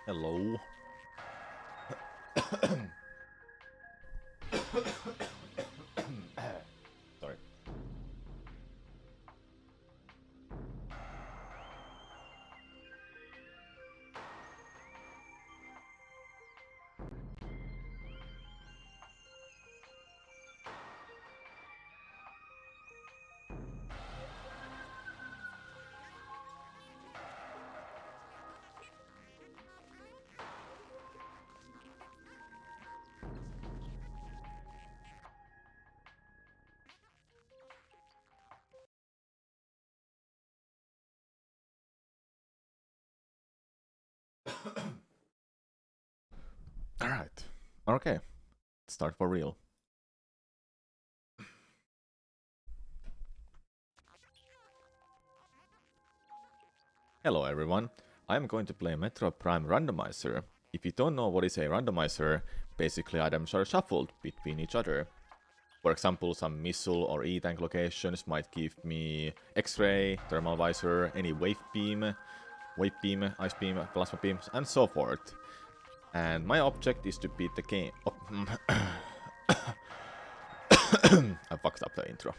Hello. Sorry. Alright. Okay. Start for real. Hello everyone. I'm going to play Metroid Prime Randomizer. If you don't know what is a randomizer, basically items are shuffled between each other. For example, some missile or E-tank locations might give me X-ray, thermal visor, any wave beam, ice beam, plasma beams, and so forth. And my object is to beat the game. I fucked up the intro.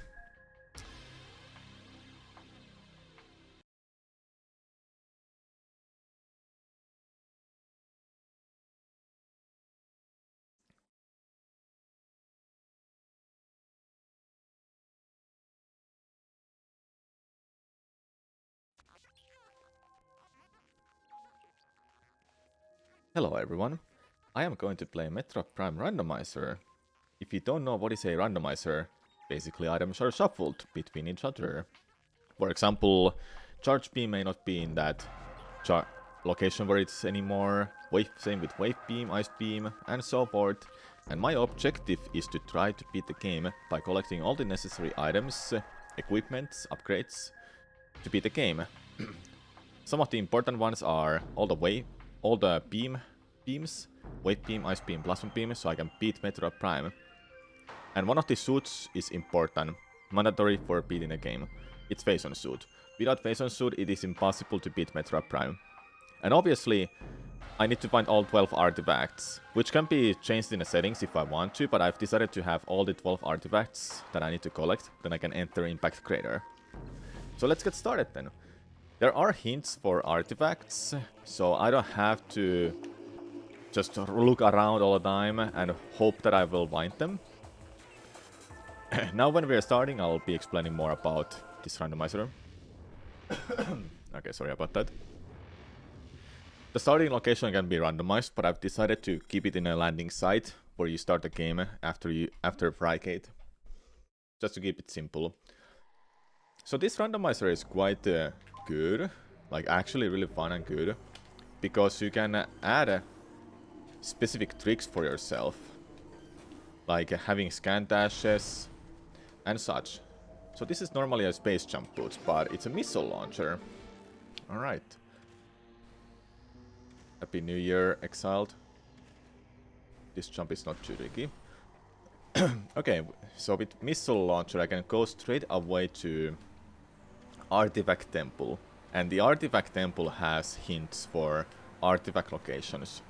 Hello everyone. I am going to play Metroid Prime Randomizer. If you don't know what is a randomizer, basically items are shuffled between each other. For example, charge beam may not be in that location where it's anymore, same with wave beam, ice beam, and so forth. And my objective is to try to beat the game by collecting all the necessary items, equipments, upgrades to beat the game. Some of the important ones are all the beams, wave beam, ice beam, plasma beam, so I can beat Metroid Prime. And one of the suits is important, mandatory for beating the game. It's Phazon suit. Without Phazon suit, it is impossible to beat Metroid Prime. And obviously, I need to find all 12 artifacts, which can be changed in the settings if I want to, but I've decided to have all the 12 artifacts that I need to collect, then I can enter Impact Crater. So let's get started then. There are hints for artifacts, so I don't have to just look around all the time and hope that I will find them. Now when we are starting, I'll be explaining more about this randomizer. Okay, sorry about that. The starting location can be randomized, but I've decided to keep it in a landing site where you start the game after Frigate. Just to keep it simple. So this randomizer is quite good, like actually really fun and good, because you can add specific tricks for yourself, like having scan dashes and such. So this is normally a space jump boot, but it's a missile launcher. Alright. Happy New Year, Exiled. This jump is not too tricky. Okay, so with missile launcher I can go straight away to Artifact Temple. And the Artifact Temple has hints for artifact locations.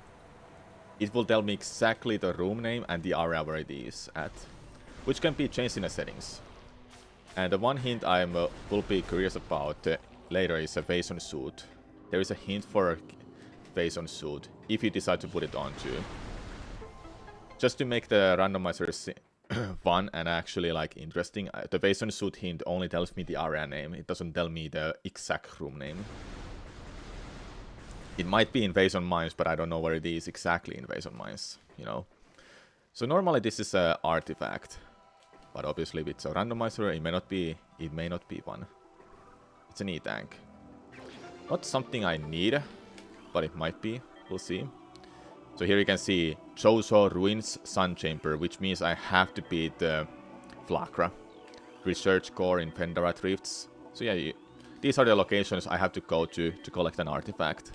It will tell me exactly the room name and the area where it is at, which can be changed in the settings. And the one hint I will be curious about later is a Phazon suit. There is a hint for a Phazon suit, if you decide to put it on too. Just to make the randomizer fun and actually like interesting, the Phazon suit hint only tells me the area name, it doesn't tell me the exact room name. It might be in Phazon Mines, but I don't know where it is exactly in Phazon Mines, you know. So normally this is an artifact, but obviously if it's a randomizer, it may not be one. It's an E-tank. Not something I need, but it might be. We'll see. So here you can see Chozo Ruins Sun Chamber, which means I have to beat Flakra. Research Core in Pendarat Rifts. So yeah, these are the locations I have to go to collect an artifact.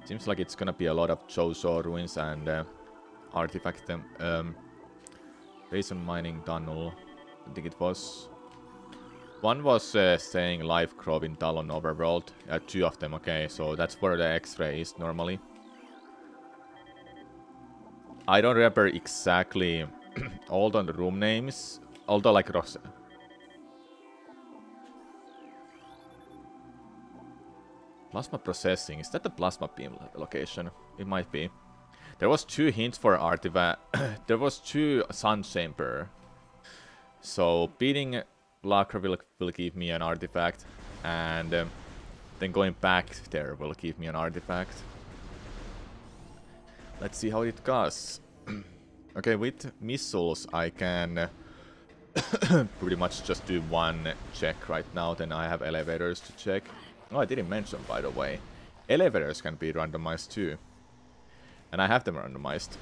Seems like it's gonna be a lot of Chozo Ruins and artifact. Phazon Mining Tunnel, I think it was. One was saying life growth in Talon overworld. 2 of them, okay, so that's where the X-ray is normally. I don't remember exactly all the room names, although like Ross. Plasma processing, is that the plasma beam location? It might be. There was 2 hints for artifact. There was 2 sun chamber. So beating Lacra will give me an artifact, and then going back there will give me an artifact. Let's see how it goes. Okay, with missiles I can pretty much just do one check right now, then I have elevators to check. Oh, I didn't mention, by the way. Elevators can be randomized too. And I have them randomized.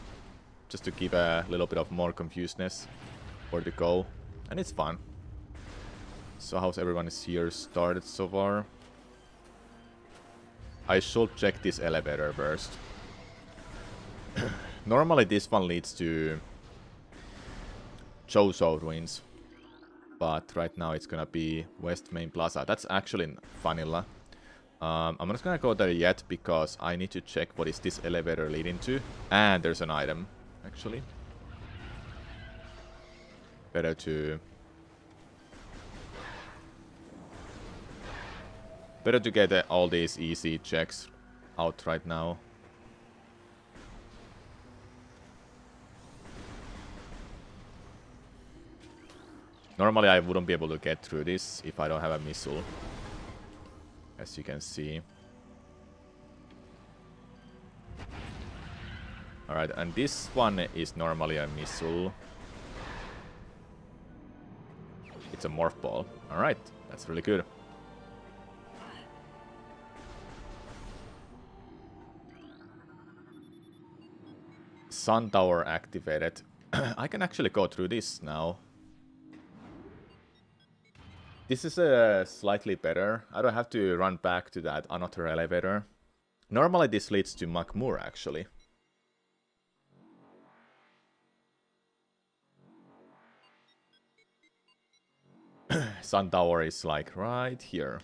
Just to give a little bit of more confuseness where to go. And it's fun. So how's everyone is here started so far? I should check this elevator first. Normally this one leads to Chozo ruins. But right now it's gonna be West Main Plaza. That's actually in vanilla. I'm not gonna go there yet because I need to check what is this elevator leading to. And there's an item, actually. Better to get all these easy checks out right now. Normally I wouldn't be able to get through this if I don't have a missile. As you can see. Alright, and this one is normally a missile. It's a morph ball. Alright, that's really good. Sun Tower activated. I can actually go through this now. This is slightly better. I don't have to run back to that another elevator. Normally this leads to Makmur, actually. Sun Tower is like right here.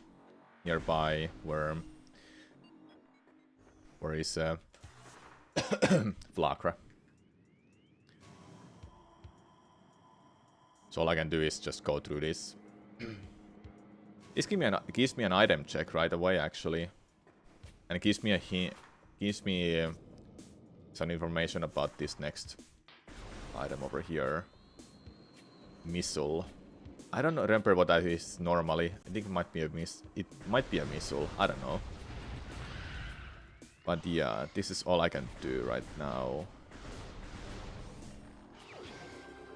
Nearby where is Flakra. So all I can do is just go through this. This gives me an item check right away, actually, and it gives me a hint, some information about this next item over here. Missile. I don't remember what that is normally. I think it might be a missile. I don't know. But yeah, this is all I can do right now.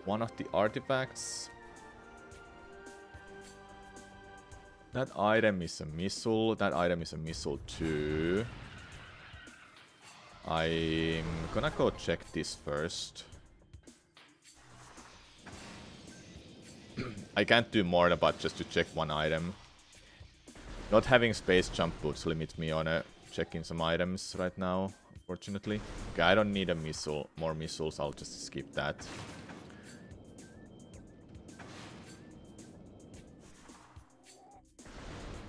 One of the artifacts. That item is a missile. That item is a missile too. I'm gonna go check this first. I can't do more but just to check one item. Not having space jump boots limits me on checking some items right now, unfortunately. Okay, I don't need a missile, more missiles, I'll just skip that.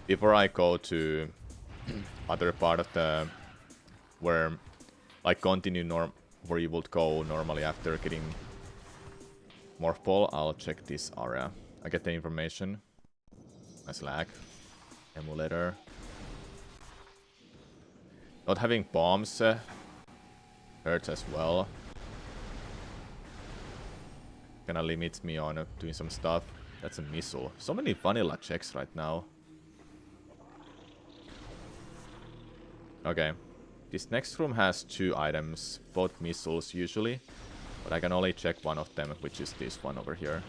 Before I go to other part of the where like continue where you would go normally after getting Morph Ball, I'll check this area. I get the information. Nice lag. Emulator. Not having bombs hurts as well. Gonna limit me on doing some stuff. That's a missile. So many vanilla checks right now. Okay. This next room has 2 items, both missiles usually. But I can only check one of them, which is this one over here.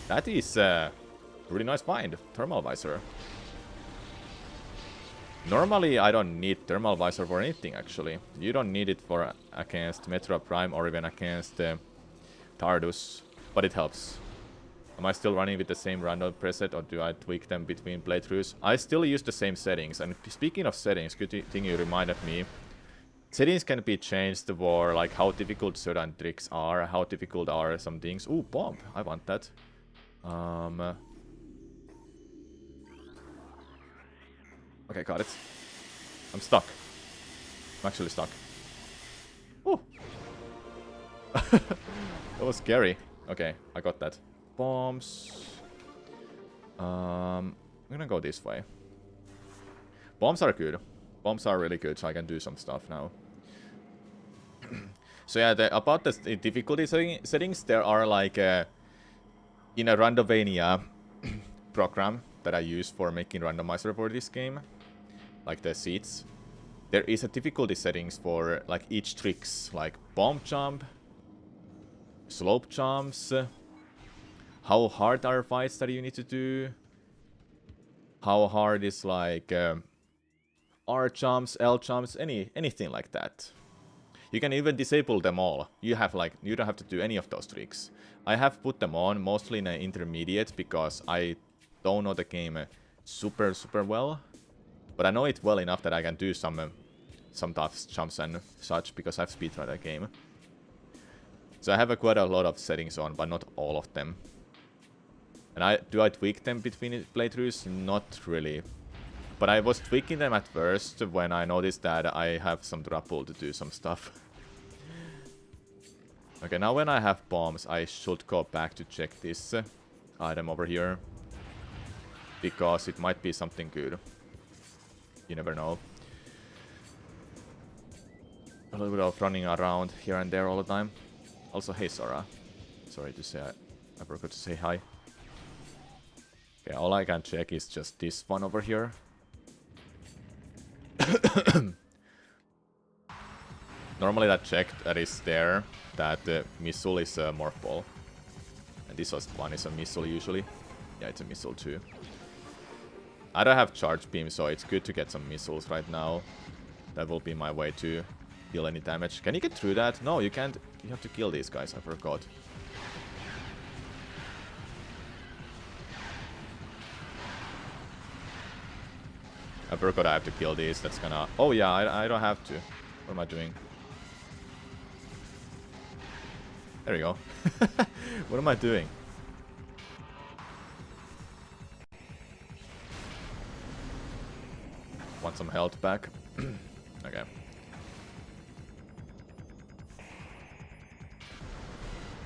That is a pretty nice find. Thermal visor. Normally I don't need thermal visor for anything actually. You don't need it for against Metroid Prime or even against Tardus, but it helps. Am I still running with the same random preset or do I tweak them between playthroughs? I still use the same settings, and speaking of settings, good thing you reminded me. Settings can be changed for like how difficult certain tricks are, how difficult are some things. Ooh, bomb! I want that. Okay, got it. I'm stuck. I'm actually stuck. Oh! That was scary. Okay, I got that. Bombs. I'm gonna go this way. Bombs are good. Bombs are really good, so I can do some stuff now. So yeah, about the difficulty settings, there are like in a Randomania program that I use for making randomizer for this game, like the seeds, there is a difficulty settings for like each tricks, like bomb jump, slope jumps, how hard are fights that you need to do, how hard is like R jumps, L jumps, anything like that. You can even disable them all. You don't have to do any of those tricks. I have put them on mostly in an intermediate because I don't know the game super well, but I know it well enough that I can do some tough jumps and such because I've speedrun the game. So I have quite a lot of settings on, but not all of them. And do I tweak them between playthroughs? Not really. But I was tweaking them at first when I noticed that I have some trouble to do some stuff. Okay, now when I have bombs, I should go back to check this item over here. Because it might be something good. You never know. A little bit of running around here and there all the time. Also, hey Sora. Sorry to say, I forgot to say hi. Okay, all I can check is just this one over here. Normally that check that is there, that missile is a morph ball. And this one is a missile usually. Yeah, it's a missile too. I don't have charge beam, so it's good to get some missiles right now. That will be my way to deal any damage. Can you get through that? No, you can't. You have to kill these guys, I forgot. I forgot I have to kill these. That's gonna... Oh yeah, I don't have to. What am I doing? There we go. What am I doing? Want some health back? Okay.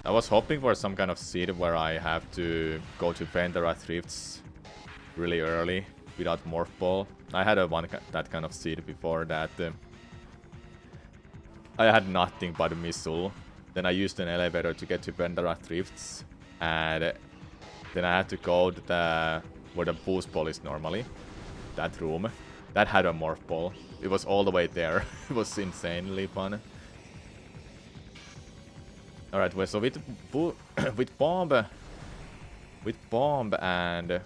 I was hoping for some kind of seed where I have to go to Vendera Thrifts really early without Morph Ball. I had that kind of seed before that. I had nothing but a missile. Then I used an elevator to get to Vendera Thrifts. And then I had to go to where the boost ball is normally. That room. That had a Morph Ball. It was all the way there. It was insanely fun. Alright, well, so with bomb and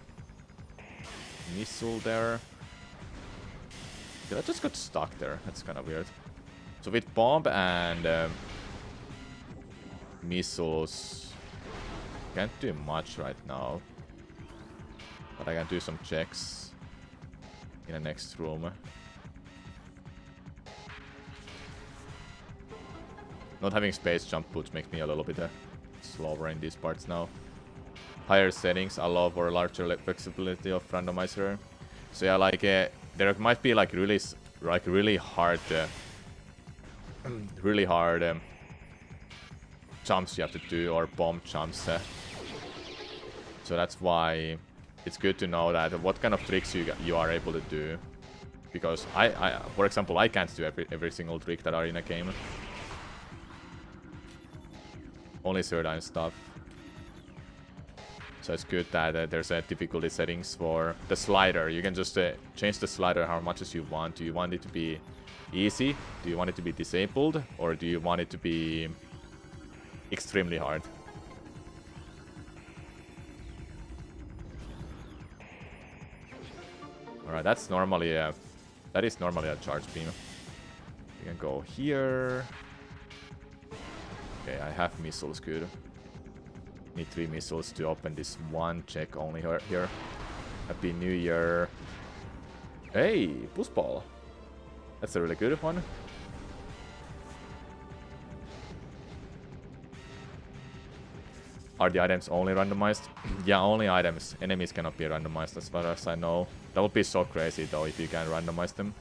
missile there. Did I just got stuck there? That's kind of weird. So with bomb and missiles, can't do much right now. But I can do some checks in the next room. Not having space jump boots makes me a little bit slower in these parts now. Higher settings allow for larger flexibility of randomizer. So yeah, like there might be like really hard jumps you have to do, or bomb jumps. So that's why it's good to know that what kind of tricks you are able to do. Because I for example, I can't do every single trick that are in a game. Only certain stuff. So it's good that there's a difficulty settings for the slider. You can just change the slider how much as you want. Do you want it to be easy? Do you want it to be disabled? Or do you want it to be extremely hard? Alright, that's normally that is normally a charge beam. You can go here. Okay, I have missiles, good. Need 3 missiles to open this one check only here. Happy New Year. Hey, boost ball. That's a really good one. Are the items only randomized? Yeah, only items. Enemies cannot be randomized as far as I know. That would be so crazy though if you can randomize them.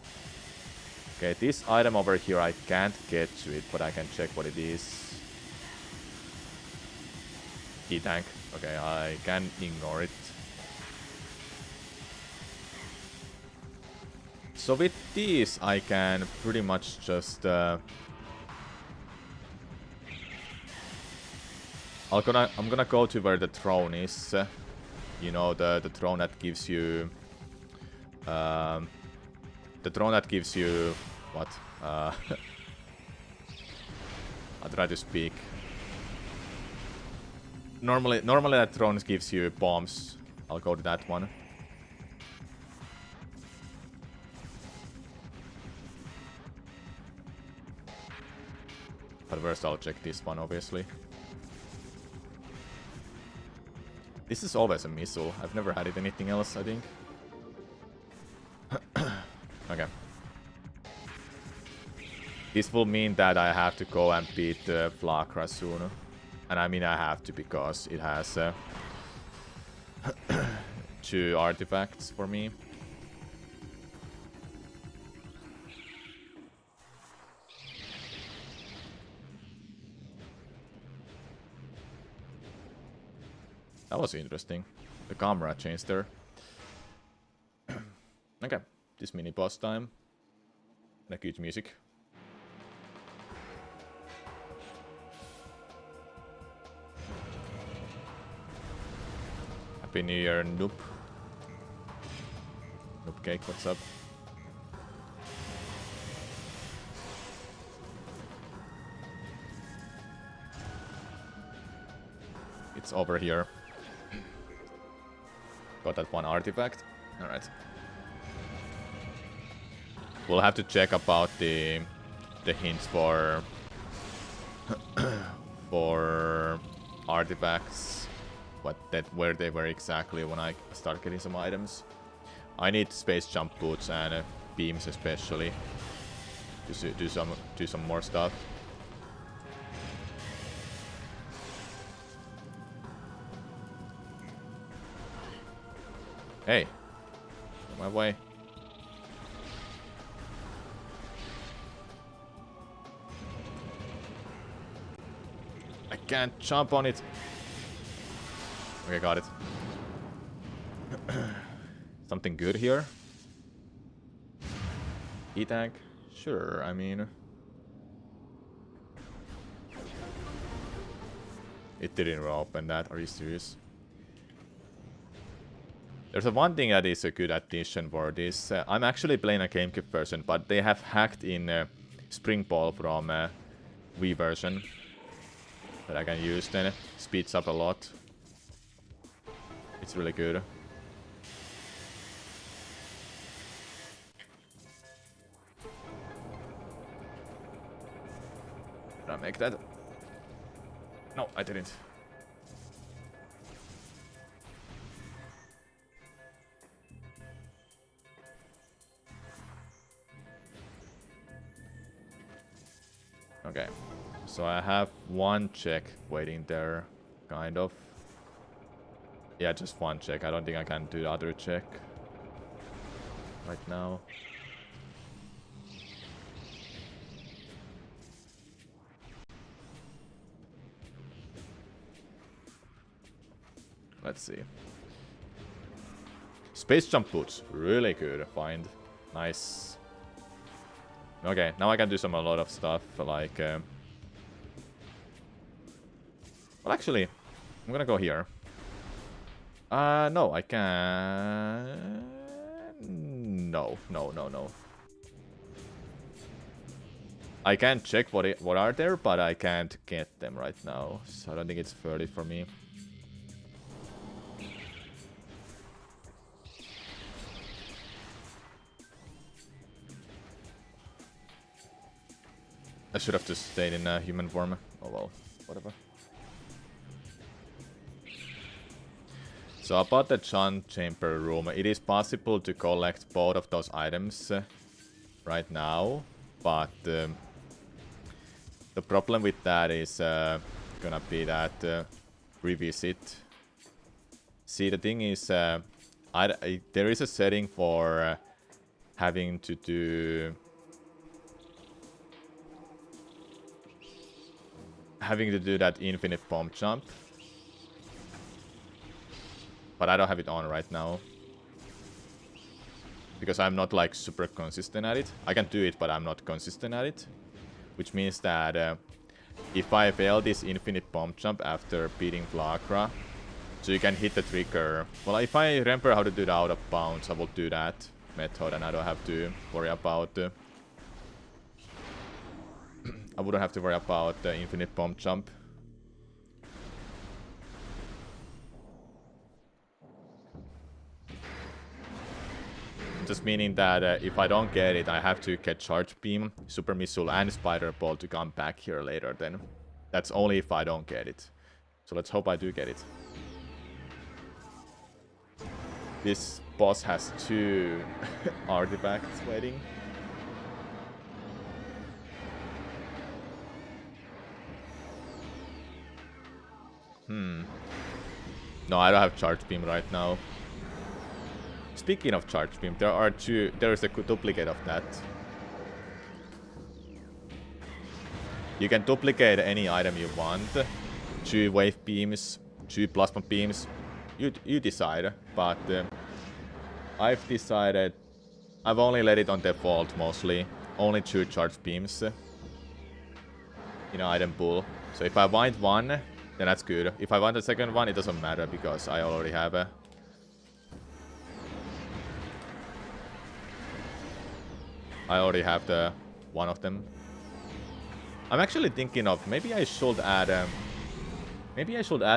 Okay, this item over here I can't get to it, but I can check what it is. E-tank. Okay, I can ignore it. So with these I can pretty much just I'm gonna go to where the throne is. You know, the throne that gives you the throne that gives you what? I'll try to speak. Normally that throne gives you bombs. I'll go to that one. But first I'll check this one, obviously. This is always a missile. I've never had it anything else, I think. Okay. This will mean that I have to go and beat Flakra soon. And I mean I have to because it has 2 artifacts for me. That was interesting. The camera changed there. Okay, this mini boss time. And a good music. Happy New Year, Noob. Noob Cake, what's up? It's over here. Got that one artifact. Alright. We'll have to check about the hints for for artifacts. Where they were exactly when I start getting some items. I need space jump boots and beams especially to do some more stuff. Hey, on my way. I can't jump on it. Okay, got it. Something good here? E-tank? Sure, I mean... It didn't open that, are you serious? There's one thing that is a good addition for this. I'm actually playing a GameCube version, but they have hacked in Spring Ball from Wii version that I can use then. Speeds up a lot. It's really good. Did I make that? No, I didn't. Okay, so I have one check waiting there, kind of. Yeah, just one check. I don't think I can do the other check right now. Let's see. Space jump boots, really good find. Nice. Okay, now I can do a lot of stuff like... well, actually, I'm gonna go here. No, I can... No. I can check what are there, but I can't get them right now. So I don't think it's 30 for me. I should have just stayed in human form. Oh well, whatever. So about the Chant Chamber room, it is possible to collect both of those items right now, but the problem with that is gonna be that revisit. See, the thing is, there is a setting for having to do that infinite bomb jump, but I don't have it on right now because I'm not like super consistent at it. I can do it, but I'm not consistent at it, which means that if I fail this infinite bomb jump after beating Vlaakra, so you can hit the trigger. Well, if I remember how to do the out of bounds, I will do that method, and I don't have to worry about I wouldn't have to worry about the infinite bomb jump. Just meaning that if I don't get it, I have to get Charge Beam, Super Missile, and Spider Ball to come back here later then. That's only if I don't get it. So let's hope I do get it. This boss has 2 artifacts waiting. No, I don't have Charge Beam right now. Speaking of Charge Beam, there is a duplicate of that. You can duplicate any item you want. 2 wave beams, 2 plasma beams. You decide, but I've decided I've only let it on default mostly. Only 2 charge beams in an item pool. So if I find one, then that's good. If I want the second one, it doesn't matter because I already have a. I already have the one of them. I'm actually thinking of maybe I should add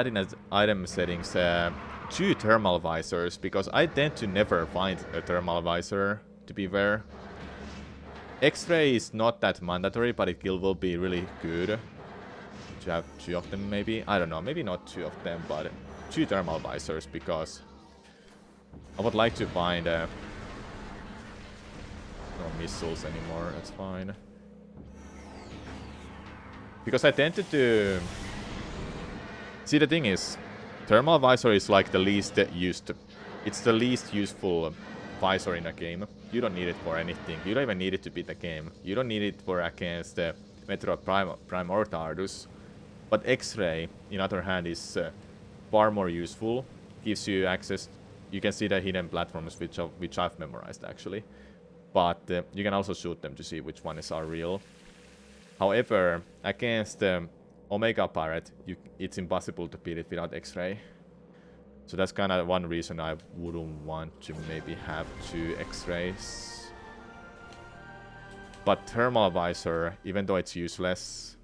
in as item settings 2 thermal visors, because I tend to never find a thermal visor, to be fair. X-ray is not that mandatory, but it will be really good to have 2 of them maybe. I don't know, maybe not 2 of them, but 2 thermal visors, because I would like to find no missiles anymore, that's fine. Because I tend to do... See, the thing is, thermal visor is like the least used. It's the least useful visor in a game. You don't need it for anything. You don't even need it to beat the game. You don't need it for against Metroid Prime or Tardus. But X-ray, in other hand, is far more useful. Gives you access. You can see the hidden platforms, which I've memorized actually. But you can also shoot them to see which ones are real. However, against Omega Pirate, it's impossible to beat it without X-ray. So that's kind of one reason I wouldn't want to maybe have 2 X-rays. But Thermal Visor, even though it's useless,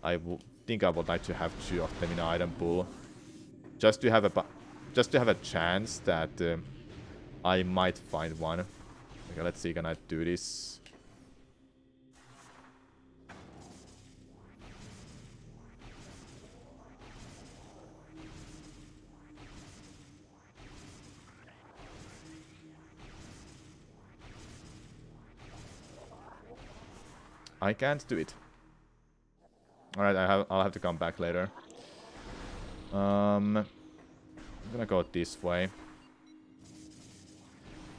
I think I would like to have 2 of them in an item pool. Just to have a chance that I might find one. Okay, let's see, can I do this? I can't do it. Alright, I'll have to come back later. I'm gonna go this way.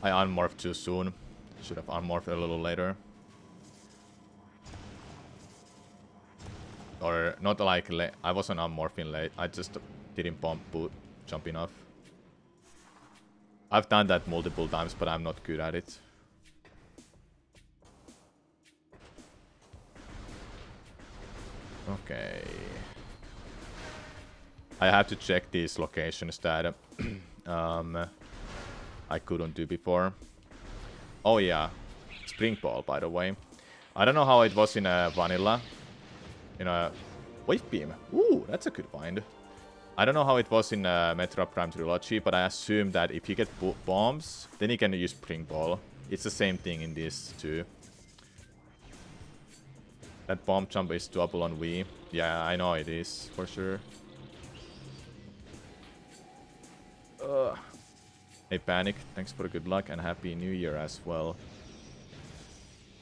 I unmorphed too soon. Should have unmorphed a little later. Or not like I wasn't unmorphing late. I just didn't jump enough. I've done that multiple times, but I'm not good at it. Okay. I have to check these locations that I couldn't do before. Oh yeah, Spring Ball, by the way. I don't know how it was in Vanilla. In a Wave Beam. Ooh, that's a good find. I don't know how it was in Metroid Prime Trilogy, but I assume that if you get bombs, then you can use Spring Ball. It's the same thing in this too. That bomb jump is doable on Wii. Yeah, I know it is, for sure. Hey Panic, thanks for the good luck and Happy New Year as well.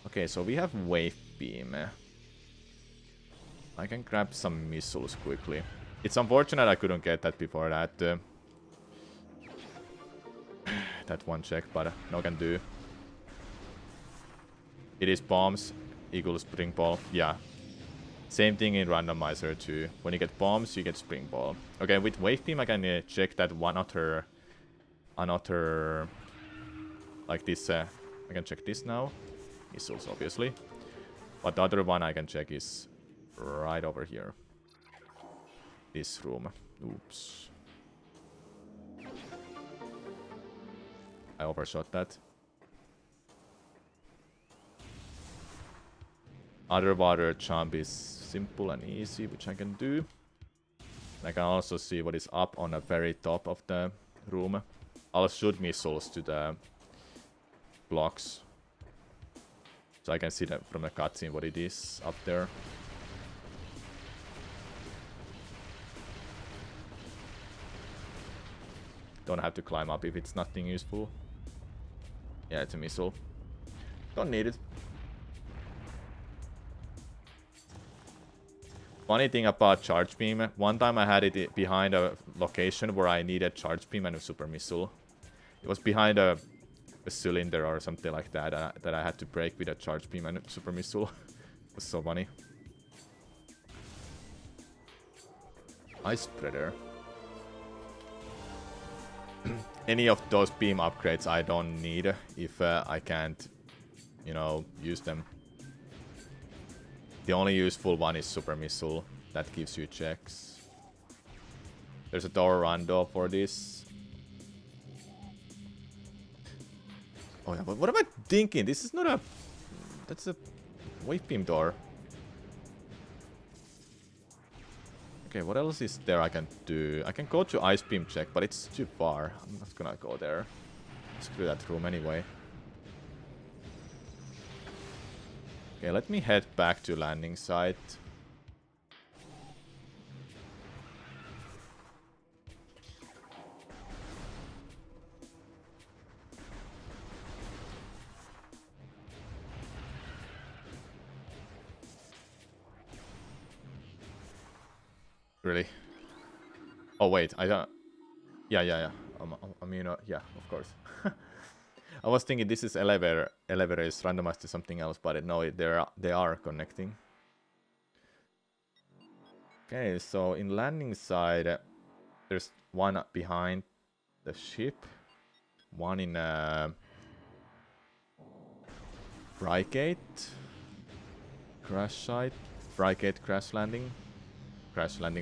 Okay, so we have Wave Beam. I can grab some missiles quickly. It's unfortunate I couldn't get that before that. That one check, but no can do. It is bombs equals spring ball. Yeah. Same thing in randomizer too. When you get bombs, you get spring ball. Okay, with wave beam I can check that one another like this. I can check this now. Missiles, obviously. But the other one I can check is right over here. This room. Oops. I overshot that. Underwater jump is simple and easy, which I can do. I can also see what is up on the very top of the room. I'll shoot missiles to the blocks. So I can see that from the cutscene what it is up there. Don't have to climb up if it's nothing useful. Yeah, it's a missile. Don't need it. Funny thing about charge beam, one time I had it behind a location where I needed charge beam and a super missile. It was behind a cylinder or something like that that I had to break with a charge beam and a super missile. It was so funny. Ice spreader. Any of those beam upgrades I don't need if I can't, you know, use them. The only useful one is super missile. That gives you checks. There's a door rando for this. Oh yeah, but what am I thinking? This is not a... That's a wave beam door. Okay, what else is there I can do? I can go to ice beam check, but it's too far. I'm not gonna go there. Screw that room anyway. Okay, let me head back to landing site. Really? Oh wait, I don't... Yeah. I mean, yeah, of course. I was thinking this is elevator. Elevator is randomized to something else, but no, they are connecting. Okay, so in landing side, there's one behind the ship, one in Frigate, crash site, Frigate crash landing,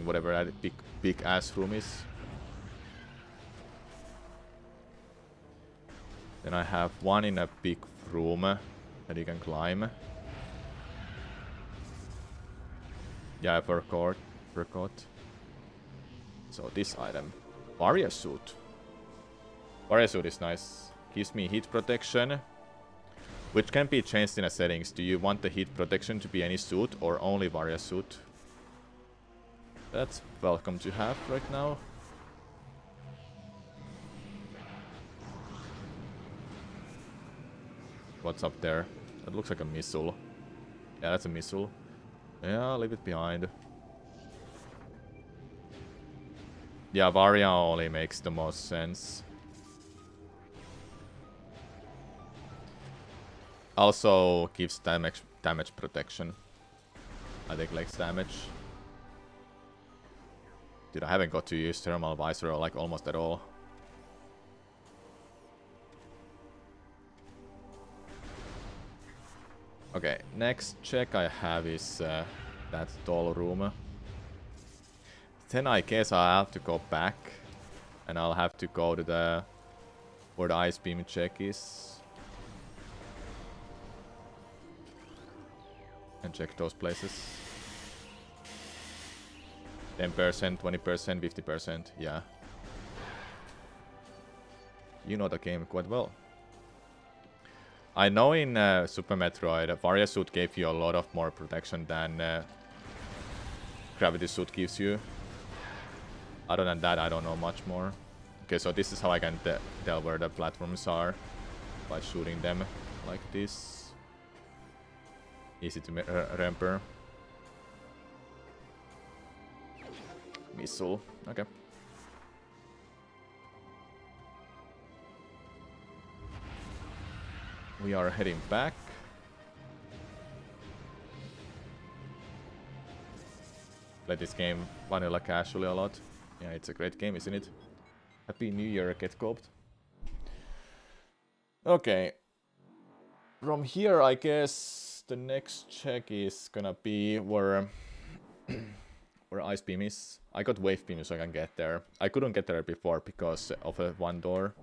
whatever that big ass room is. Then I have one in a big room that you can climb. Yeah, I forgot. So this item, Warrior Suit. Warrior Suit is nice. Gives me heat protection, which can be changed in the settings. Do you want the heat protection to be any suit or only Warrior Suit? That's welcome to have right now. What's up there? That looks like a missile. Yeah, that's a missile. Yeah, I'll leave it behind. Yeah, Varia only makes the most sense. Also gives damage protection. I think less damage. Dude, I haven't got to use thermal visor like almost at all. Okay, next check I have is that tall room. Then I guess I'll have to go back, and I'll have to go to the where the ice beam check is, and check those places. 10%, 20%, 50%, yeah. You know the game quite well. I know in Super Metroid, Varia Suit gave you a lot of more protection than Gravity Suit gives you. Other than that, I don't know much more. Okay, so this is how I can tell where the platforms are. By shooting them like this. Easy to remember. Missile. Okay. We are heading back. Play this game vanilla casually a lot. Yeah, it's a great game, isn't it? Happy New Year, Get Coped. Okay. From here, I guess the next check is gonna be where where Ice Beam is. I got Wave Beam so I can get there. I couldn't get there before because of one door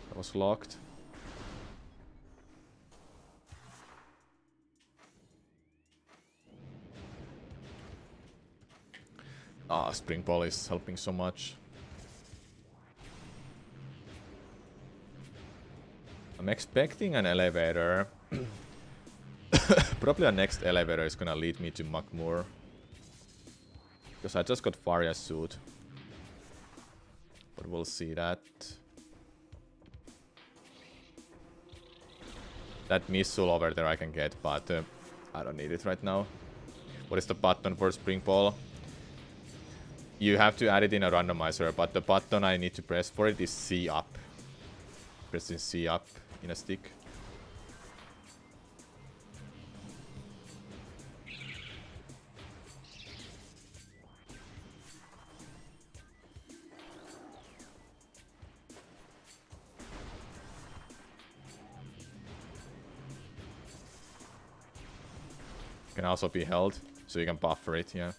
that was locked. Ah, Spring Ball is helping so much. I'm expecting an elevator. Probably our next elevator is gonna lead me to Makmur. Because I just got Varia's suit. But we'll see that. That missile over there I can get, but I don't need it right now. What is the button for Spring Ball? You have to add it in a randomizer, but the button I need to press for it is C up. Pressing C up in a stick. Can also be held, so you can buffer it, yeah.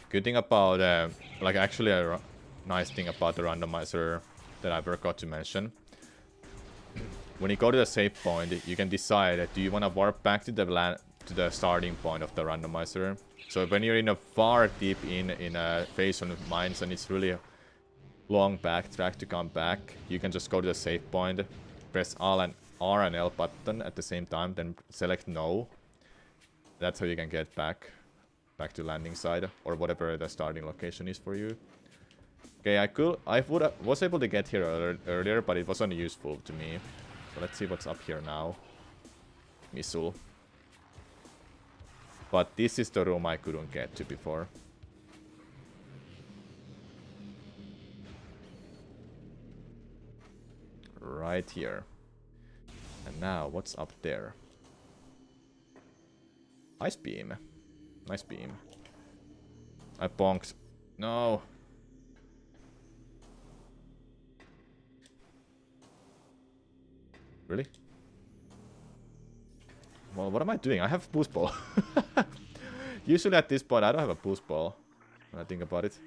Good thing about, like actually a nice thing about the randomizer that I forgot to mention. When you go to the save point, you can decide, do you want to warp back to the starting point of the randomizer. So when you're in a far deep in a phase on mines and it's really a long backtrack to come back, you can just go to the save point, press R and L button at the same time, then select no. That's how you can get back to landing side or whatever the starting location is for you. Okay, I was able to get here earlier, but it wasn't useful to me. So let's see what's up here now. Missile. But this is the room I couldn't get to before. Right here. And now, what's up there? Ice Beam. Nice beam. I bonked. No. Really? Well, what am I doing? I have boost ball. Usually at this point I don't have a boost ball. When I think about it.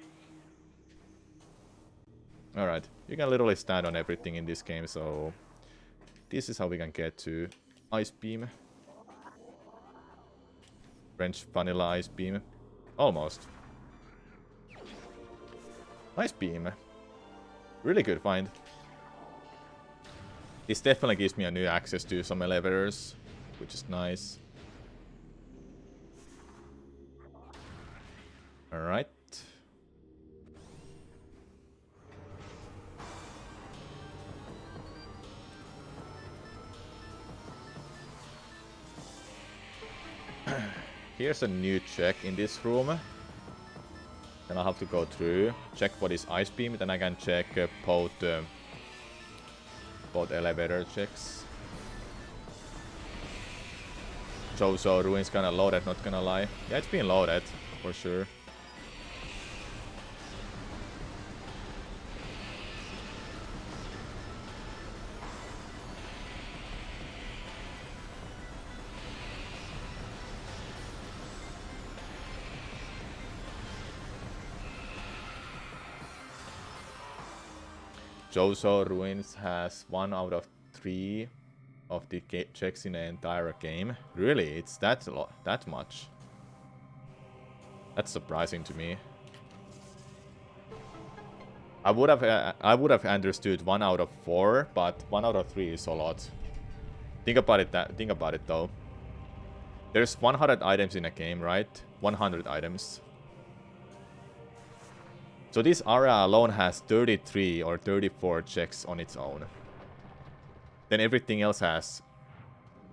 Alright. You can literally stand on everything in this game, so... This is how we can get to Ice Beam. French vanilla Ice Beam. Almost. Ice Beam. Really good find. This definitely gives me a new access to some elevators, which is nice. Alright. Here's a new check in this room. Then I'll have to go through, check what is Ice Beam, then I can check both elevator checks. So Ruin's kinda loaded, not gonna lie. Yeah, it's been loaded, for sure. Jozo Ruins has 1 out of 3 of the checks in the entire game. Really? It's that much? That's surprising to me. I would have understood 1 out of 4, but 1 out of 3 is a lot. Think about it though. There's 100 items in a game, right? 100 items. So this area alone has 33 or 34 checks on its own. Then everything else has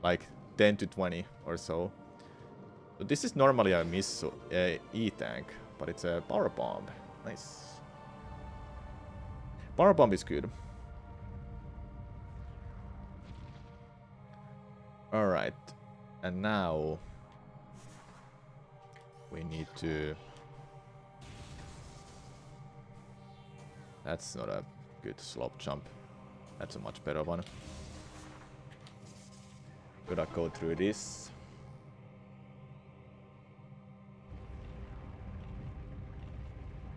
like 10 to 20 or so. So this is normally a missile E-tank, but it's a power bomb. Nice. Power bomb is good. Alright. And now we need to... That's not a good slope jump. That's a much better one. Gotta go through this.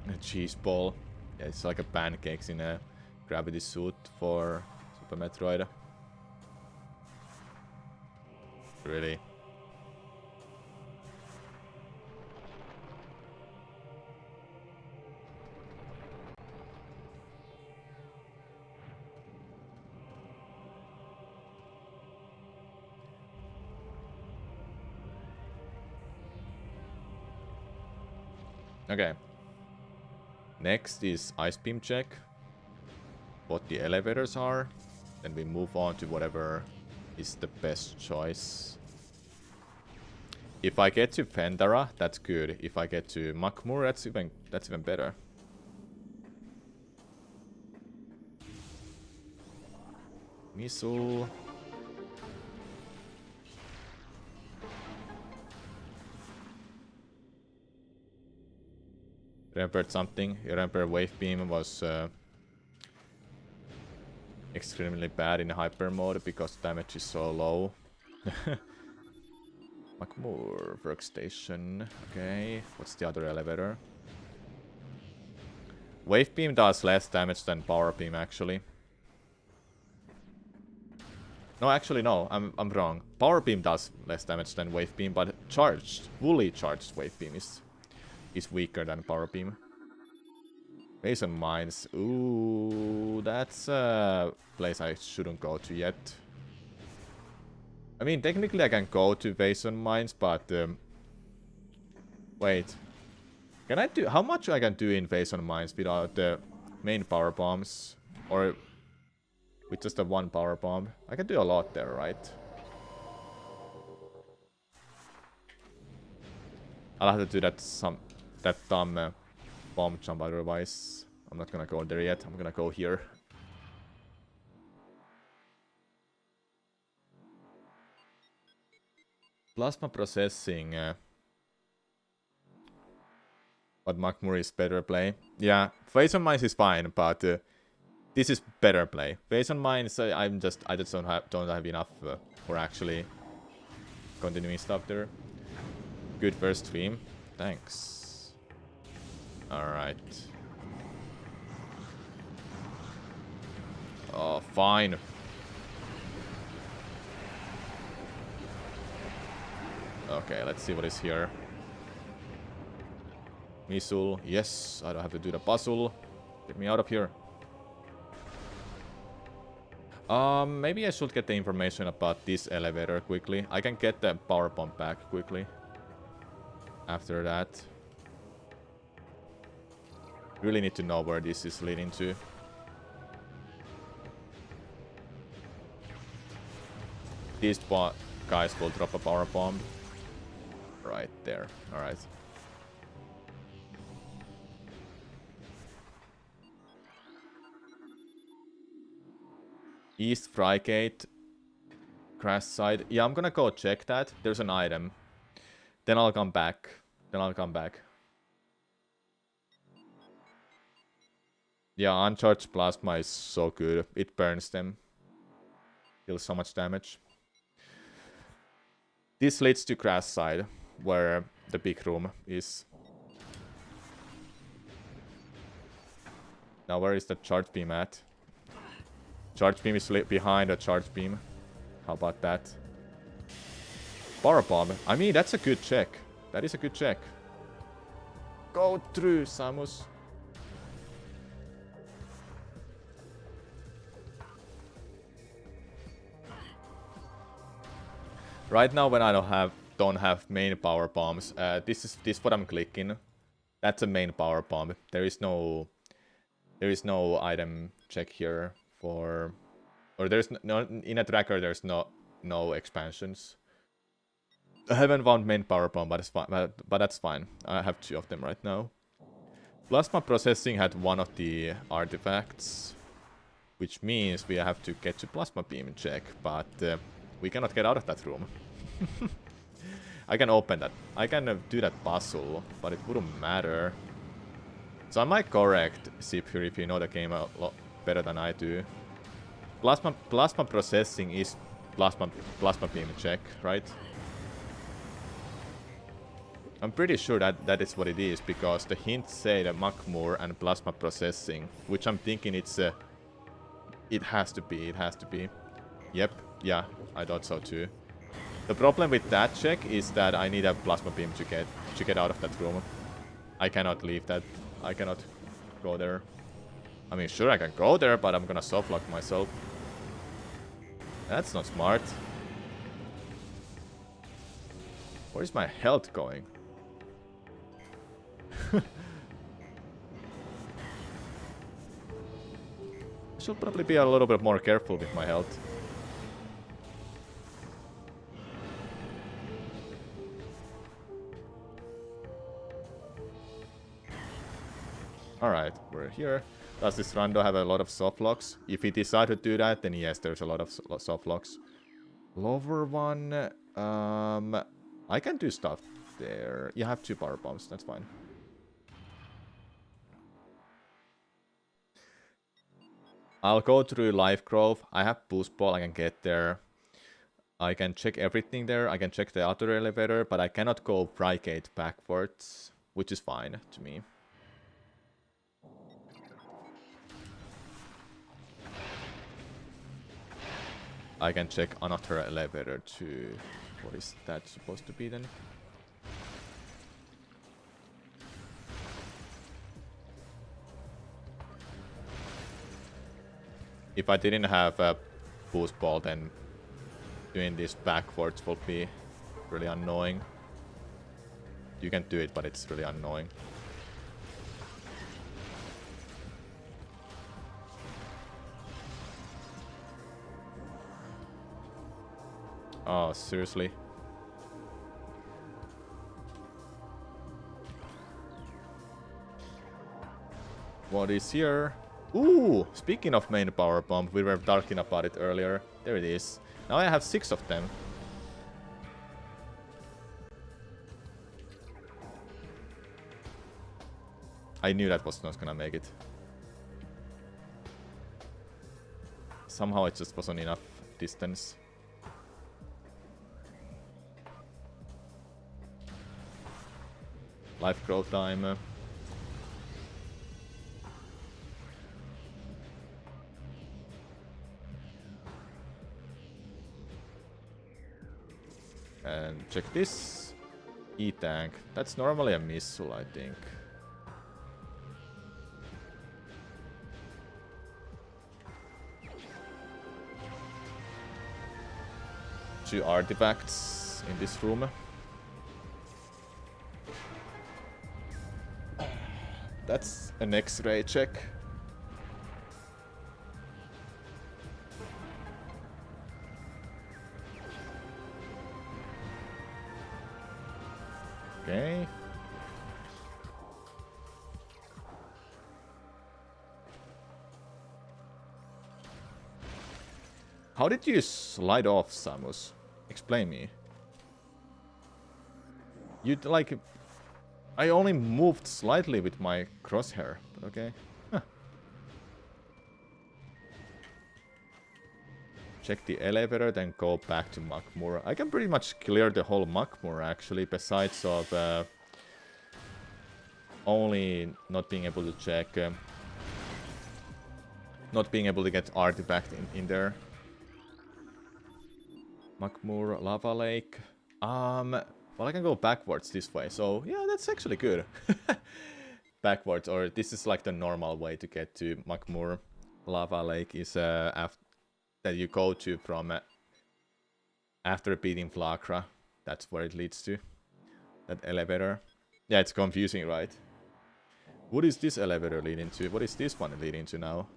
A cheese ball. Yeah, it's like a pancakes in a gravity suit for Super Metroid. Really? Okay. Next is ice beam check. What the elevators are. Then we move on to whatever is the best choice. If I get to Fendara, that's good. If I get to Makmur, that's even better. Missile. Remembered something. You remember Wave Beam was extremely bad in hyper mode because damage is so low. Makmur workstation. Okay, what's the other elevator? Wave Beam does less damage than Power Beam actually. No, actually no, I'm wrong. Power Beam does less damage than Wave Beam, but fully charged Wave Beam is weaker than Power Beam. Base on Mines. Ooh, that's a place I shouldn't go to yet. I mean, technically I can go to Base on Mines, but... wait. Can I do... How much I can do in Base on Mines without the main power bombs? Or with just the one power bomb? I can do a lot there, right? I'll have to do that dumb bomb jump otherwise. I'm not gonna go there yet. I'm gonna go here. Plasma processing. But Makmur is better play. Yeah, Phase on Mines is fine, but this is better play. Phase on Mines, I just don't have enough for actually continuing stuff there. Good first stream. Thanks. Alright. Oh, fine. Okay, let's see what is here. Missile. Yes, I don't have to do the puzzle. Get me out of here. Maybe I should get the information about this elevator quickly. I can get the power bomb back quickly. After that. Really need to know where this is leading to. These guys will drop a power bomb. Right there. Alright. East Frygate. Crash side. Yeah, I'm gonna go check that. There's an item. Then I'll come back. Yeah, Uncharged Plasma is so good. It burns them. Deals so much damage. This leads to Crash side, where the big room is. Now where is the charge beam at? Charge beam is behind a charge beam. How about that? Power bomb. I mean, that's a good check. That is a good check. Go through, Samus. Right now, when I don't have main power bombs, this is what I'm clicking. That's a main power bomb. There is no item check here for, or there's no in a tracker. There's no no expansions. I haven't found main power bomb, but it's fine. But that's fine. I have 2 of them right now. Plasma processing had 1 of the artifacts, which means we have to get to plasma beam check, but we cannot get out of that room. I can open that. I can do that puzzle, but it wouldn't matter. So am I correct, Sipur, if you know the game a lot better than I do? Plasma processing is plasma beam check, right? I'm pretty sure that is what it is, because the hints say the Makmur and plasma processing, which I'm thinking it's it has to be. Yep, yeah, I thought so too. The problem with that check is that I need a plasma beam to get out of that room. I cannot leave that. I cannot go there. I mean, sure I can go there, but I'm gonna softlock myself. That's not smart. Where is my health going? I should probably be a little bit more careful with my health. Alright, we're here. Does this rando have a lot of soft locks? If he decides to do that, then yes, there's a lot of soft locks. Lower one, I can do stuff there. You have 2 power bombs, that's fine. I'll go through life growth. I have boost ball, I can get there. I can check everything there. I can check the other elevator, but I cannot go Brigade backwards, which is fine to me. I can check another elevator too. What is that supposed to be then? If I didn't have a boost ball, then doing this backwards will be really annoying. You can do it, but it's really annoying. Oh, seriously? What is here? Ooh, speaking of main power bomb, we were talking about it earlier. There it is. Now I have 6 of them. I knew that was not gonna make it. Somehow it just wasn't enough distance. Life growth time. And check this. E-tank. That's normally a missile, I think. Two artifacts in this room. That's an X-ray check. Okay. How did you slide off, Samus? Explain me. You'd like... I only moved slightly with my crosshair, but okay. Huh. Check the elevator, then go back to Makmur. I can pretty much clear the whole Makmur, actually, besides of only not being able to check... not being able to get artifact in there. Makmur, Lava Lake. Well, I can go backwards this way, so yeah, that's actually good. Backwards, or this is like the normal way to get to Makmur. Lava Lake is that you go to from after beating Flakra. That's where it leads to. That elevator. Yeah, it's confusing, right? What is this elevator leading to? What is this one leading to now?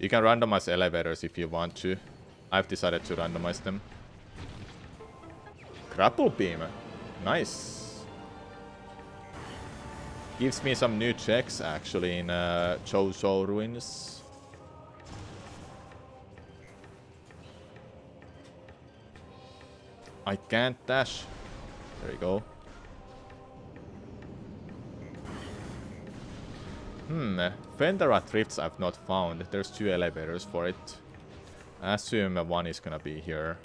You can randomize elevators if you want to. I've decided to randomize them. Grapple beam. Nice. Gives me some new checks actually in Chozo Ruins. I can't dash. There you go. Fendera Drifts I've not found. There's 2 elevators for it. I assume one is gonna be here.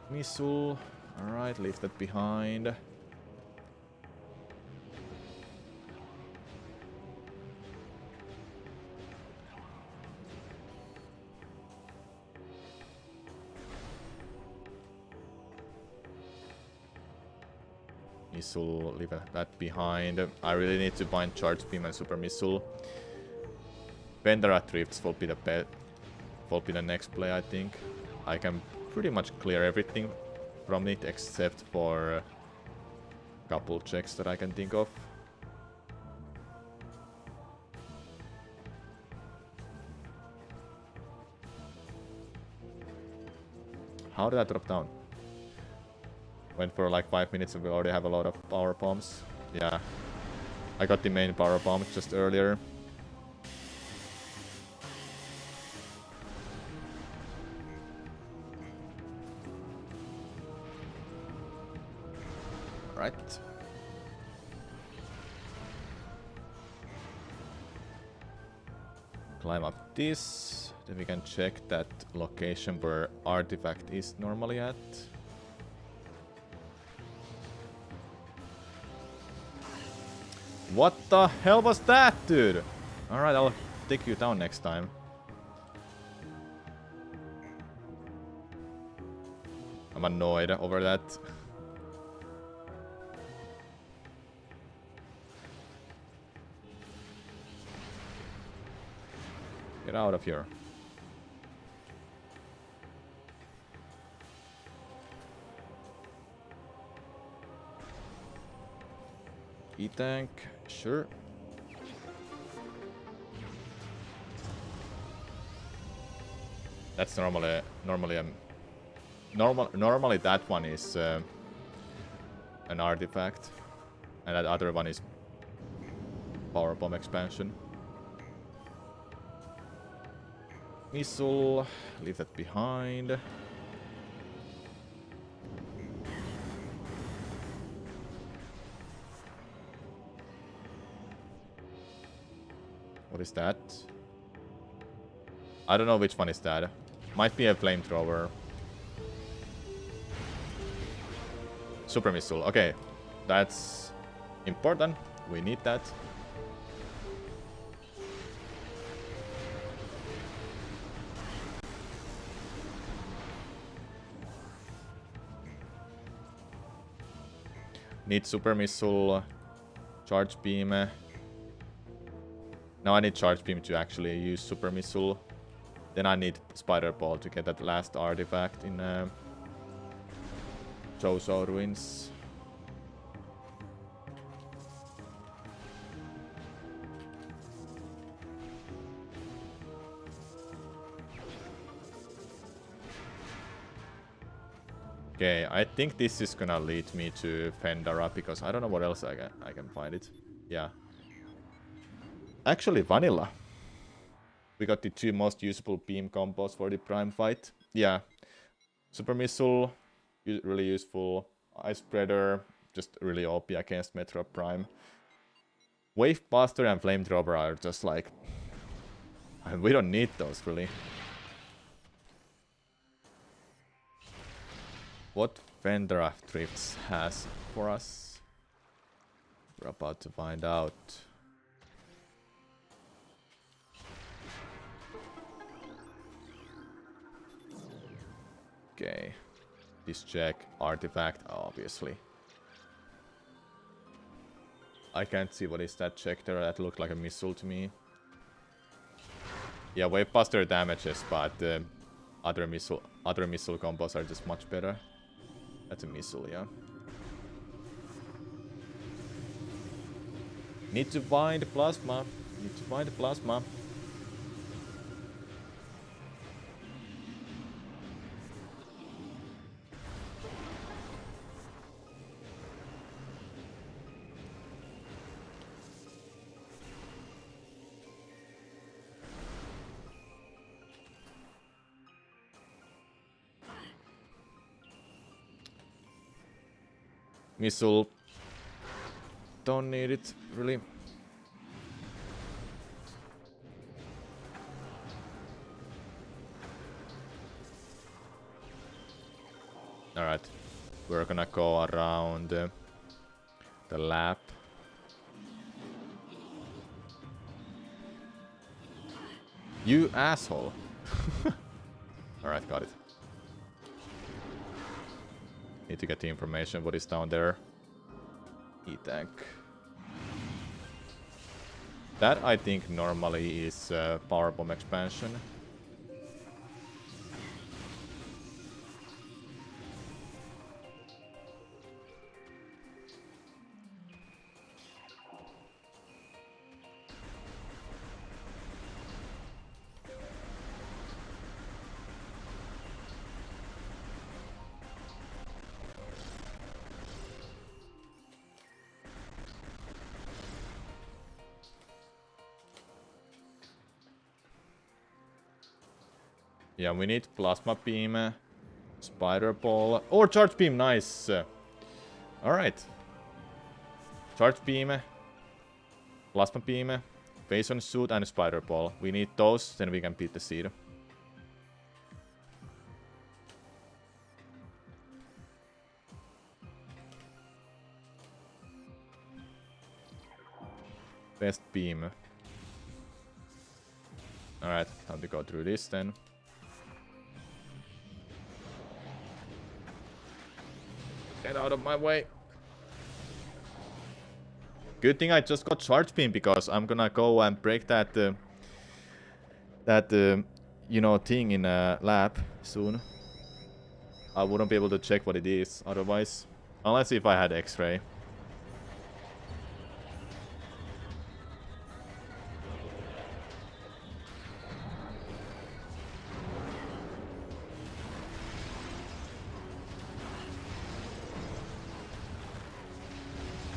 Missile. Alright, leave that behind. Missile, leave that behind. I really need to find Charge Beam and Super Missile. Fendera Drifts will be the next play, I think. I can pretty much clear everything from it except for a couple checks that I can think of. How did I drop down? Went for like 5 minutes and we already have a lot of power bombs. Yeah. I got the main power bomb just earlier. Right. Climb up this. Then we can check that location where artifact is normally at. What the hell was that, dude? Alright, I'll take you down next time. I'm annoyed over that. Get out of here. E-tank, sure. That's normally that one is an artifact, and that other one is power bomb expansion. Missile, leave that behind. What is that? I don't know which one is that. Might be a flamethrower. Super missile. Okay, that's important. We need that. Need super missile, charge beam. Now I need charge beam to actually use super missile. Then I need spider ball to get that last artifact in Chozo Ruins. Okay, I think this is gonna lead me to Fendera because I don't know what else I can find it. Yeah. Actually, vanilla. We got the 2 most usable beam combos for the prime fight. Yeah. Super missile, really useful. Ice spreader, just really OP against Metroid Prime. Wave buster and flamethrower are just like, we don't need those really. What Fendera Drifts has for us? We're about to find out. Okay. This check artifact, obviously. I can't see what is that check there. That looked like a missile to me. Yeah, wave buster damages, but other missile combos are just much better. That's a missile, yeah. Need to find plasma. Need to find plasma. Missile. Don't need it, really. Alright. We're gonna go around the lab. You asshole. Alright, got it. Need to get the information what is down there. E-tank. That I think normally is power bomb expansion. Yeah, we need plasma beam, spider ball, or charge beam. Nice. All right. Charge beam, plasma beam, phase on suit, and spider ball. We need those, then we can beat the seed. Best beam. All right, time to go through this then. Get out of my way. Good thing I just got charge beam because I'm gonna go and break that you know, thing in a lab soon. I wouldn't be able to check what it is otherwise, unless if I had X-ray.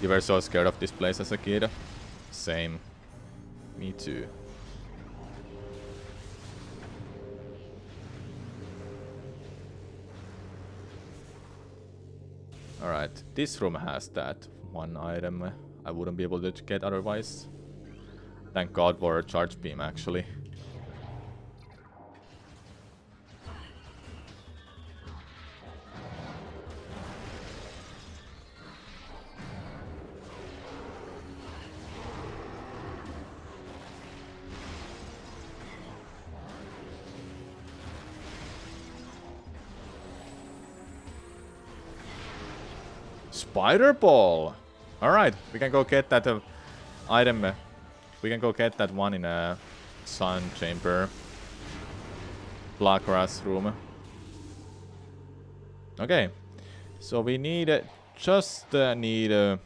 You were so scared of this place as a kid? Same. Me too. Alright, this room has that one item I wouldn't be able to get otherwise. Thank God for a charge beam, actually. Spider ball! Alright, we can go get that item. We can go get that one in a sun chamber. Black grass room. Okay. So we need just need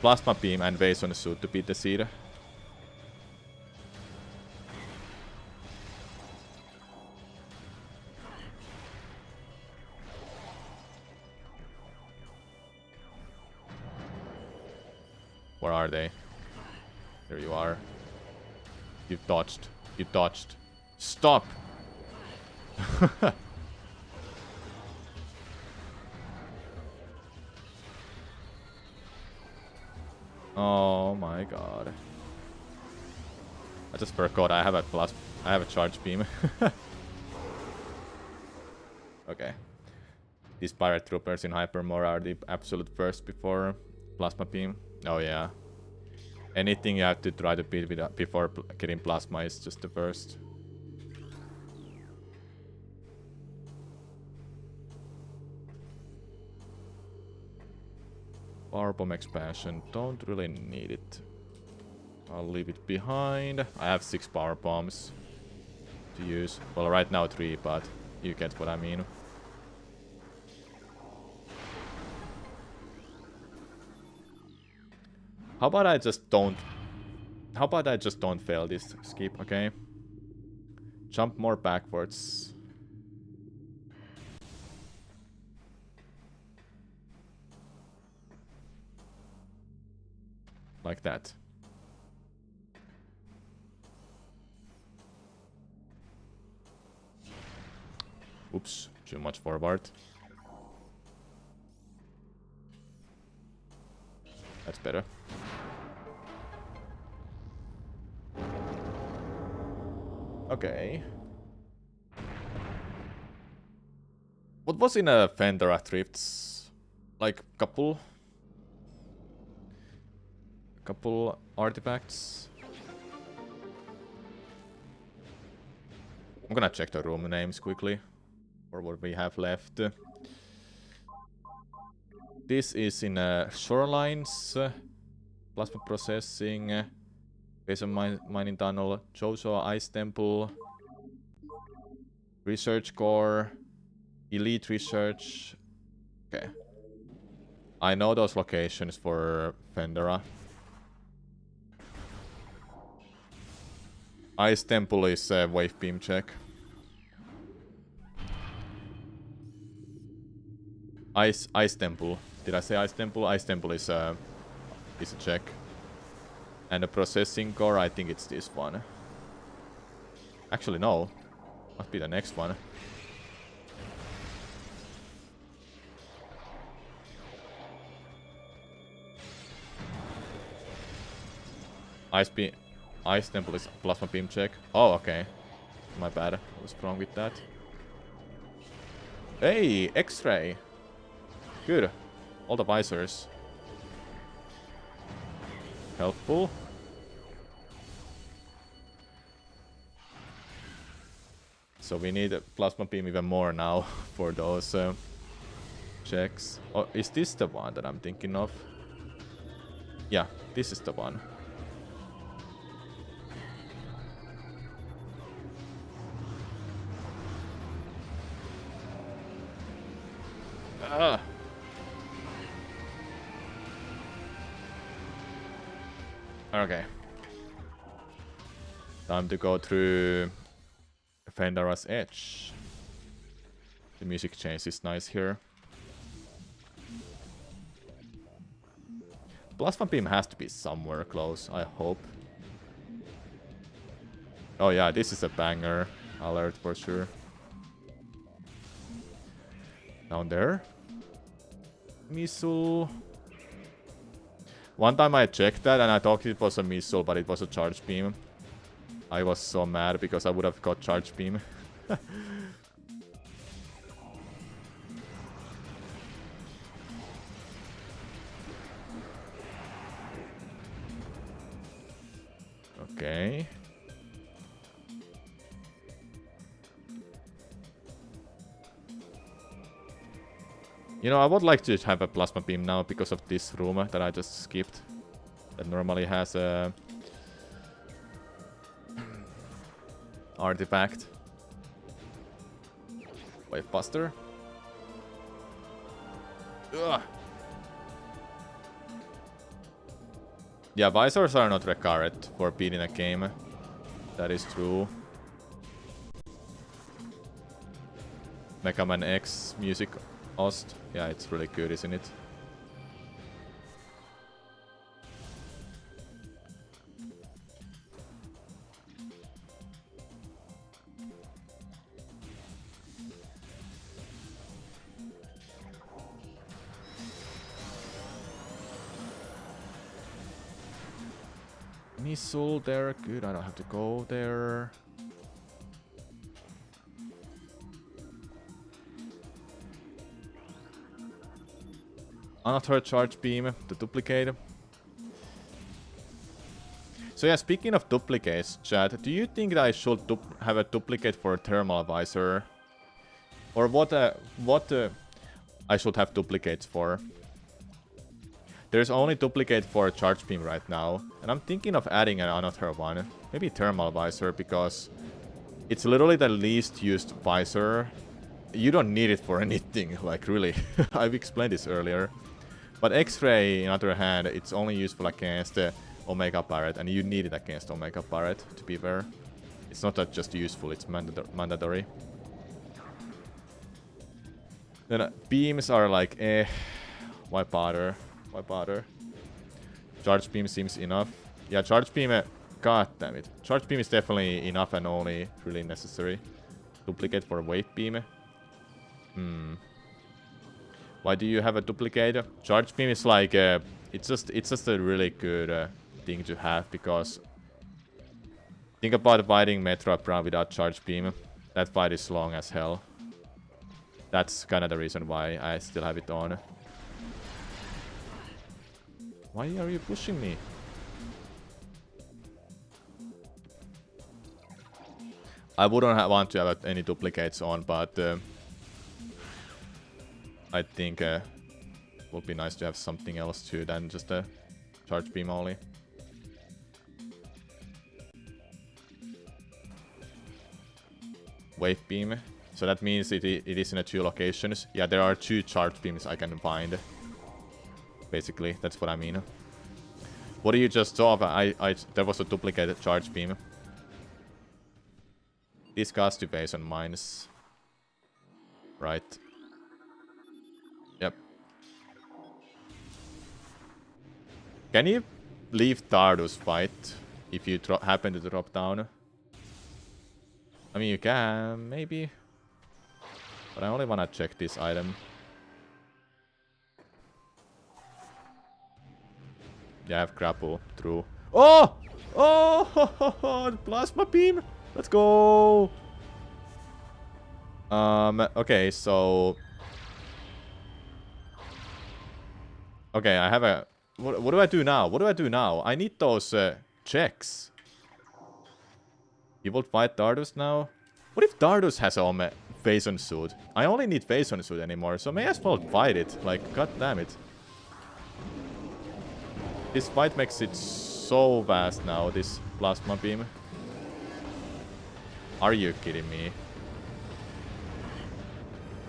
plasma beam and base on the suit to beat the seed. Where are they? There you are. You dodged. You dodged. Stop! Oh my god. I just forgot I have a charge beam. Okay. These pirate troopers in Hypermore are the absolute first before plasma beam. Oh yeah. Anything you have to try to beat before getting plasma is just the first. Power bomb expansion, don't really need it. I'll leave it behind. I have 6 power bombs to use. Well, right now 3, but you get what I mean. How about I just don't fail this skip, okay? Jump more backwards. Like that. Oops, too much forward. That's better. Okay. What was in a Fendera Thrifts? Like couple artifacts? I'm gonna check the room names quickly. Or what we have left. This is in Shorelines. Plasma Processing. Base of Mining Tunnel. Jojo Ice Temple. Research Core. Elite Research. Okay. I know those locations for Fendera. Ice Temple is Wave Beam check. Ice Temple. Did I say Ice Temple? Ice Temple is a check. And the Processing Core, I think it's this one. Actually, no. Must be the next one. Ice Temple is Plasma Beam check. Oh, okay. My bad. I was wrong with that. Hey, X-ray. Good. All the visors. Helpful. So we need a Plasma Beam even more now for those checks. Oh, is this the one that I'm thinking of? Yeah, this is the one. Okay. Time to go through Fendera's Edge. The music change is nice here. Plasma Beam has to be somewhere close, I hope. Oh yeah, this is a banger alert for sure. Down there. Missile. One time I checked that and I thought it was a missile, but it was a charge beam. I was so mad because I would have got charge beam. Okay. You know, I would like to have a plasma beam now because of this room that I just skipped. That normally has a artifact. Wave Buster. Ugh. Yeah, visors are not required for beating a game. That is true. Mega Man X music Ost. Yeah, it's really good, isn't it? Missile there, good, I don't have to go there. Another charge beam to duplicate. So yeah, speaking of duplicates, chat, do you think that I should have a duplicate for a thermal visor? Or what I should have duplicates for? There's only duplicate for a charge beam right now, and I'm thinking of adding another one. Maybe thermal visor, because it's literally the least used visor. You don't need it for anything, like really. I've explained this earlier. But X-ray, on the other hand, it's only useful against Omega Pirate, and you need it against Omega Pirate, to be fair. It's not that just useful, it's mandatory. Then beams are like, why bother? Why bother? Charge beam seems enough. Yeah, charge beam, god damn it. Charge beam is definitely enough and only really necessary. Duplicate for wave beam. Why do you have a duplicate? Charge beam is like It's just a really good thing to have, because think about fighting Metroid Prime without Charge Beam. That fight is long as hell. That's kind of the reason why I still have it on. Why are you pushing me? I wouldn't want to have any duplicates on, but I think it would be nice to have something else too than just a Charge Beam only. Wave Beam. So that means it is in 2 locations. Yeah, there are 2 Charge Beams I can find. Basically, that's what I mean. What do you just saw? There was a duplicated Charge Beam. Discuss to base on mines. Right. Yep. Can you leave Tardus fight if you happen to drop down? I mean, you can, maybe. But I only want to check this item. Yeah, I have grapple through. Oh! Oh! Plasma beam! Let's go! Okay, so... Okay, I have a... What do I do now? What do I do now? I need those checks. You will fight Dardus now? What if Dardus has a Phazon suit? I only need Phazon suit anymore, so may as well fight it. Like, god damn it. This fight makes it so fast now, this plasma beam. Are you kidding me?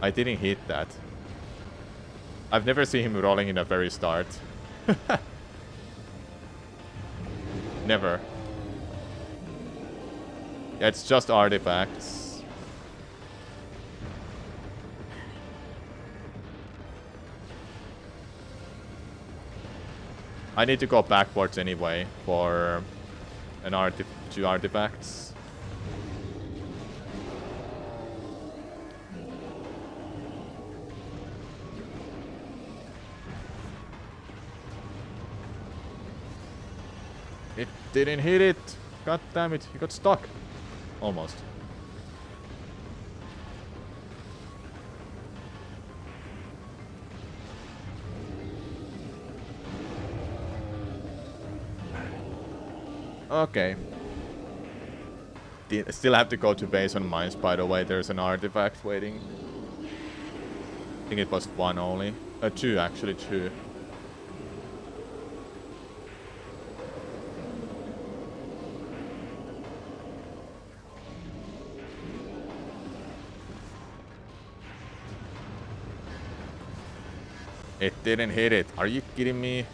I didn't hit that. I've never seen him rolling in the very start. Never. Yeah, it's just artifacts. I need to go backwards anyway for an 2 artifacts. It didn't hit it. God damn it, he got stuck. Almost. Okay. Still have to go to base on mines, by the way. There's an artifact waiting. I think it was 1 only. 2, actually, 2. It didn't hit it. Are you kidding me?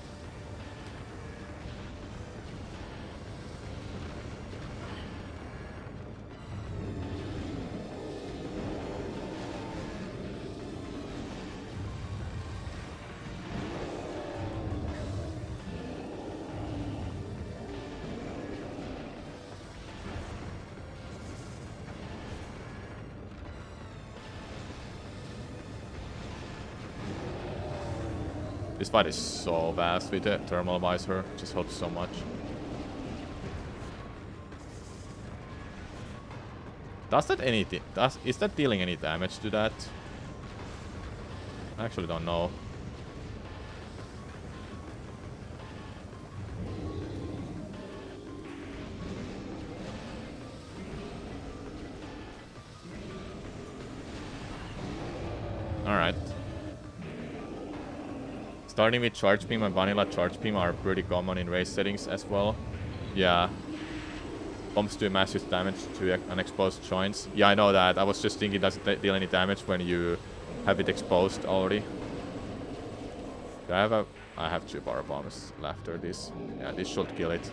This fight is so fast with the thermal visor. Just helps so much. Does that anything? Is that dealing any damage to that? I actually don't know. Alright. Starting with Charge Beam and Vanilla Charge Beam are pretty common in race settings as well. Yeah. Bombs do massive damage to unexposed joints. Yeah, I know that. I was just thinking, does it deal any damage when you have it exposed already? Do I have a... I have 2 power bombs after this. Yeah, this should kill it.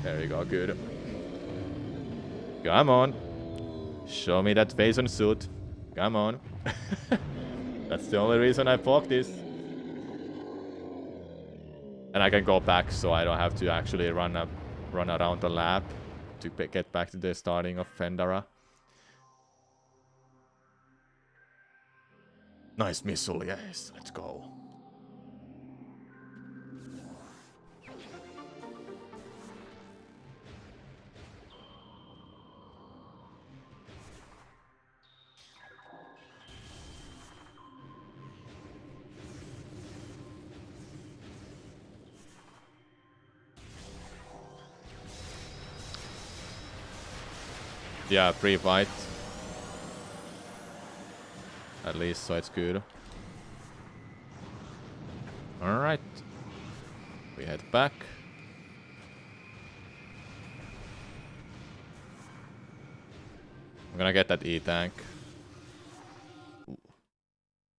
There you go, good. Come on. Show me that Phazon suit. Come on. That's the only reason I bought this. And I can go back, so I don't have to actually run around the lab to get back to the starting of Fendara. Nice missile, yes. Let's go. Yeah, pre-fight. At least, so it's good. Alright. We head back. I'm gonna get that E-tank.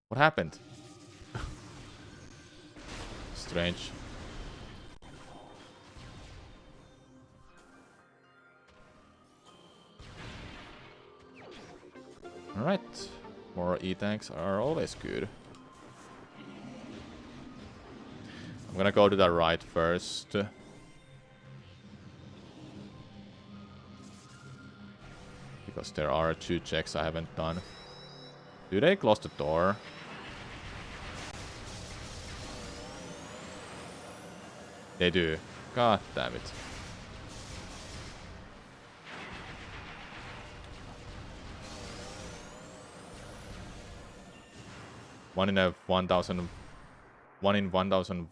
What happened? Strange. Alright. More E-tanks are always good. I'm gonna go to the right first. Because there are 2 checks I haven't done. Do they close the door? They do. God damn it. One in 1,000. One in 1,000.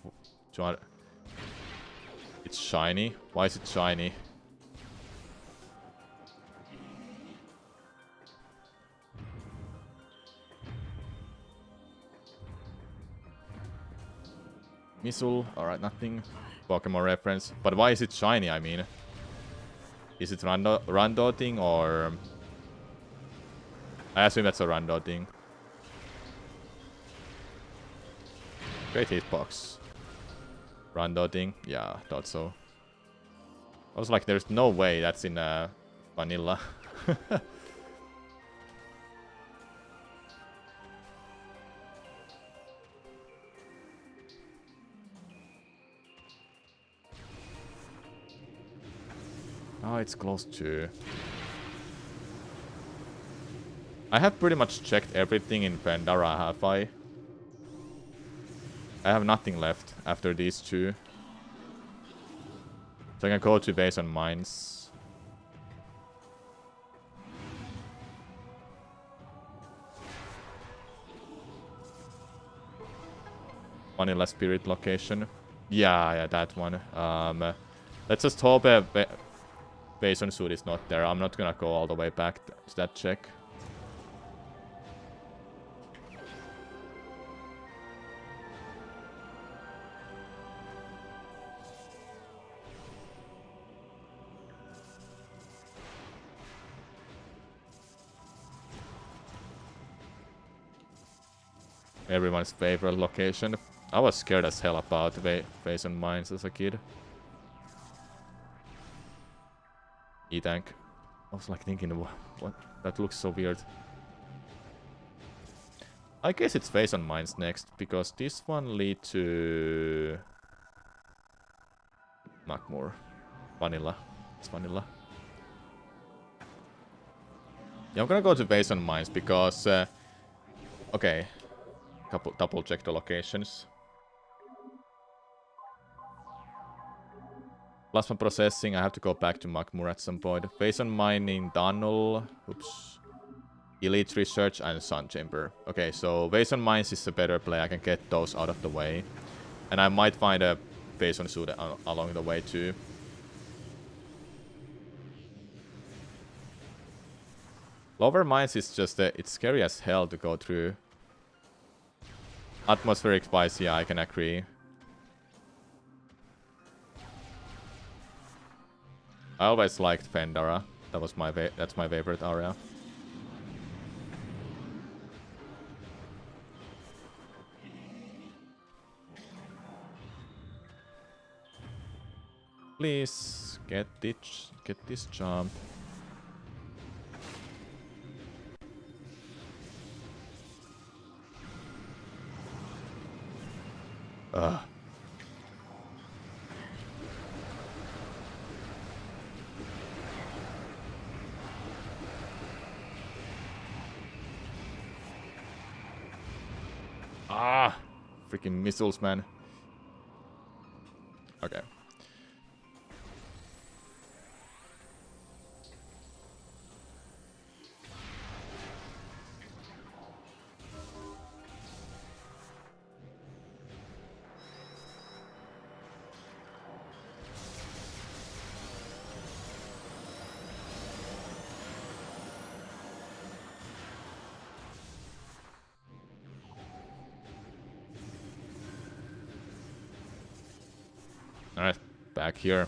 It's shiny. Why is it shiny? Missile. Alright, nothing. Pokemon reference. But why is it shiny, I mean? Is it rando thing or... I assume that's a rando thing. Great hitbox. Rando thing? Yeah, thought so. I was like, there's no way that's in vanilla. Oh, it's close to... I have pretty much checked everything in Pandora, have I? I have nothing left after these 2. So I can go to base on mines. Vanilla Spirit location. Yeah, that one. Let's just hope base on suit is not there. I'm not gonna go all the way back to that check. Everyone's favorite location. I was scared as hell about base on mines as a kid. E-tank. I was like thinking, what? That looks so weird. I guess it's face on mines next, because this one lead to... Macmore. Vanilla. It's vanilla. Yeah, I'm gonna go to face on mines, because... okay. Double check the locations. Plasma processing, I have to go back to Macmore at some point. Face on mining, tunnel. Oops. Elite research and sun chamber. Okay, so face on mines is a better play. I can get those out of the way. And I might find a face on suit along the way too. Lower mines is just it's scary as hell to go through. Atmospheric spice, yeah, I can agree. I always liked Pandora. That's my favorite area. Please get this jump. Ugh. Ah, freaking missiles, man. Okay. Alright, back here.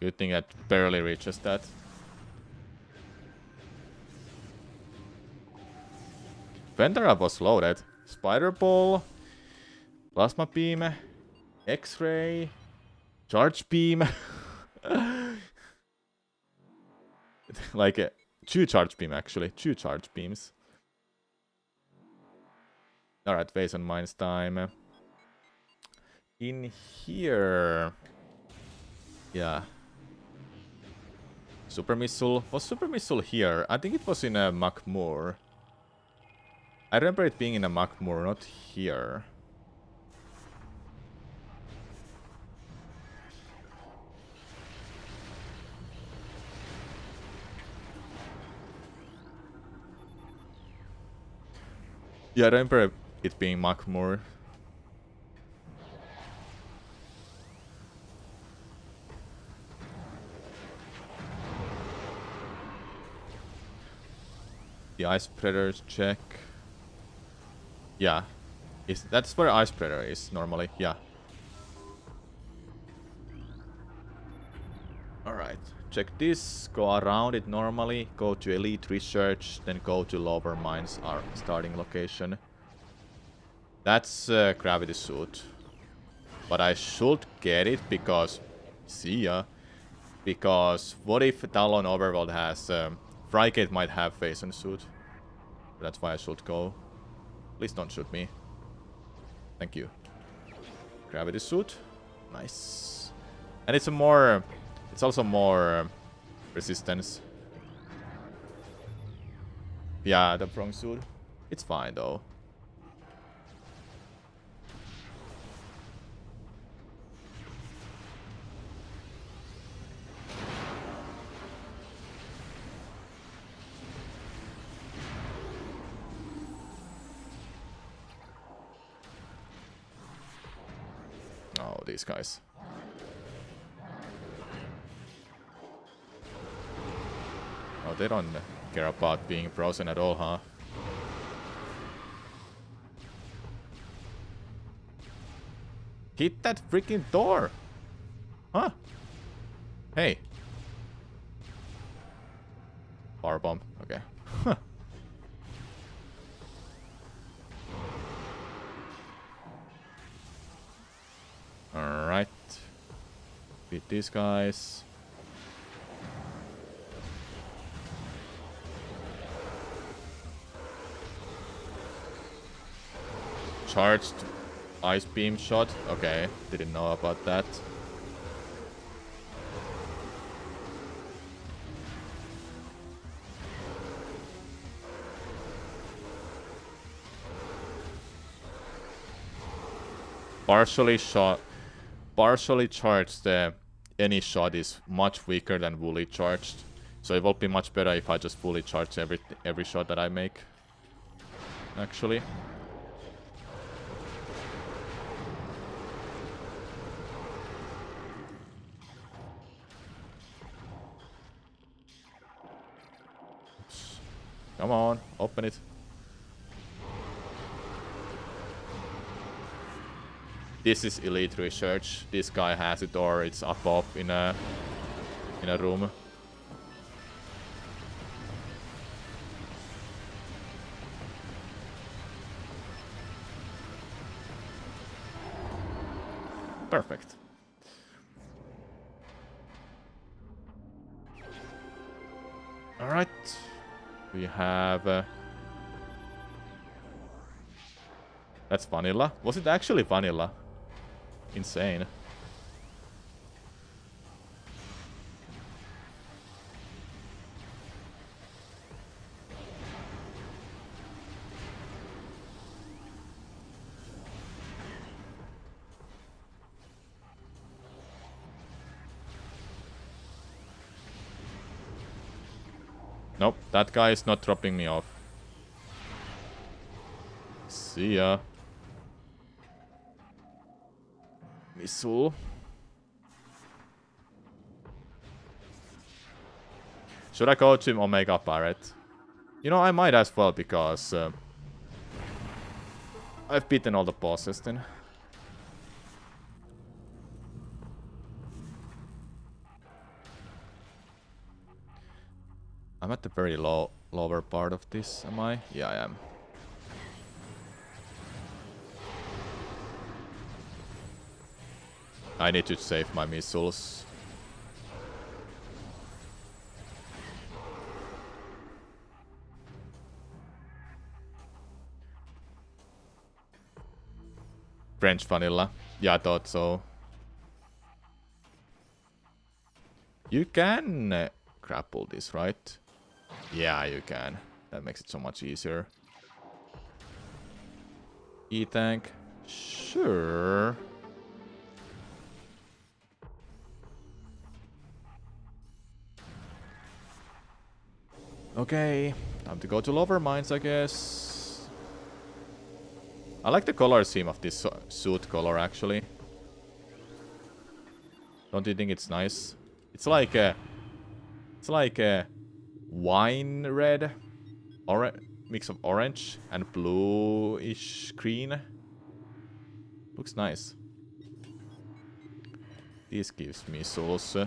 Good thing it barely reaches that. Vendera was loaded. Spider Ball, Plasma Beam, X-Ray, Charge Beam. Like, 2 Charge Beam actually. 2 Charge Beams. Alright, Phase and Mines time. In here... Yeah. Super Missile. Was Super Missile here? I think it was in a Macmoor. I remember it being in a Macmoor, not here. Yeah, I remember it being Macmoor. The Ice Predators check. Yeah. That's where Ice Predator is normally, yeah. Alright. Check this, go around it normally, go to Elite Research, then go to Lower Mines, our starting location. That's Gravity Suit. But I should get it because... See ya. Because what if Talon Overworld has... Frigate might have Phase Suit. That's why I should go. Please don't shoot me. Thank you. Gravity Suit. Nice. And it's a more... It's also more resistance. Yeah, the Prong Suit. It's fine though. Oh, these guys. Oh, they don't care about being frozen at all, huh? Hit that freaking door! Huh? Hey. Power bomb. Okay. Huh. Alright. Beat these guys. Charged ice beam shot. Okay, didn't know about that. Partially charged any shot is much weaker than fully charged. So it will be much better if I just fully charge every shot that I make. Actually. Oops. Come on, open it. This is Elite Research. This guy has it, or it's above in a room. Perfect. All right, we have. That's vanilla. Was it actually vanilla? Insane. Nope, that guy is not dropping me off. See ya. Missile. Should I go to Omega Pirate? You know, I might as well, because I've beaten all the bosses then. I'm at the very lower part of this, am I? Yeah, I am. I need to save my missiles. French vanilla. Yeah, I thought so. You can grapple this, right? Yeah, you can. That makes it so much easier. E-tank. Sure. Okay, time to go to lower mines, I guess. I like the color scheme of this suit color, actually. Don't you think it's nice? It's like a wine red, mix of orange and bluish green. Looks nice. This gives me souls.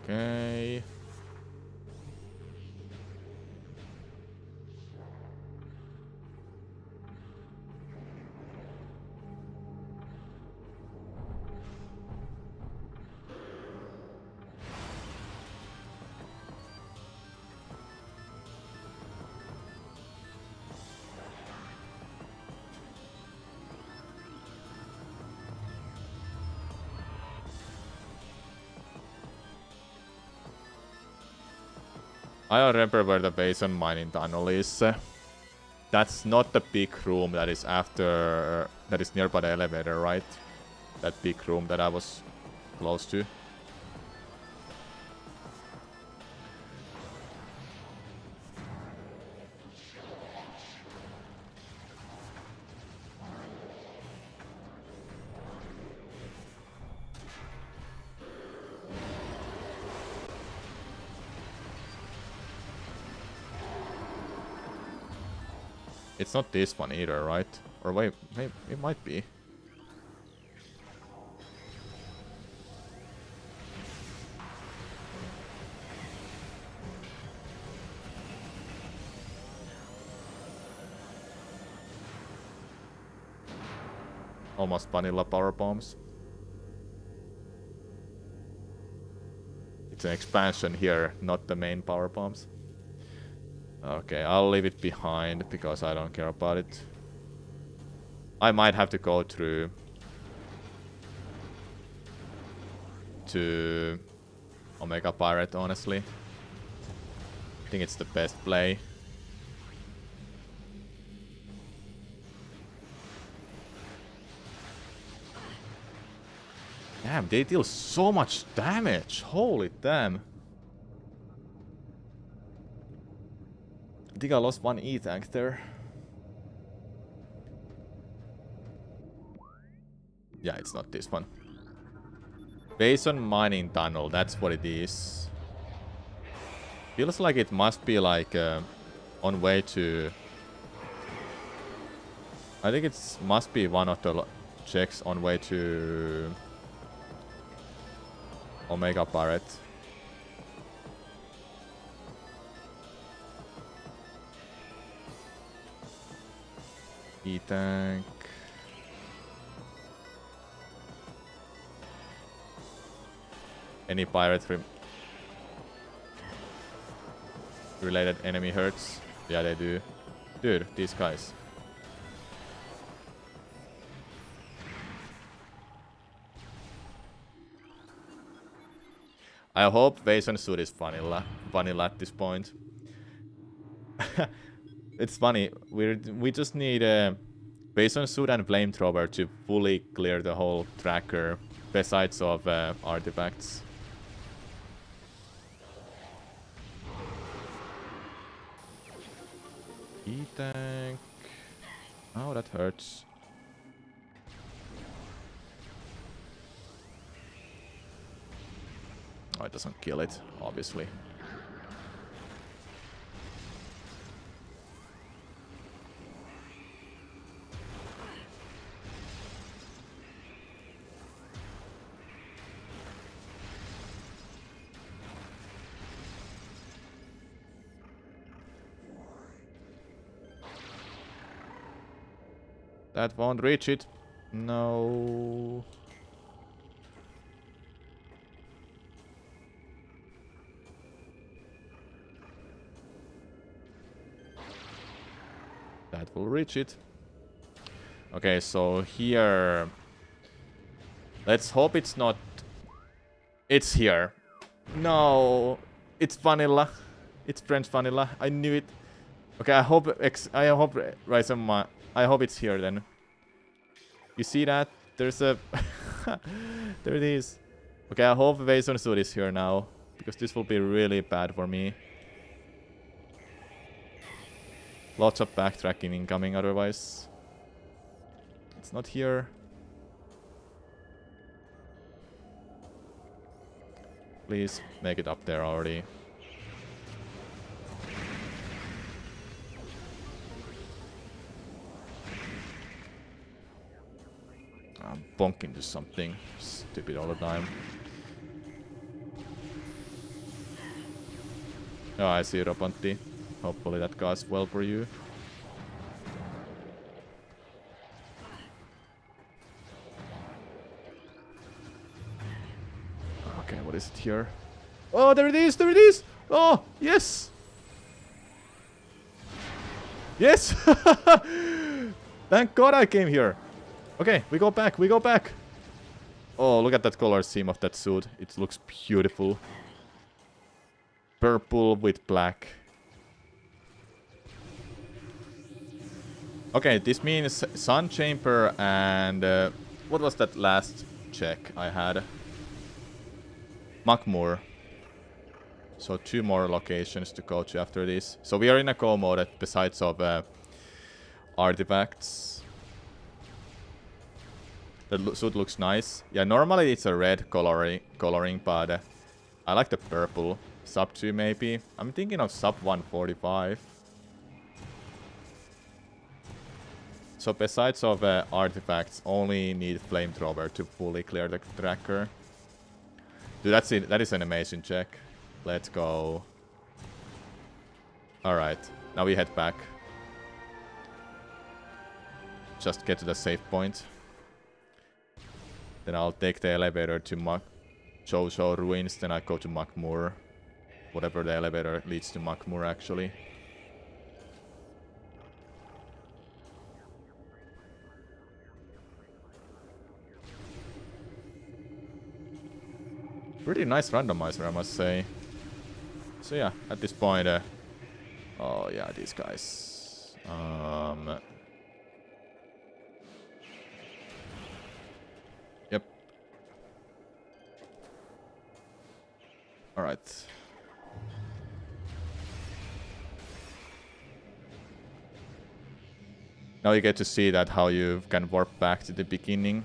Okay. I don't remember where the base on mining tunnel is. That's not the big room that is after... that is nearby the elevator, right? That big room that I was close to. It's not this one either, right? Or wait, maybe it might be. Almost vanilla power bombs. It's an expansion here, not the main power bombs. Okay, I'll leave it behind because I don't care about it. I might have to go through to Omega Pirate, honestly. I think it's the best play. Damn, they deal so much damage. Holy damn. I think I lost one E-tank there. Yeah, it's not this one. Base on mining tunnel, that's what it is. Feels like it must be like on way to... I think it must be one of the checks on way to Omega Pirate. E-tank. Any pirate related enemy hurts? Yeah, they do. Dude, these guys. I hope Vason suit is vanilla at this point. It's funny. We just need a Vason suit and flamethrower to fully clear the whole tracker, besides of artifacts. E-tank. Oh, that hurts. Oh, it doesn't kill it, obviously. That won't reach it. No. That will reach it. Okay, so here... Let's hope it's not... It's here. No. It's vanilla. It's French vanilla. I knew it. Okay, I hope Ryzen I hope it's here then. You see that? There's a... there it is. Okay, I hope Vason Suit is here now. Because this will be really bad for me. Lots of backtracking incoming otherwise. It's not here. Please make it up there already. I'm bonking into something stupid all the time. Oh, I see Ropanti. Hopefully that goes well for you. Okay, what is it here? Oh, there it is! There it is! Oh, yes! Yes! Thank God I came here. Okay, we go back, we go back. Oh, look at that color scheme of that suit. It looks beautiful. Purple with black. Okay, this means Sun Chamber and... what was that last check I had? Makmur. So 2 more locations to go to after this. So we are in a go mode besides of artifacts. The suit looks nice. Yeah, normally it's a red coloring, but I like the purple. Sub 2 maybe. I'm thinking of sub 145. So besides of artifacts, only need flamethrower to fully clear the tracker. Dude, that's it. That is an amazing check. Let's go. Alright, now we head back. Just get to the safe point. Then I'll take the elevator to Jojo Ruins, then I go to Makmur. Whatever the elevator leads to Makmur, actually. Pretty nice randomizer, I must say. So yeah, at this point... oh yeah, these guys. Yep. Alright. Now you get to see that how you can warp back to the beginning.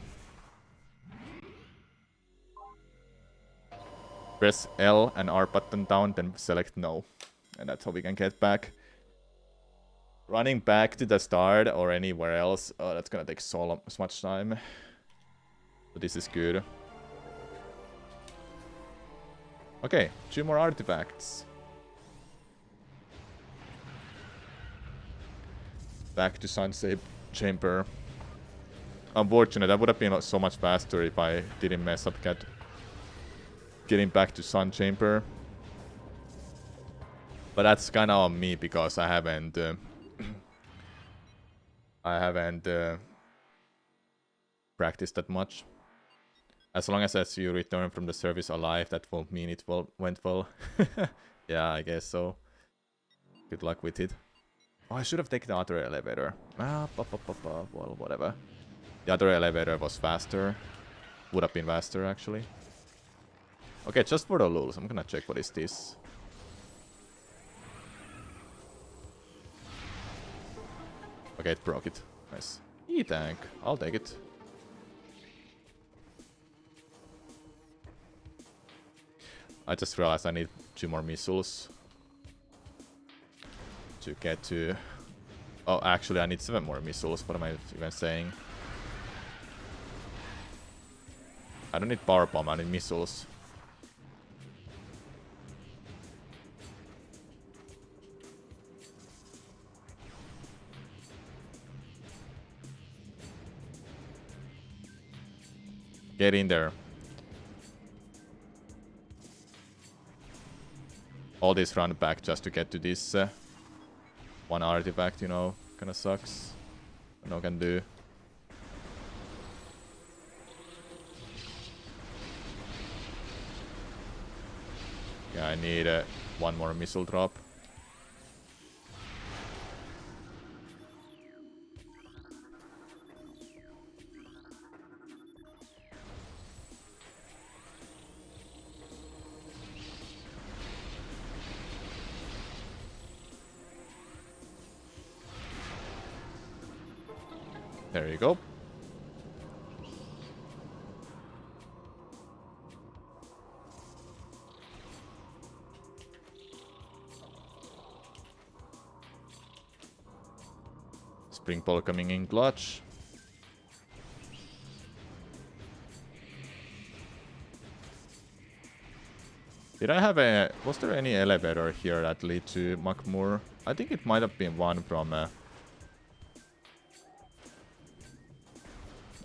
Press L and R button down, then select no. And that's how we can get back. Running back to the start or anywhere else, oh, that's gonna take so much time. But this is good. Okay, 2 more artifacts. Back to Sunset Chamber. Unfortunate, that would have been so much faster if I didn't mess up getting back to Sun Chamber. But that's kind of on me because I haven't practiced that much. As long as you return from the service alive, that won't mean it went well. Yeah, I guess so. Good luck with it. Oh, I should have taken the other elevator. Well, whatever. The other elevator was faster. Would have been faster, actually. Okay, just for the lulz, I'm gonna check what is this. Okay, it broke it. Nice. E-tank. I'll take it. I just realized I need 2 more missiles to get to... Oh, actually I need 7 more missiles. What am I even saying? I don't need power bomb, I need missiles. Get in there. All this run back just to get to this one artifact, you know, kinda sucks. No can do. Yeah, I need 1 more missile drop. There you go. Spring ball coming in clutch. Did I have a... Was there any elevator here that lead to Makmur? I think it might have been one from...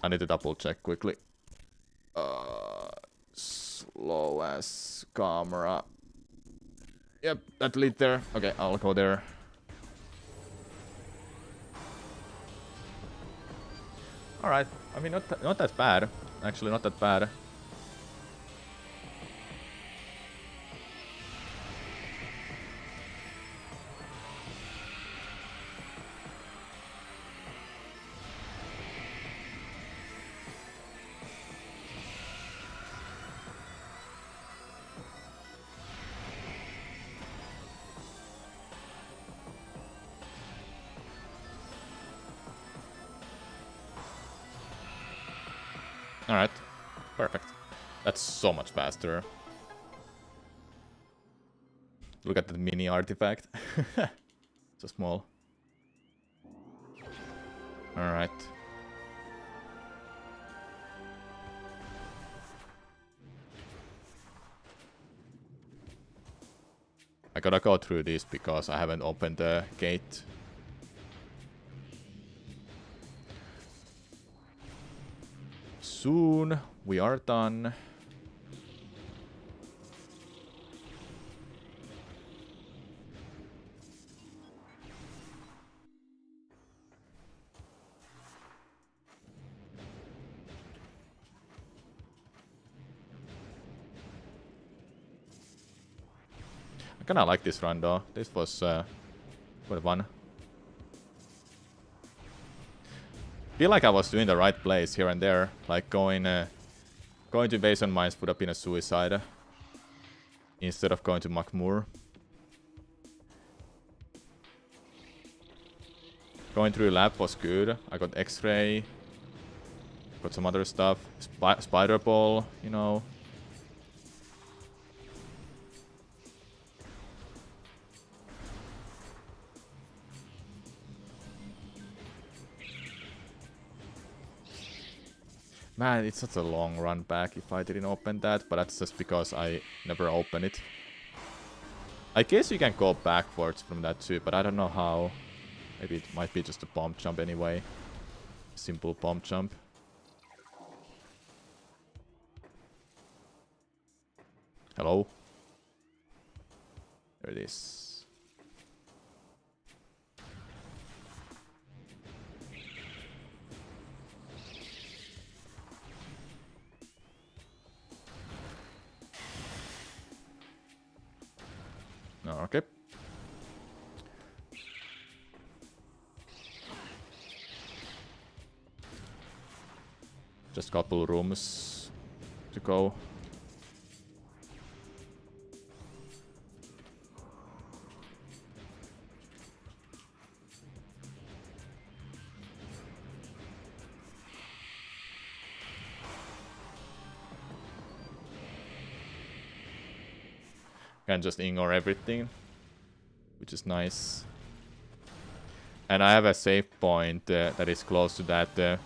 I need to double check quickly. Slow as camera. Yep, that lead there. Okay, I'll go there. Alright, I mean, not that bad. Actually, not that bad. Alright, perfect. That's so much faster. Look at the mini artifact. So small. Alright. I gotta go through this because I haven't opened the gate. Soon we are done. I kinda like this run though. This was quite fun. Feel like I was doing the right place here and there, like going to Invasion Mines would have been a suicide instead of going to Makmur. Going through lab was good. I got X-ray, got some other stuff, spider ball, you know. Man, it's such a long run back if I didn't open that, but that's just because I never opened it. I guess you can go backwards from that too, but I don't know how. Maybe it might be just a bomb jump anyway. Simple bomb jump. Hello? There it is. Okay. Just a couple rooms to go. can just ignore everything, which is nice. And I have a save point that is close to that.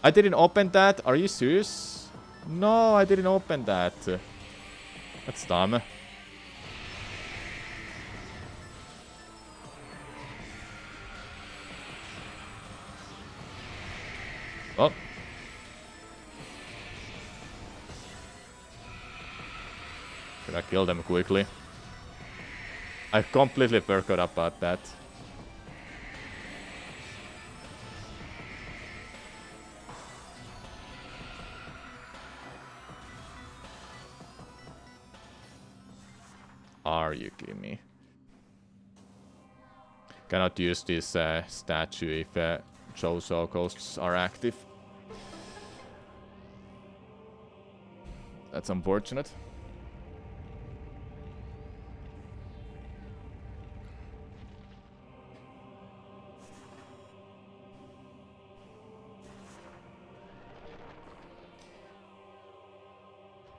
I didn't open that. Are you serious? No, I didn't open that. That's dumb. Oh. Should I kill them quickly? I completely forgot about that. Are you kidding me? Cannot use this statue if Joso ghosts are active. That's unfortunate.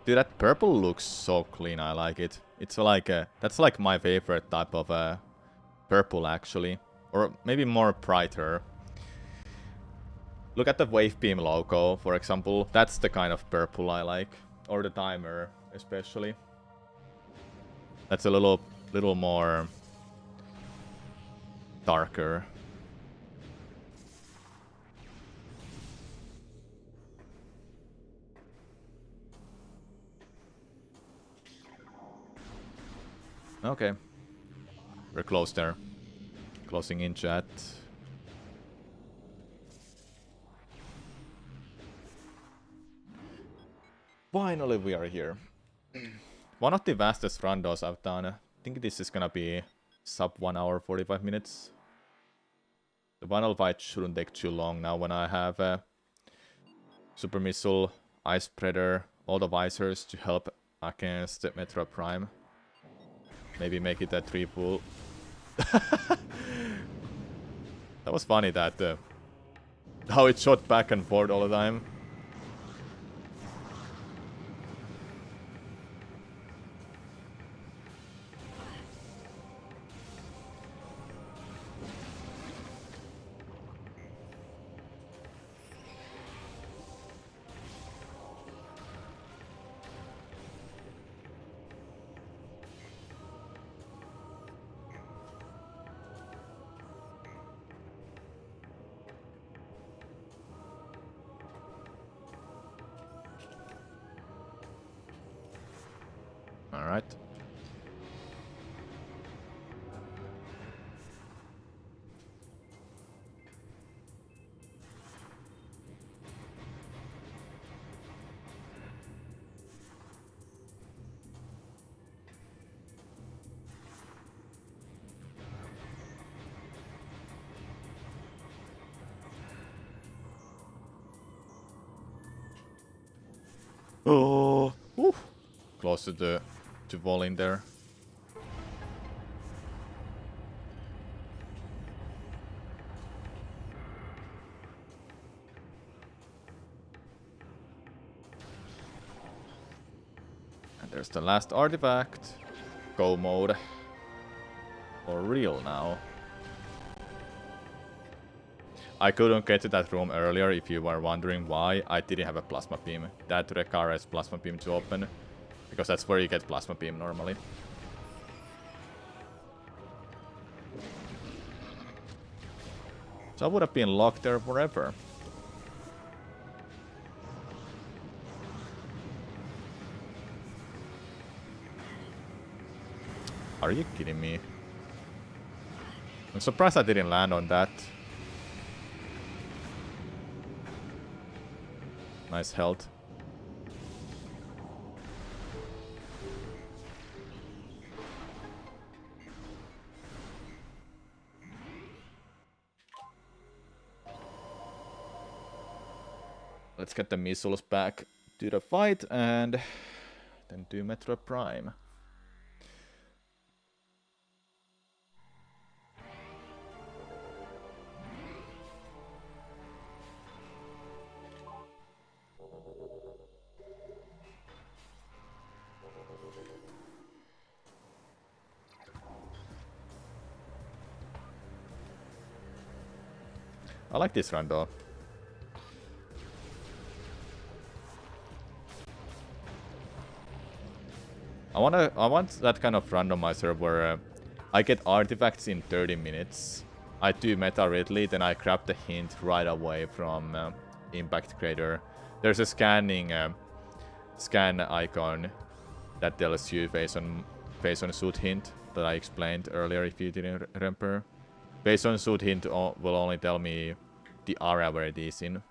Dude, that purple looks so clean. I like it. It's like that's like my favorite type of purple actually, or maybe more brighter. Look at the wave beam logo, for example. That's the kind of purple I like, or the timer especially. That's a little more darker. Okay. We're close there. Closing in chat. Finally we are here. One of the fastest randos I've done. I think this is gonna be sub 1 hour 45 minutes. The final fight shouldn't take too long now when I have Super Missile, Ice Predator, all the visors to help against Metroid Prime. Maybe make it a 3 full. That was funny that how it shot back and forth all the time. Alright. Oh, oof. Close to falling there. And there's the last artifact. Go mode. For real now. I couldn't get to that room earlier if you were wondering why. I didn't have a plasma beam. That requires plasma beam to open. Because that's where you get plasma beam normally. So I would have been locked there forever. Are you kidding me? I'm surprised I didn't land on that. Nice health. Let's get the missiles back to the fight and then do Metroid Prime. I like this run though. I want that kind of randomizer where I get artifacts in 30 minutes. I do meta readly, then I grab the hint right away from Impact Crater. There's a scan icon that tells you face on suit hint that I explained earlier if you didn't remember. Face on suit hint will only tell me the area where it is in,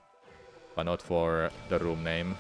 but not for the room name.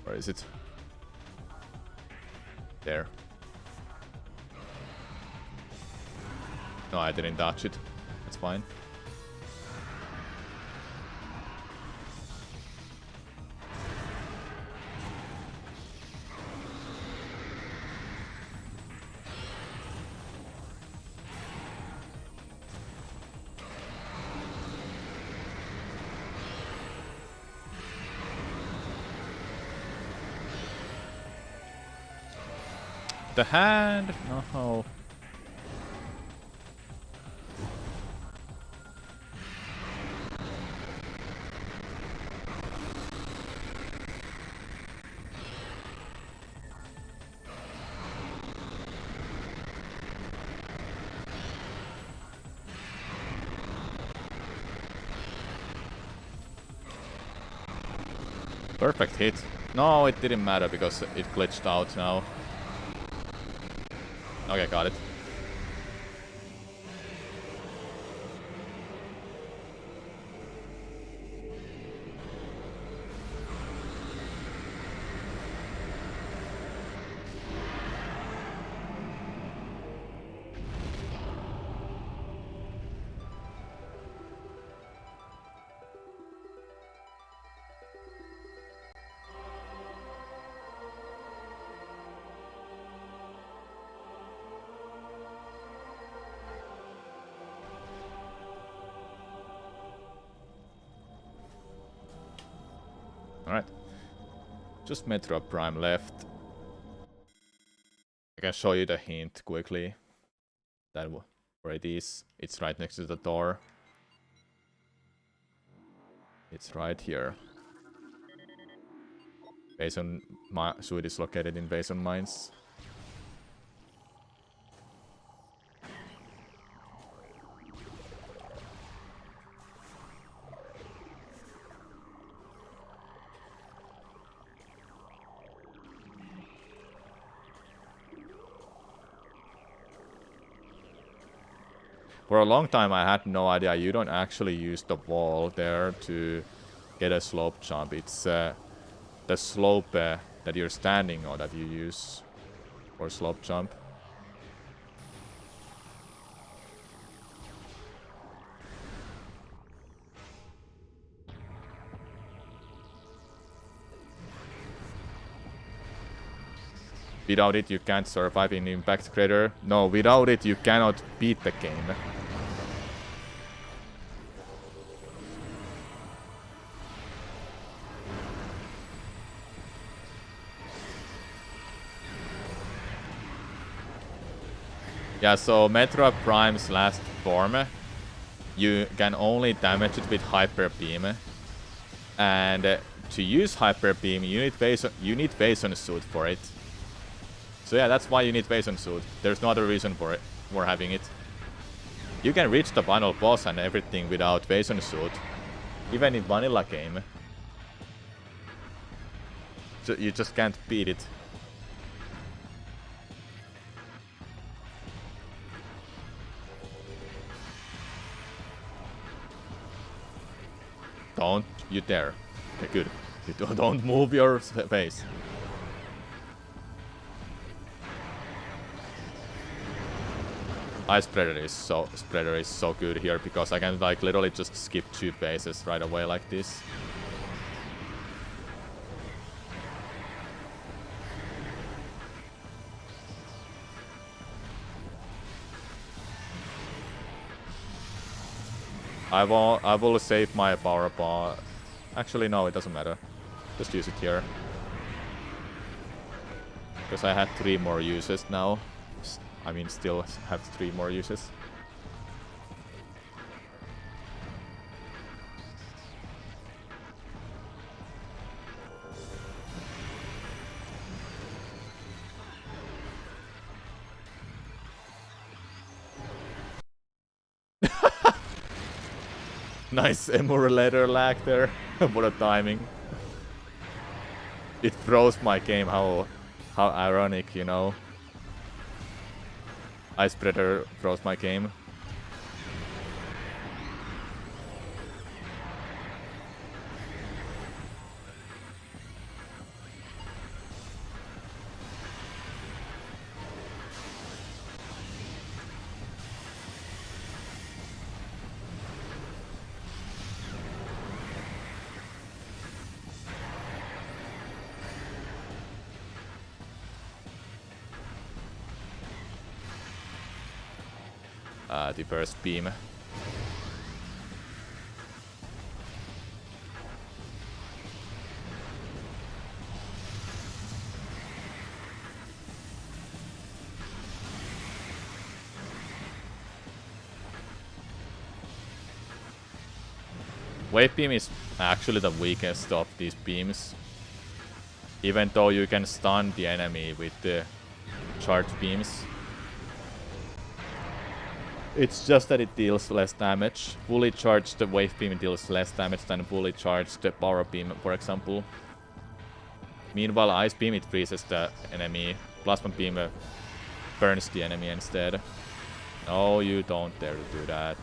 Where is it? There. No, I didn't touch it. That's fine. The hand! No. Perfect hit. No, it didn't matter because it glitched out now. Okay, got it. Alright. Just Metroid Prime left. I can show you the hint quickly. That where it is. It's right next to the door. It's right here. Base on my suit is located in base on mines. For a long time I had no idea you don't actually use the wall there to get a slope jump. It's the slope that you're standing on that you use for slope jump. Without it you can't survive in Impact Crater. No, without it you cannot beat the game. Yeah, so Metroid Prime's last form, you can only damage it with Hyper Beam. And to use Hyper Beam, you need base on suit for it. So yeah, that's why you need base on suit. There's no other reason for it, for having it. You can reach the final boss and everything without base on suit, even in vanilla game. So you just can't beat it. Don't you dare. Okay, good. You don't move your face. Ice Spreader is so good here because I can like literally just skip 2 phases right away like this. I will save my power bar. Actually, no, it doesn't matter. Just use it here. Because I had 3 more uses now. I mean, still have 3 more uses. Nice emulator lag there. What a timing. It froze my game. How ironic, you know. Ice Spreader froze my game. The first beam. Wave beam is actually the weakest of these beams. Even though you can stun the enemy with the charged beams. It's just that it deals less damage. Fully charged wave beam deals less damage than fully charged power beam, for example. Meanwhile, ice beam, it freezes the enemy. Plasma beam burns the enemy instead. No, you don't dare to do that.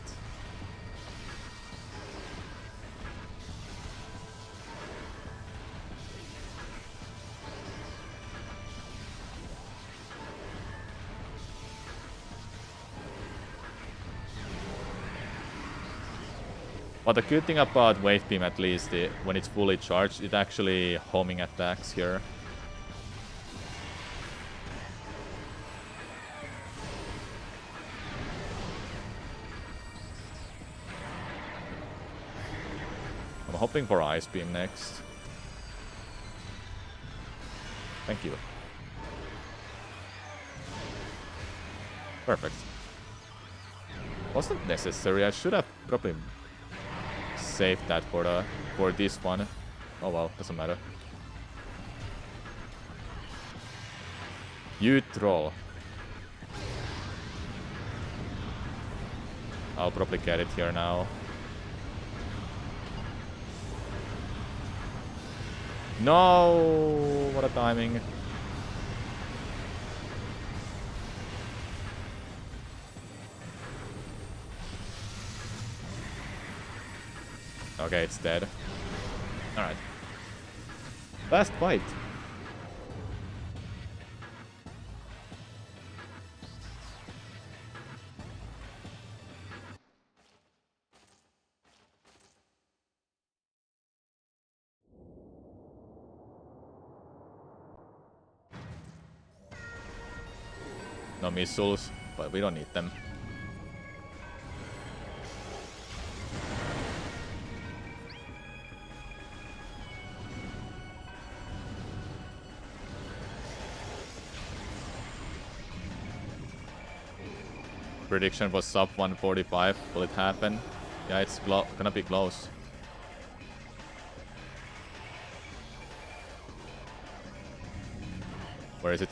But the good thing about Wave Beam, at least, when it's fully charged, it actually homing attacks here. I'm hoping for Ice Beam next. Thank you. Perfect. Wasn't necessary. I should have probably saved that for this one. Oh well, doesn't matter. You troll. I'll probably get it here now. No! What a timing. Okay, it's dead. Alright. Last fight. No missiles, but we don't need them. Prediction was sub 145. Will it happen? Yeah, it's gonna be close. Where is it?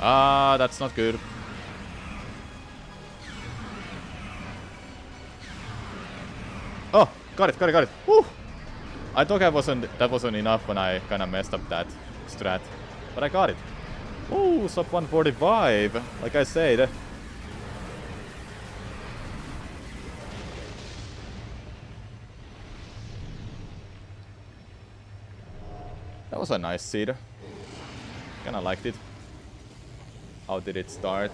Ah, that's not good. Oh, got it. Woo! I thought that wasn't enough when I kind of messed up that strat. But I got it. Ooh, sub 145. Like I said. That was a nice seed. Kinda liked it. How did it start?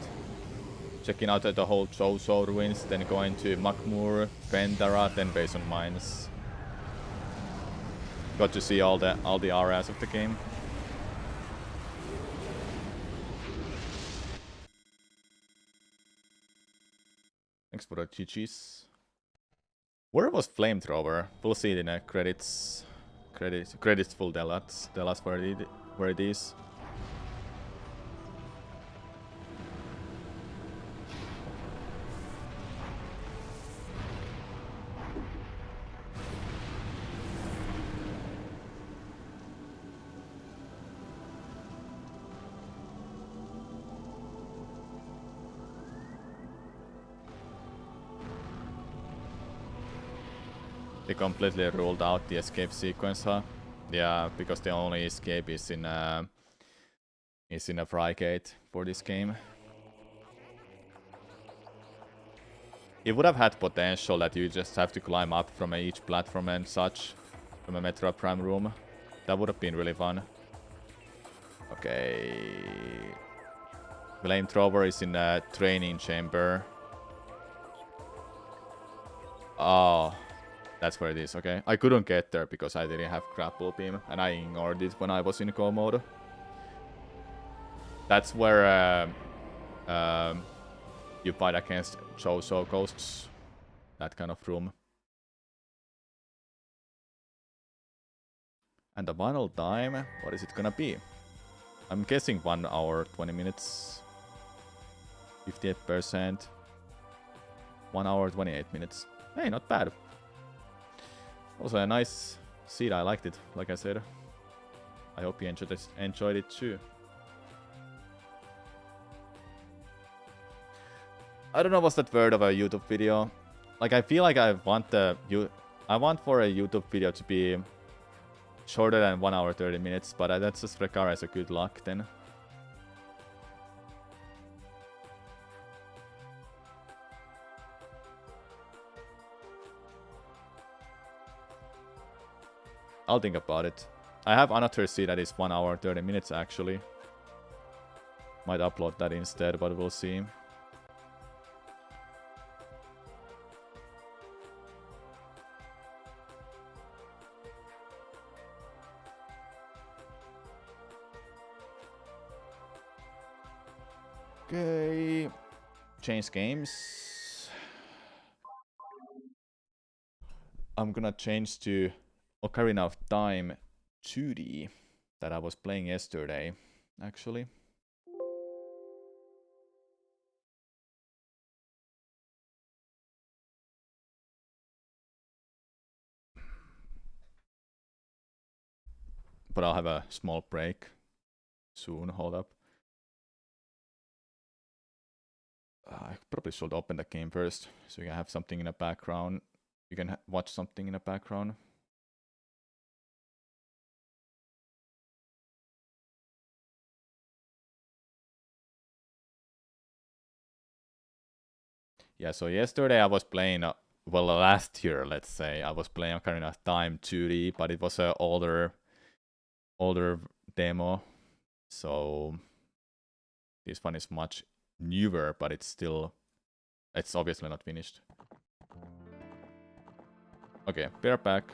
Checking out the whole Joso ruins, then going to Makmur, Pendara, then base on mines. Got to see all the areas of the game. Thanks for the GG's. Where was Flamethrower? We'll see it in the credits. Credits full tell us where it is. They completely ruled out the escape sequence, huh? Yeah, because the only escape is in a frigate for this game. It would have had potential that you just have to climb up from each platform and such from a Metroid Prime room. That would have been really fun. Okay. Flamethrower is in a training chamber. Oh, that's where it is, okay. I couldn't get there because I didn't have grapple beam and I ignored it when I was in go mode. That's where you fight against Joso ghosts. That kind of room. And the final time, what is it gonna be? I'm guessing 1 hour, 20 minutes. 58%. 1 hour, 28 minutes. Hey, not bad. Also a nice seed, I liked it, like I said. I hope you enjoyed it too. I don't know what's that word of a YouTube video. Like I feel like I want for a YouTube video to be shorter than 1 hour 30 minutes, but that's just requires a good luck then. I'll think about it. I have another seed that is 1 hour 30 minutes actually. Might upload that instead, but we'll see. Okay. Change games. I'm gonna change to Ocarina of Time 2D that I was playing yesterday, actually. But I'll have a small break soon, hold up. I probably should open the game first, so you can have something in the background. You can watch something in the background. Yeah, so yesterday I was playing, well, last year, let's say, I was playing Ocarina of Time 2D, but it was an older demo. So this one is much newer, but it's obviously not finished. Okay, we're back.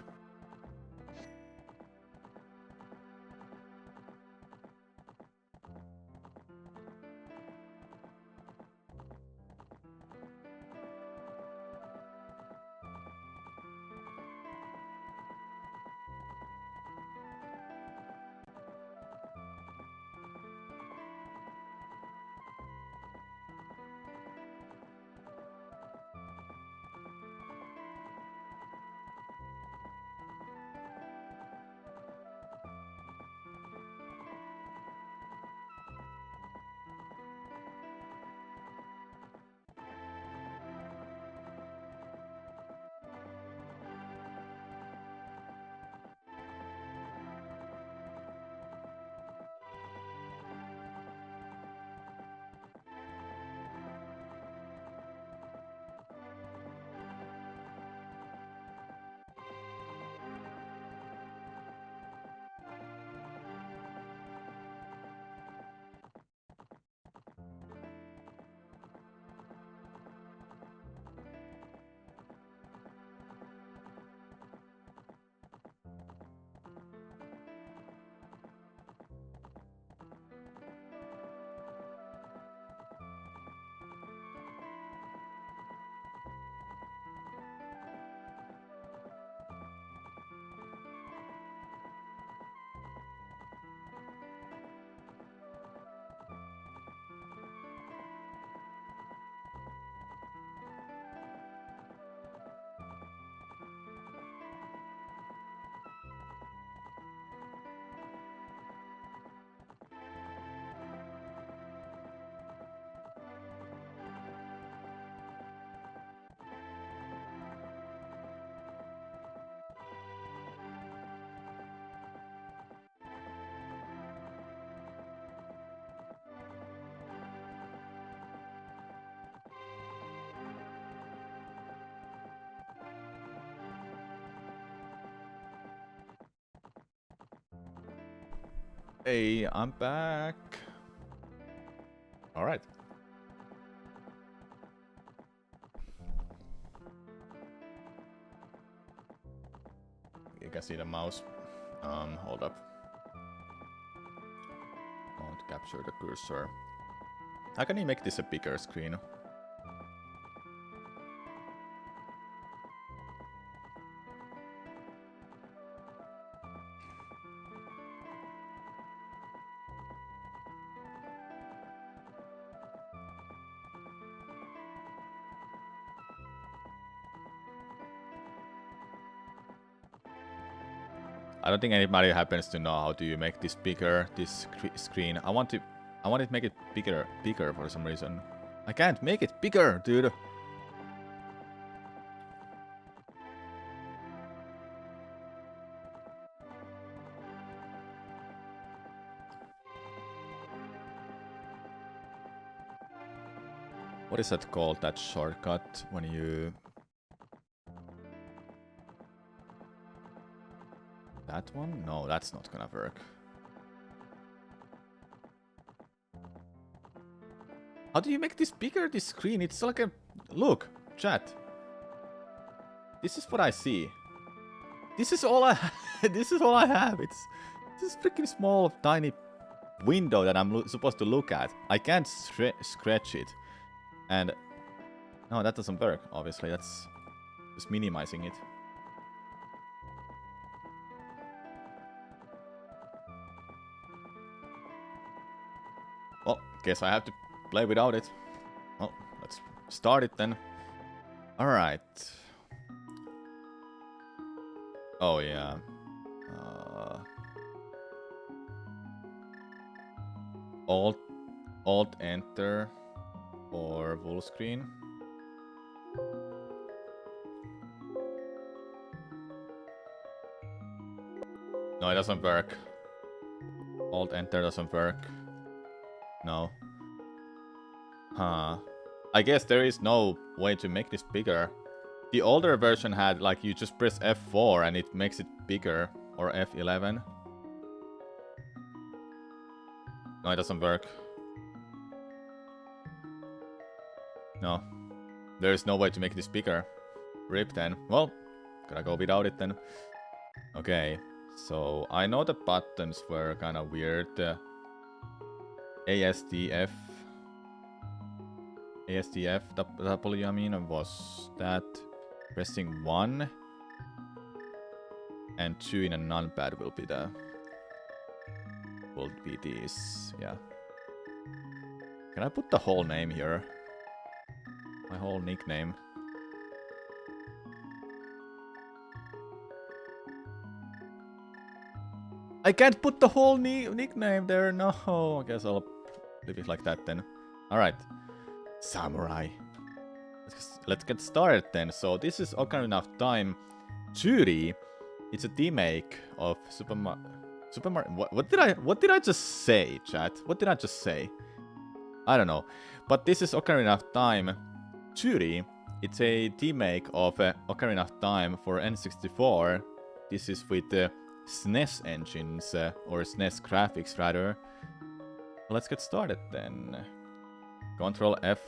Hey, I'm back. Alright. You can see the mouse. Hold up. I want to capture the cursor. How can you make this a bigger screen? I don't think anybody happens to know how do you make this bigger, this screen. I want to make it bigger for some reason. I can't make it bigger, dude. What is that called, that shortcut, when you... That one? No, that's not gonna work. How do you make this bigger, this screen? It's like a... Look, chat. This is what I see. This is all I this is all I have. It's this freaking small, tiny window that I'm supposed to look at. I can't scratch it. And... No, that doesn't work, obviously. That's just minimizing it. Well, guess I have to play without it. Well, let's start it then. Alright. Oh, yeah. Alt enter or full screen. No, it doesn't work. Alt enter doesn't work. No. Huh. I guess there is no way to make this bigger. The older version had, like, you just press F4 and it makes it bigger. Or F11. No, it doesn't work. No. There is no way to make this bigger. RIP then. Well, gotta go without it then. Okay. So, I know the buttons were kind of weird. ASDF W, I mean, was that pressing 1 and 2 in a numpad will be these, yeah. Can I put the whole name here? My whole nickname. I can't put the whole nickname there, no. I guess I'll leave it like that then. Alright. Samurai. Let's get started then. So this is Ocarina of Time 2D. It's a remake of Super Mario. What did I just say, chat? What did I just say? I don't know. But this is Ocarina of Time 2D. It's a remake of Ocarina of Time for N64. This is with the SNES engines, or SNES graphics rather. Let's get started then. Control F.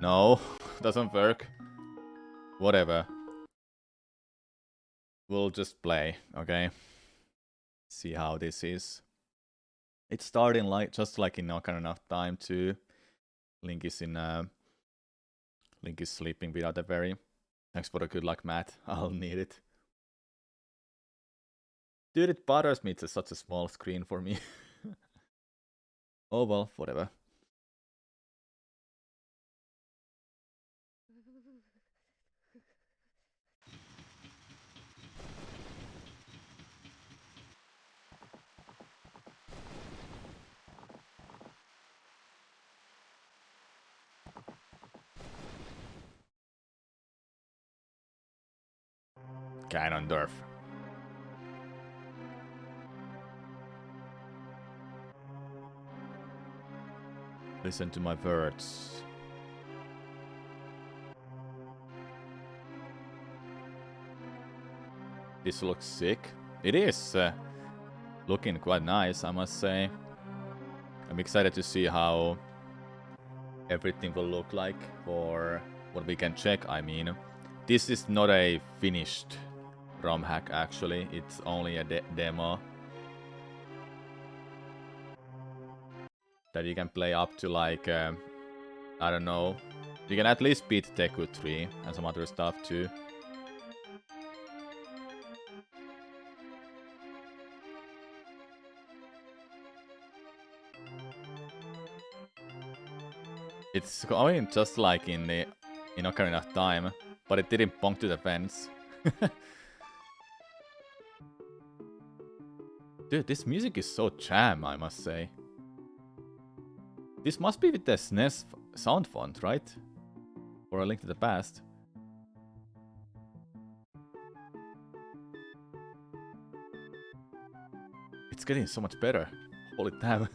No, doesn't work. Whatever. We'll just play, okay? See how this is. It's starting just like in Ocarina of Time 2. Link is sleeping without a very. Thanks for the good luck, Matt. I'll need it. Dude, it bothers me. It's such a small screen for me. Oh well, whatever. Ganondorf. Listen to my words. This looks sick. It is. looking quite nice, I must say. I'm excited to see how everything will look like for what we can check. I mean, this is not a finished ROM hack actually, it's only a demo that you can play up to like, I don't know, you can at least beat Deku 3 and some other stuff too. It's going just like in Ocarina of Time, but it didn't bonk to the fence. Dude, this music is so jam, I must say. This must be with the SNES sound font, right? For A Link to the Past. It's getting so much better. Holy damn.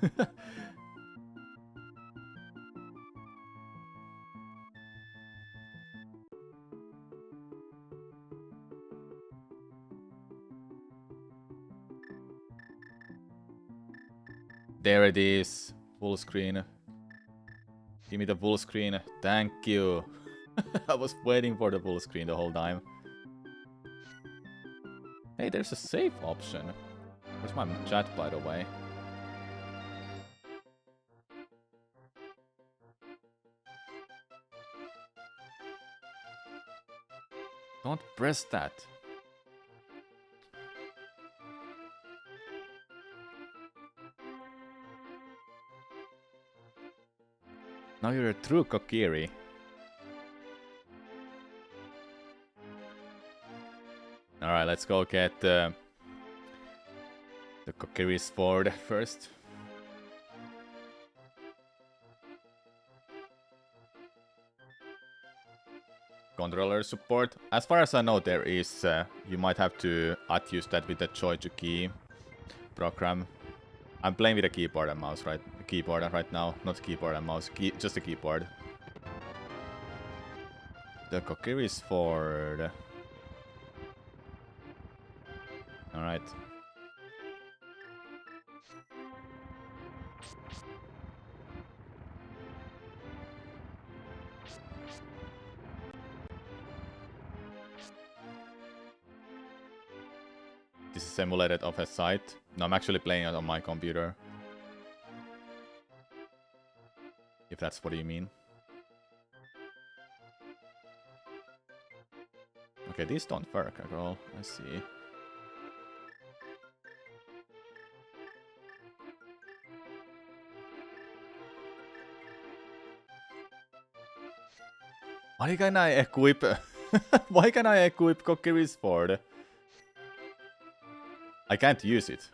There it is. Full screen. Give me the full screen. Thank you. I was waiting for the full screen the whole time. Hey, there's a save option. Where's my chat, by the way? Don't press that. Now you're a true Kokiri. Alright, let's go get the Kokiri's sword first. Controller support. As far as I know, there is. You might have to use that with the Joy to Key program. I'm playing with a keyboard and mouse, right? Keyboard right now, not keyboard and mouse, just a keyboard. The Kokiri's sword. Alright. This is simulated off a site. No, I'm actually playing it on my computer. If that's what you mean. Okay, these don't work at all. I see. Why can I equip... Why can I equip Kokiri's sword? I can't use it.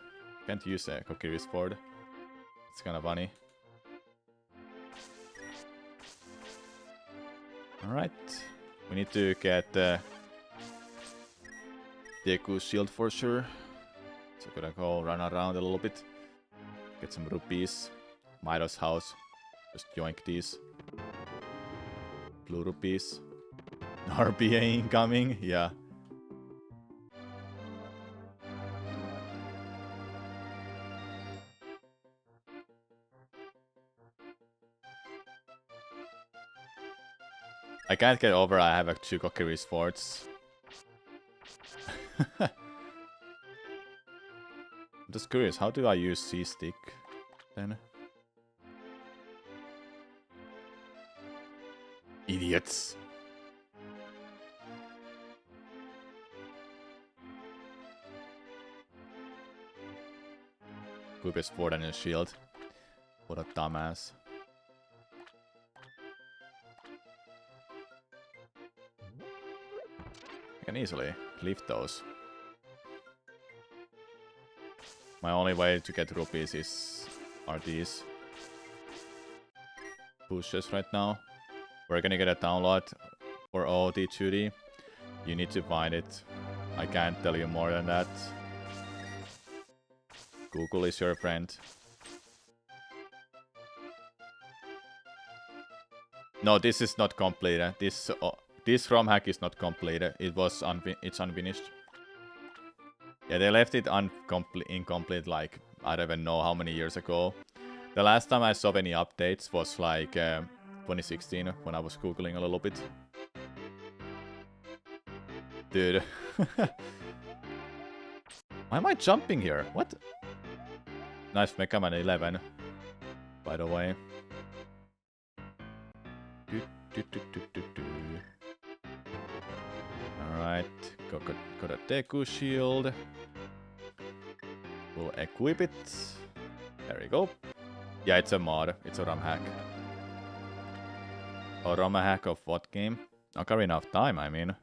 Can't use a Kokiri's sword. It's kinda funny. Alright. We need to get Deku's shield for sure. So gonna go run around a little bit. Get some rupees. Mido's house. Just yoink these. Blue rupees. RPA incoming, yeah. I can't get over I have 2 Kokiri swords. I'm just curious, how do I use C-stick then? Idiots. Equip a sword and a shield. What a dumbass. I can easily lift those. My only way to get rupees are these pushes right now. We're gonna get a download for OoT 2D. You need to find it. I can't tell you more than that. Google is your friend. No, this is not complete. This ROM hack is not complete. It's unfinished. Yeah, they left it incomplete, like, I don't even know how many years ago. The last time I saw any updates was like 2016, when I was googling a little bit. Dude. Why am I jumping here? What? Nice Mega Man 11, by the way. Alright, got a Deku shield. We'll equip it. There we go. Yeah, it's a mod. It's a ROM hack. A ROM hack of what game? Ocarina of Time, I mean.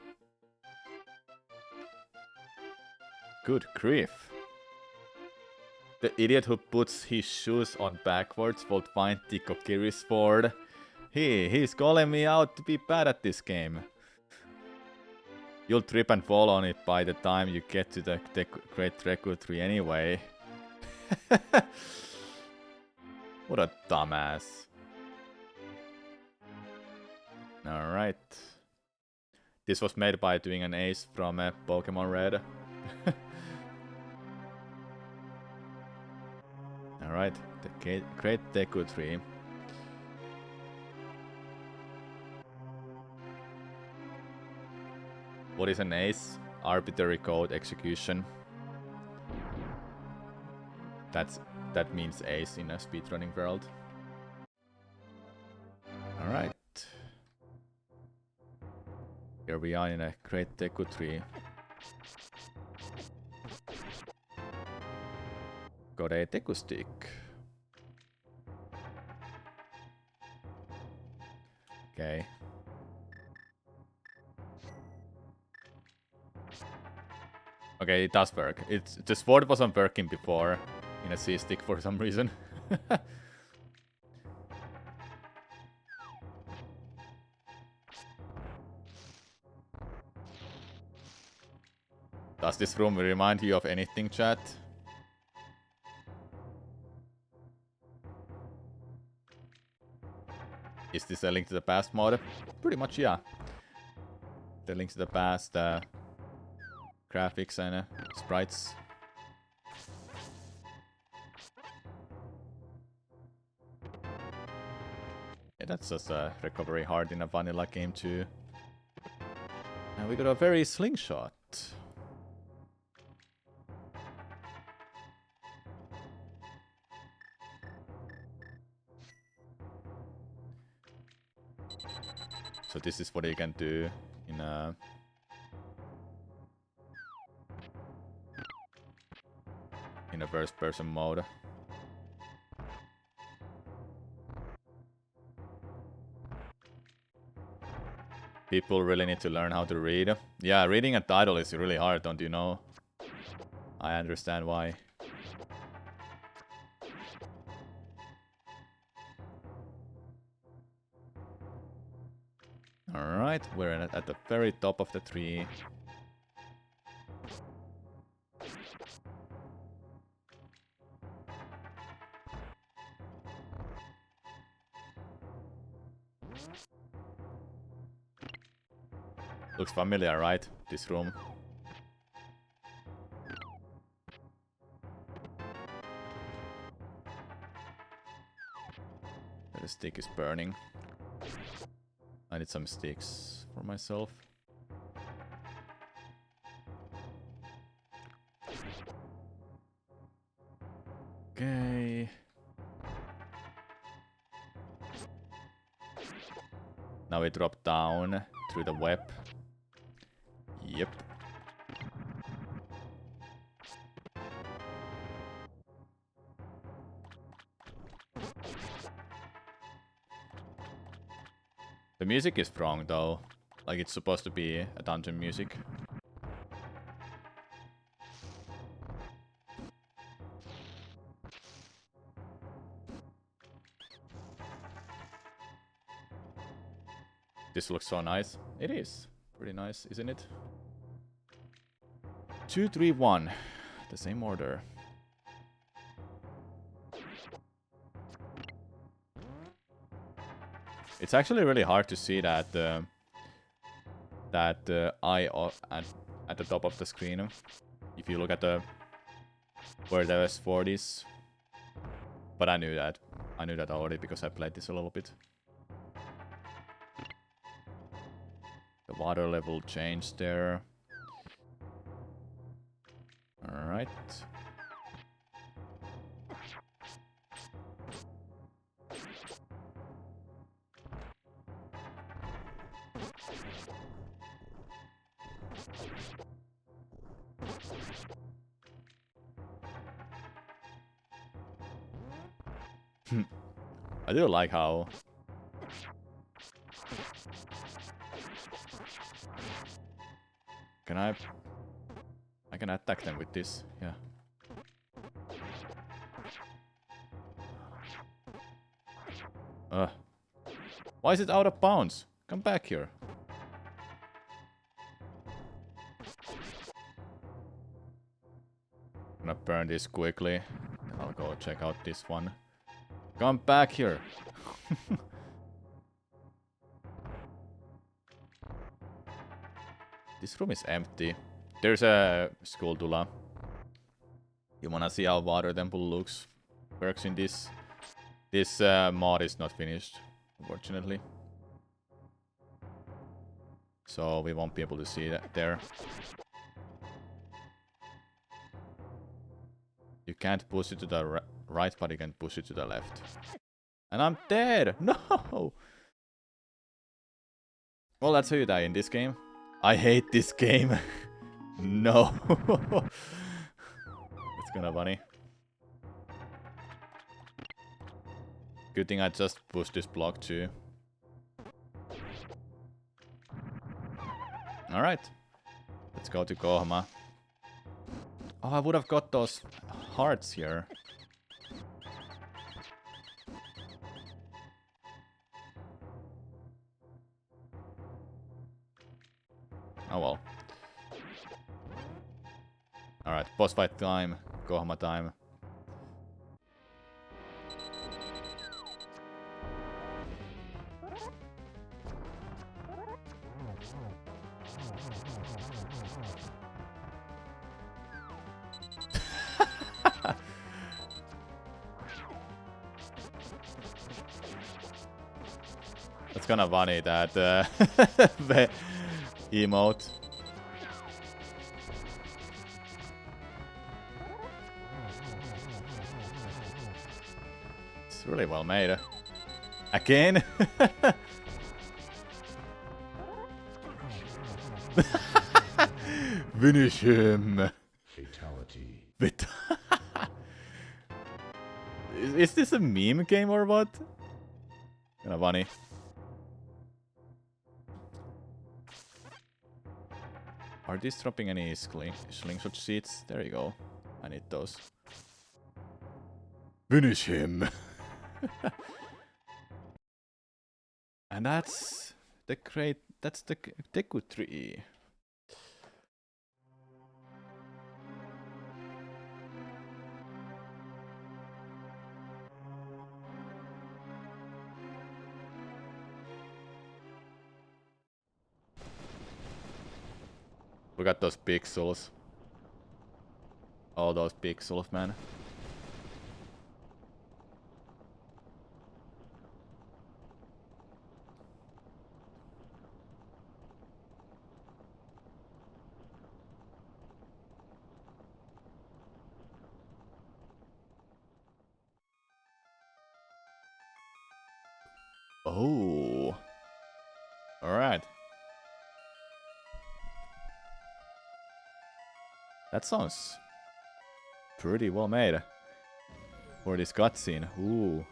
Good grief. The idiot who puts his shoes on backwards will find the Kokiri's sword. He's calling me out to be bad at this game. You'll trip and fall on it by the time you get to the Great Deku Tree anyway. What a dumbass. Alright. This was made by doing an ace from Pokemon Red. Alright, the Great Deku Tree. What is an ace? Arbitrary code execution. That means ace in a speedrunning world. Alright. Here we are in a Great Deku Tree. Got a Deku stick. Okay. Okay, it does work. The sword wasn't working before in a C-stick for some reason. Does this room remind you of anything, chat? Is this a Link to the Past mod? Pretty much, yeah. The Link to the Past graphics and sprites. Yeah, that's just a recovery hard in a vanilla game too. And we got a very slingshot. So this is what you can do in a first-person mode. People really need to learn how to read. Yeah, reading a title is really hard, don't you know? I understand why. Alright, we're at the very top of the tree. Looks familiar, right? This room. The stick is burning. I need some sticks for myself. Okay. Now we drop down through the web. Yep. The music is wrong though. Like it's supposed to be a dungeon music. This looks so nice. It is. Pretty nice, isn't it? 2, 3, 1. The same order. It's actually really hard to see that eye at the top of the screen. If you look at the where the sword is. But I knew that. I knew that already because I played this a little bit. The water level changed there. Alright. I do like how I can attack them with this, yeah. Why is it out of bounds? Come back here. I'm gonna burn this quickly. I'll go check out this one. Come back here. This room is empty. There's a Skuldula. You wanna see how Water Temple works in this? This mod is not finished, unfortunately. So we won't be able to see that there. You can't push it to the right, but you can push it to the left. And I'm dead! No! Well, that's how you die in this game. I hate this game. No. It's kinda funny. Good thing I just pushed this block too. Alright. Let's go to Kohma. Oh, I would have got those hearts here. Oh well. Alright, boss fight time. Kohma time. It's kinda funny that the emote. It's really well made. Again? Finish him! Fatality. Is this a meme game or what? Kinda funny. Are these dropping any slingshot seeds? There you go. I need those. Finish him! And that's the Deku tree. Look at those pixels. All those pixels, man. Oh. Alright. That sounds pretty well made for this cutscene. Ooh.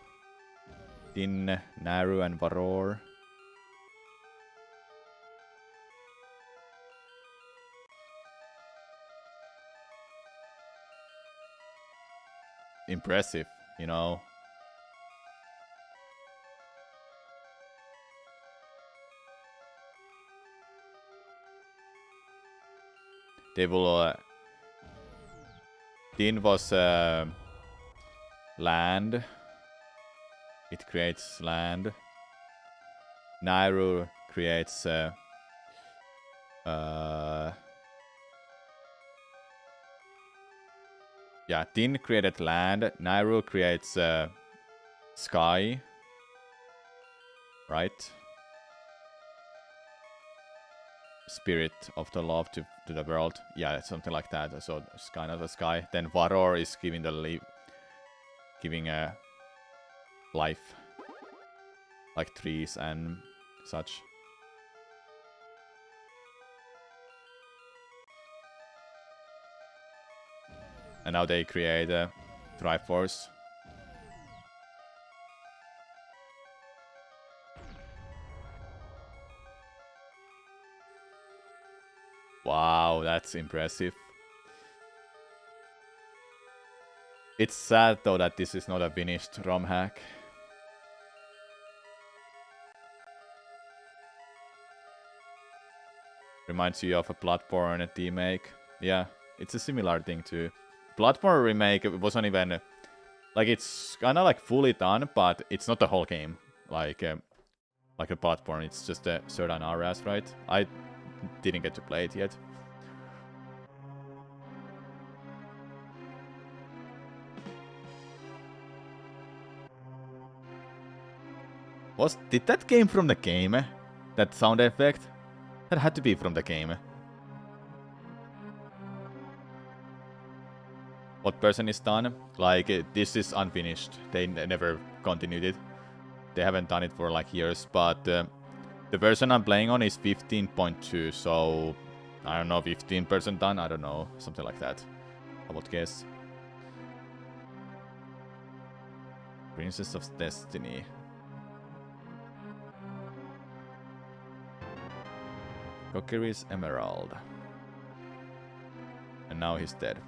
Din, Naru, and Varor. Impressive, you know. They will. Din was land. It creates land. Nairo creates Yeah, Tin created land. Nairu creates sky. Right? Spirit of the love to the world. Yeah, something like that. So sky, not the sky. Then Varor is giving giving a life, like trees and such. And now they create a Triforce. Wow, that's impressive. It's sad though that this is not a finished ROM hack. Reminds you of a Bloodborne remake. Yeah, it's a similar thing too. Bloodborne remake wasn't even... Like, it's kind of like fully done, but it's not the whole game. Like a Bloodborne, it's just a certain areas, right? I didn't get to play it yet. Did that came from the game? That sound effect? That had to be from the game. What person is done? Like, this is unfinished. They never continued it. They haven't done it for like years, but the version I'm playing on is 15.2, so I don't know, 15% done? I don't know, something like that. I would guess. Princess of Destiny. Kokiri's Emerald. And now he's dead.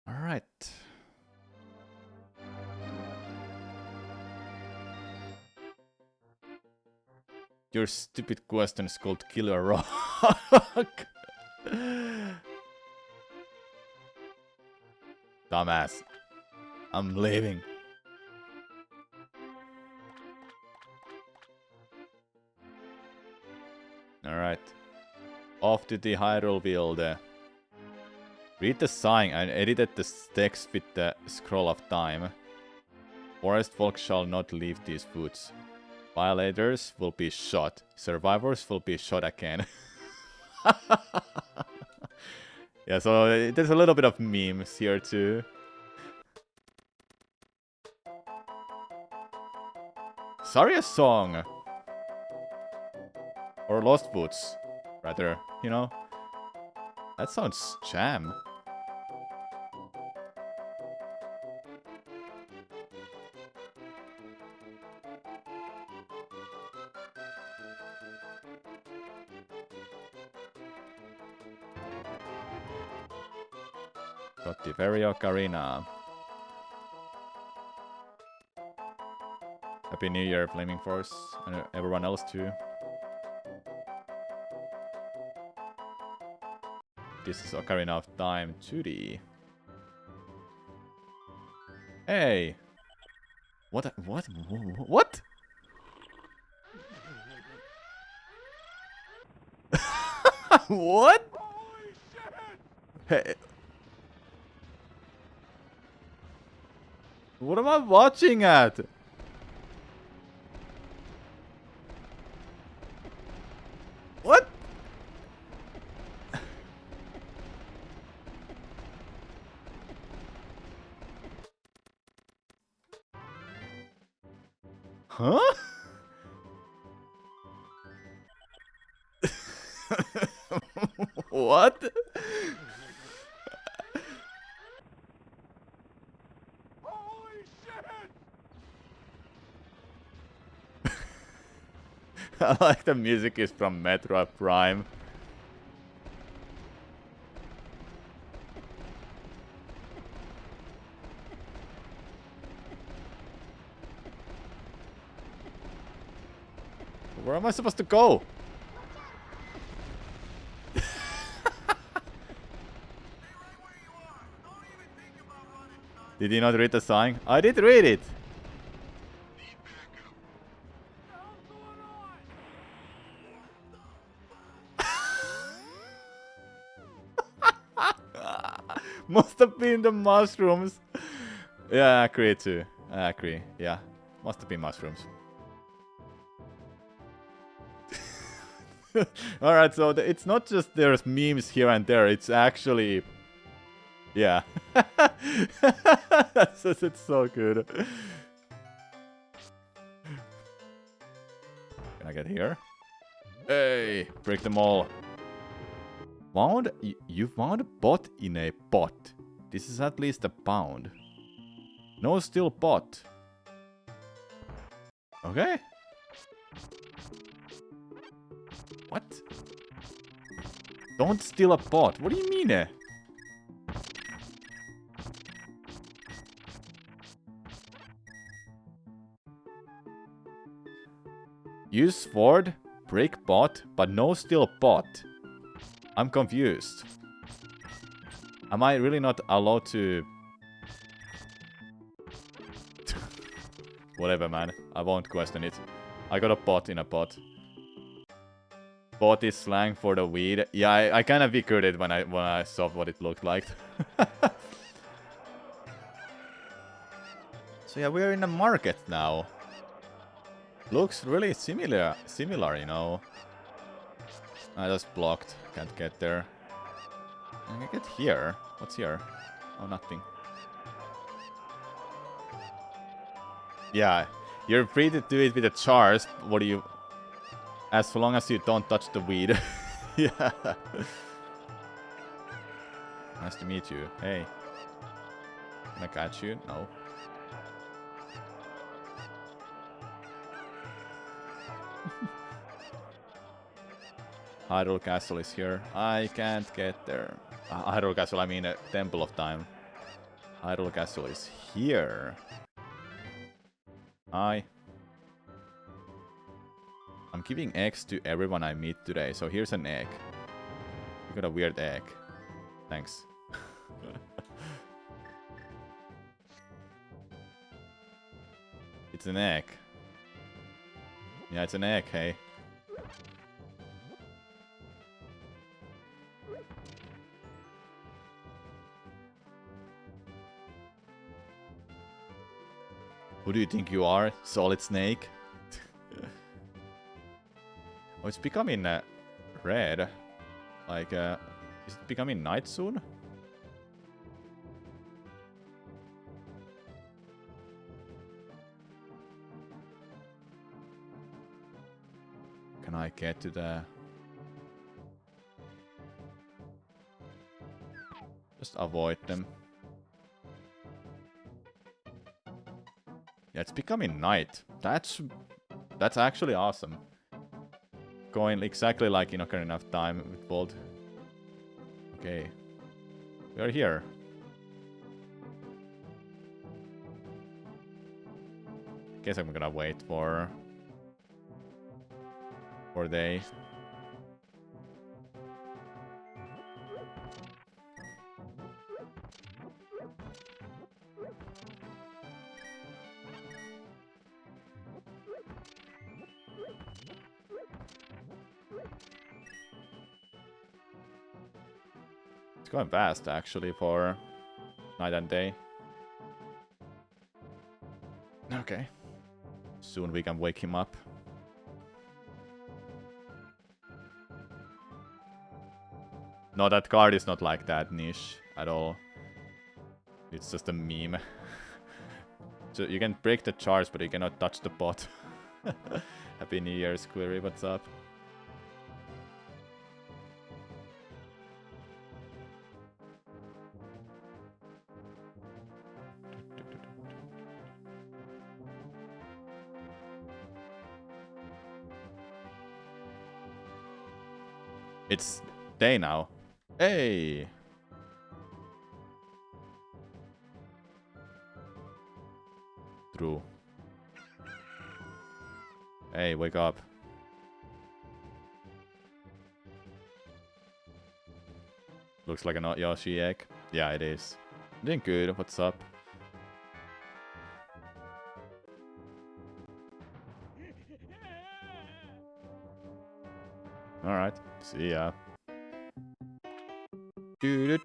Alright. Your stupid question is called Killer Rock. Dumbass. I'm leaving. Alright. Off to the Hyrule Field. Read the sign and edited the text with the scroll of time. Forest folk shall not leave these woods. Violators will be shot. Survivors will be shot again. Yeah, so there's a little bit of memes here too. Sorry, a song. Or Lost Woods, rather, you know. That sounds jam. Got the very ocarina. Happy New Year, Flaming Force, and everyone else too. This is Ocarina of Time 2D. Hey! What? What? What? What? Hey. What am I watching at? What? Huh? What? Holy shit! I like the music is from Metroid Prime. Where am I supposed to go? Did he not read the sign? I did read it! Must have been the mushrooms. Yeah, I agree too. I agree. Yeah, must have been mushrooms. Alright, so it's not just there's memes here and there, it's actually... Yeah. It's so good. Can I get here? Hey! Break them all. Found? You found a pot in a pot. This is at least a pound. No still pot. Okay. What? Don't steal a pot. What do you mean? Use sword, break pot, but no steal pot. I'm confused. Am I really not allowed to... Whatever, man. I won't question it. I got a pot in a pot. Pot is slang for the weed. Yeah, I kind of figured it when I saw what it looked like. So yeah, we're in a market now. Looks really similar, you know. I just blocked. Can't get there. I can get here. What's here? Oh, nothing. Yeah, you're free to do it with a charge. What do you... As long as you don't touch the weed. Yeah. Nice to meet you. Hey. Can I catch you? No. Hyrule Castle is here. I can't get there. Hyrule Castle, I mean Temple of Time. Hyrule Castle is here. Hi. I'm giving eggs to everyone I meet today, so here's an egg. You got a weird egg. Thanks. It's an egg. Yeah, it's an egg, hey. Who do you think you are, Solid Snake? Oh, it's becoming red. Like, is it becoming night soon? Can I get to the... Just avoid them. Yeah, it's becoming night. That's actually awesome. Going exactly like in Ocarina of Time with Bolt. Okay. We are here. Guess I'm gonna wait for they. It's going fast actually for night and day. Okay. Soon we can wake him up. No, that card is not like that niche at all. It's just a meme. So you can break the charge, but you cannot touch the pot. Happy New Year, Squirry, what's up? It's day now. Hey! True. Hey, wake up. Looks like a Yoshi egg. Yeah, it is. Doing good. What's up? Alright. See ya. Dude.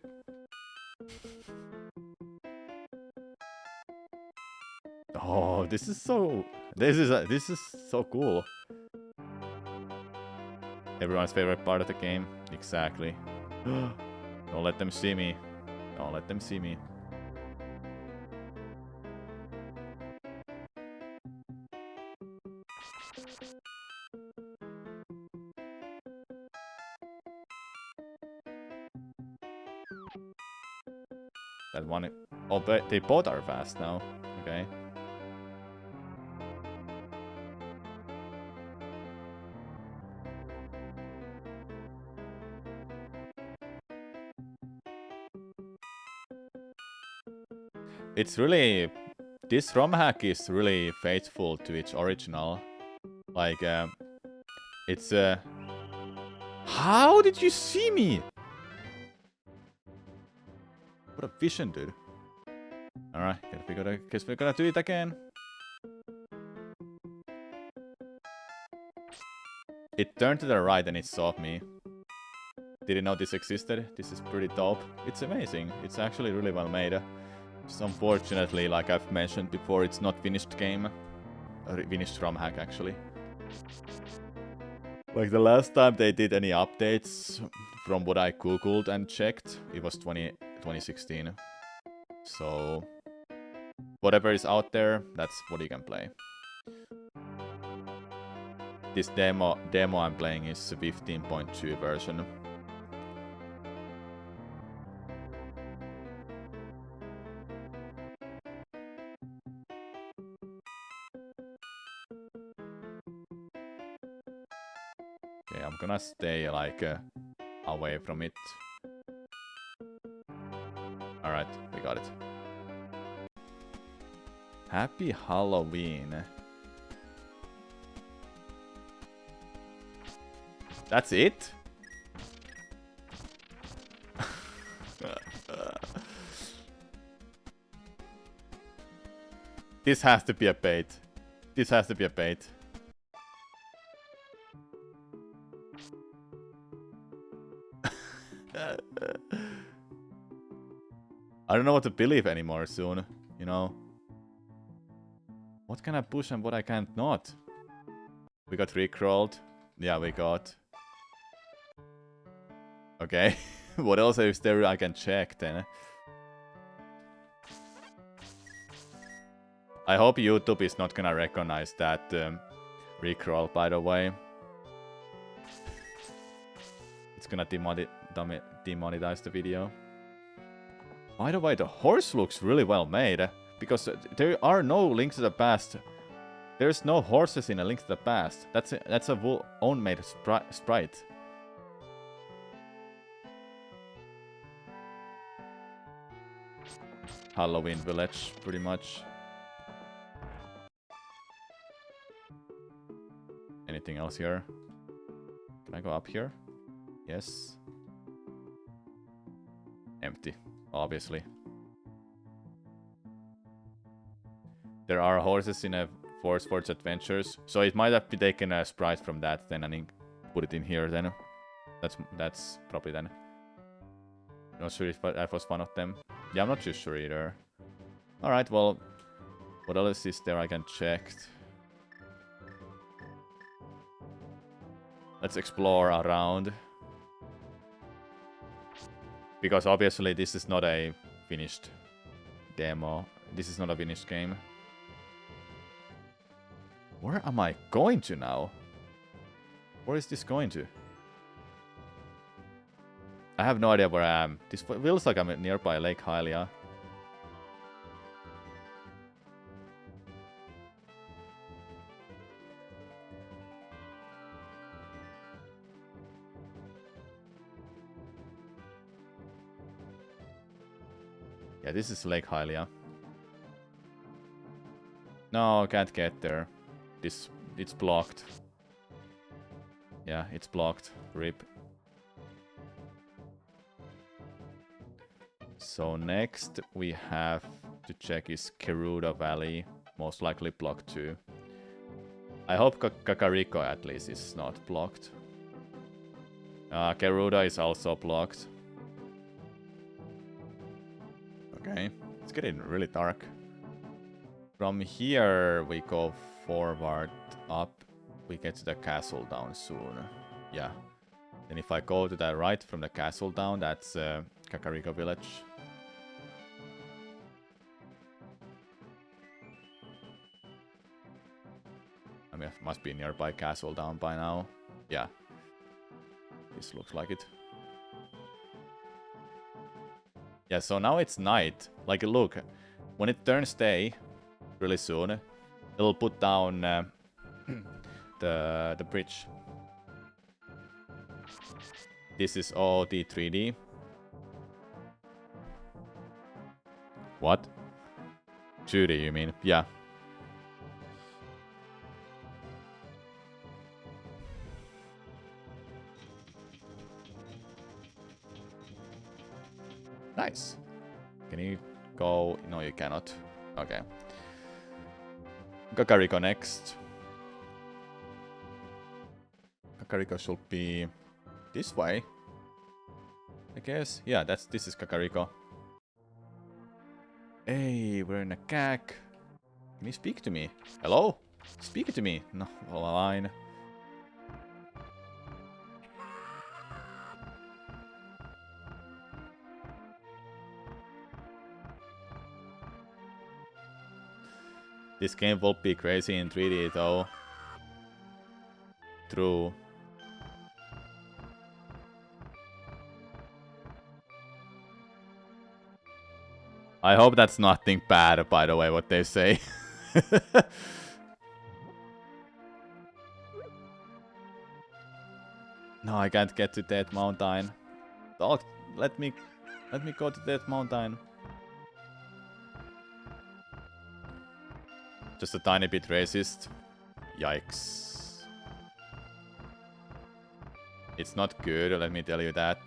Oh, this is so cool. Everyone's favorite part of the game. Exactly. Don't let them see me. Don't let them see me. That one. Oh, but they both are fast now. Okay. It's really... This ROM hack is really faithful to its original. Like, it's... How did you see me? What a vision, dude. Alright, guess we're gonna do it again. It turned to the right and it saw me. Didn't know this existed. This is pretty dope. It's amazing. It's actually really well made. Just unfortunately, like I've mentioned before, it's not finished game. A finished ROM hack, actually. Like the last time they did any updates, from what I googled and checked, it was 2016. So, whatever is out there, that's what you can play. This demo I'm playing is 15.2 version. Okay, I'm gonna stay like away from it. Alright, we got it. Happy Halloween. That's it? This has to be a bait. This has to be a bait. I don't know what to believe anymore soon, you know. What can I push and what I can't not? We got recrawled. Yeah, we got. Okay. What else is there I can check then? I hope YouTube is not gonna recognize that recrawl, by the way. It's gonna demonetize the video. By the way, the horse looks really well made. Because there are no links to the past. There's no horses in A Link to the Past. That's a own-made sprite. Halloween Village, pretty much. Anything else here? Can I go up here? Yes. Empty, obviously. There are horses in a Force Forge Adventures, so it might have taken a sprite from that then and put it in here then. That's probably then. Not sure if that was one of them. Yeah, I'm not too sure either. Alright, well, what else is there I can check? Let's explore around. Because obviously this is not a finished demo. This is not a finished game. Where am I going to now? Where is this going to? I have no idea where I am. This feels like I'm nearby Lake Hylia. Yeah, this is Lake Hylia. No, can't get there. It's blocked. Yeah, it's blocked. RIP. So next we have to check is Gerudo Valley. Most likely blocked too. I hope Kakariko at least is not blocked. Gerudo is also blocked. Okay, it's getting really dark. From here we go forward up. We get to the castle down soon. Yeah. Then if I go to the right from the castle down, that's Kakariko village. I mean, it must be nearby castle down by now. Yeah. This looks like it. Yeah, so now it's night. Like, look, when it turns day really soon, it'll put down the bridge. This is OoT 3D. What? 2D, you mean? Yeah. Nice. Can you go? No, you cannot. Okay. Kakariko next. Kakariko should be this way, I guess. Yeah, this is Kakariko. Hey, we're in a CAC. Can you speak to me? Hello? Speak to me. No, line. This game will be crazy in 3D though. True. I hope that's nothing bad, by the way, what they say. No, I can't get to Death Mountain. Oh, let me go to Death Mountain. Just a tiny bit racist. Yikes. It's not good, let me tell you that.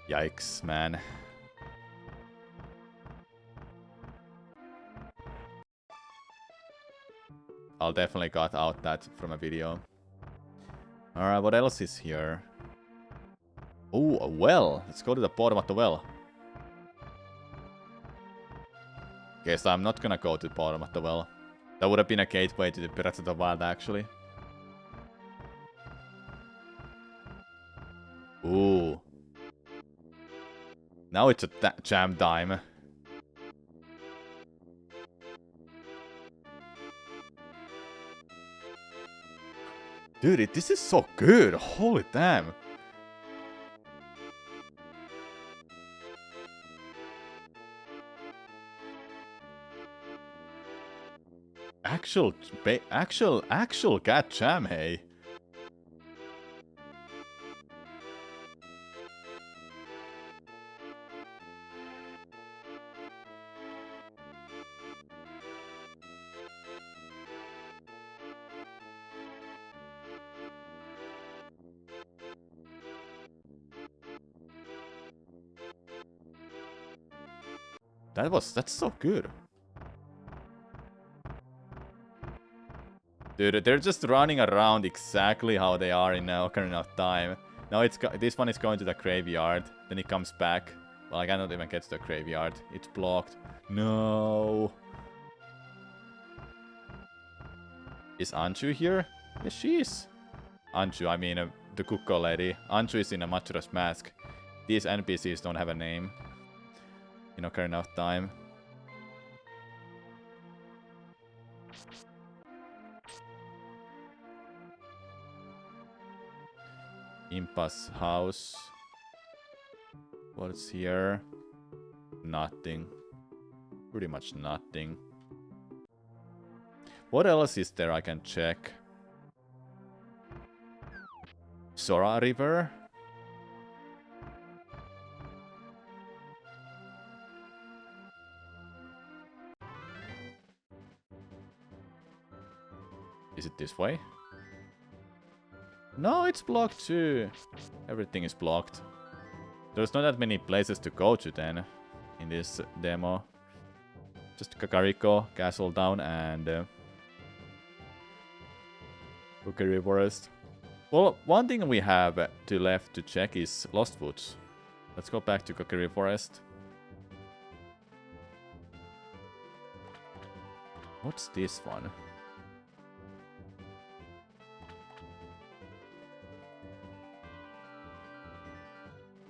Yikes, man. I'll definitely cut out that from a video. Alright, what else is here? Oh, a well. Let's go to the bottom of the well. Guess I'm not gonna go to the bottom of the well. That would have been a gateway to the Breath of the Wild, actually. Ooh. Now it's a jam time. Dude, this is so good. Holy damn. Actual cat jam, hey. That's so good. Dude, they're just running around exactly how they are in Ocarina of Time. Now this one is going to the graveyard, then it comes back. Well, I cannot even get to the graveyard. It's blocked. No. Is Anju here? Yes, she is. Anju, I mean the Kuko lady. Anju is in a Majora's Mask. These NPCs don't have a name in Ocarina of Time. Impa's house. What's here? Nothing. Pretty much nothing. What else is there I can check? Sora River? Is it this way? No, it's blocked too. Everything is blocked. There's not that many places to go to then in this demo. Just Kakariko, Castle Town, and Cookery Forest. Well, one thing we have to left to check is Lost Woods. Let's go back to Cookery Forest. What's this one?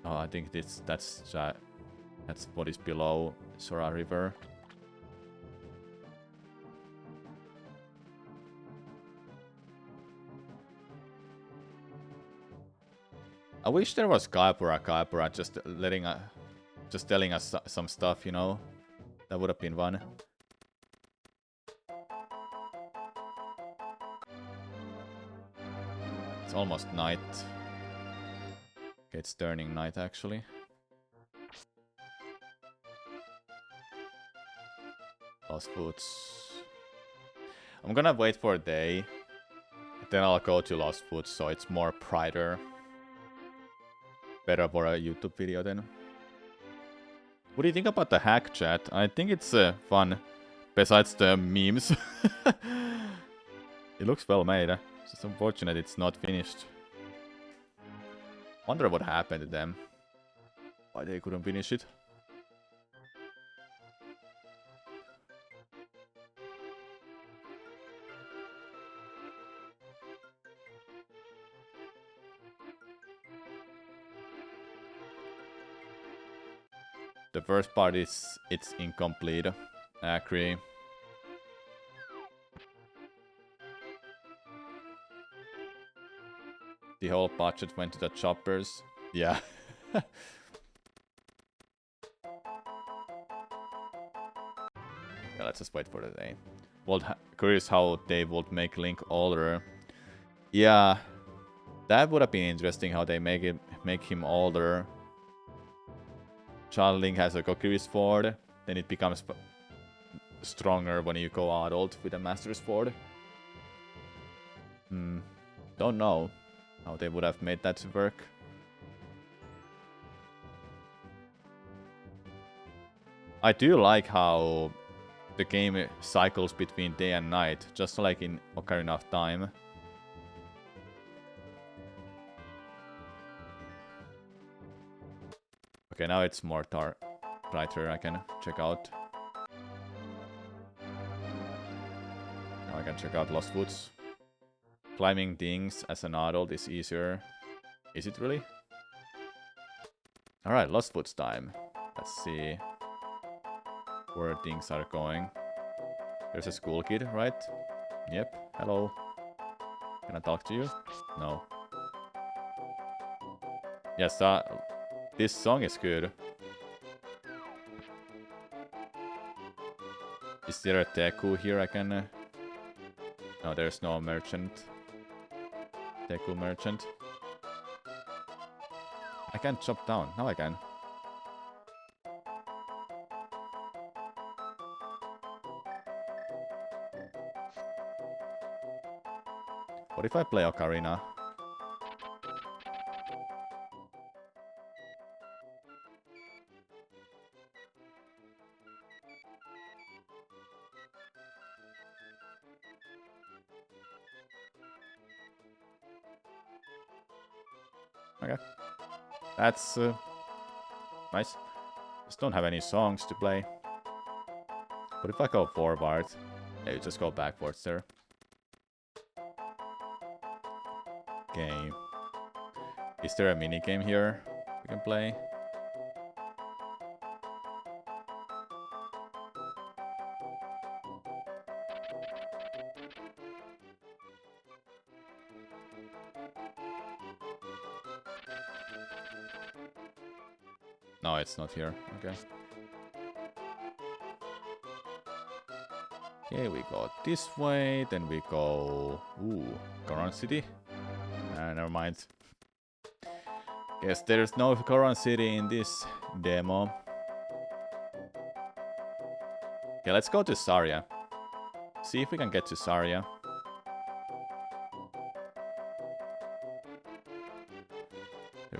Oh, I think that's what is below Sora River. I wish there was Kaipura just telling us some stuff, you know. That would have been fun. It's almost night. Okay, it's turning night actually. Lost Woods. I'm gonna wait for a day. Then I'll go to Lost Woods, so it's more brighter. Better for a YouTube video then. What do you think about the hack chat? I think it's fun. Besides the memes. It looks well made. It's just unfortunate it's not finished. Wonder what happened to them. Why they couldn't finish it. The first part is it's incomplete. I agree. The whole budget went to the choppers. Yeah. Yeah, let's just wait for the day. Well, curious how they would make Link older. Yeah, that would have been interesting how they make him older. Child Link has a Kokiri Sword, then it becomes stronger when you go adult with a Master Sword. Don't know how they would have made that work. I do like how the game cycles between day and night, just like in Ocarina of Time. Okay, now it's more brighter, I can check out. Now I can check out Lost Woods. Climbing things as an adult is easier. Is it really? Alright, Lost Woods time. Let's see where things are going. There's a school kid, right? Yep, hello. Can I talk to you? No. Yes, this song is good. Is there a Teku here I can... No, there's no merchant. Teku merchant. I can't chop down. Now I can. What if I play Ocarina? Okay. That's nice. Just don't have any songs to play. But if I go forward, yeah, you just go backwards there. Okay. Is there a mini game here we can play? No, it's not here. Okay. Okay, we go this way, then we go... Ooh, Goron City? Never mind. Guess there's no Goron City in this demo. Okay, let's go to Saria. See if we can get to Saria.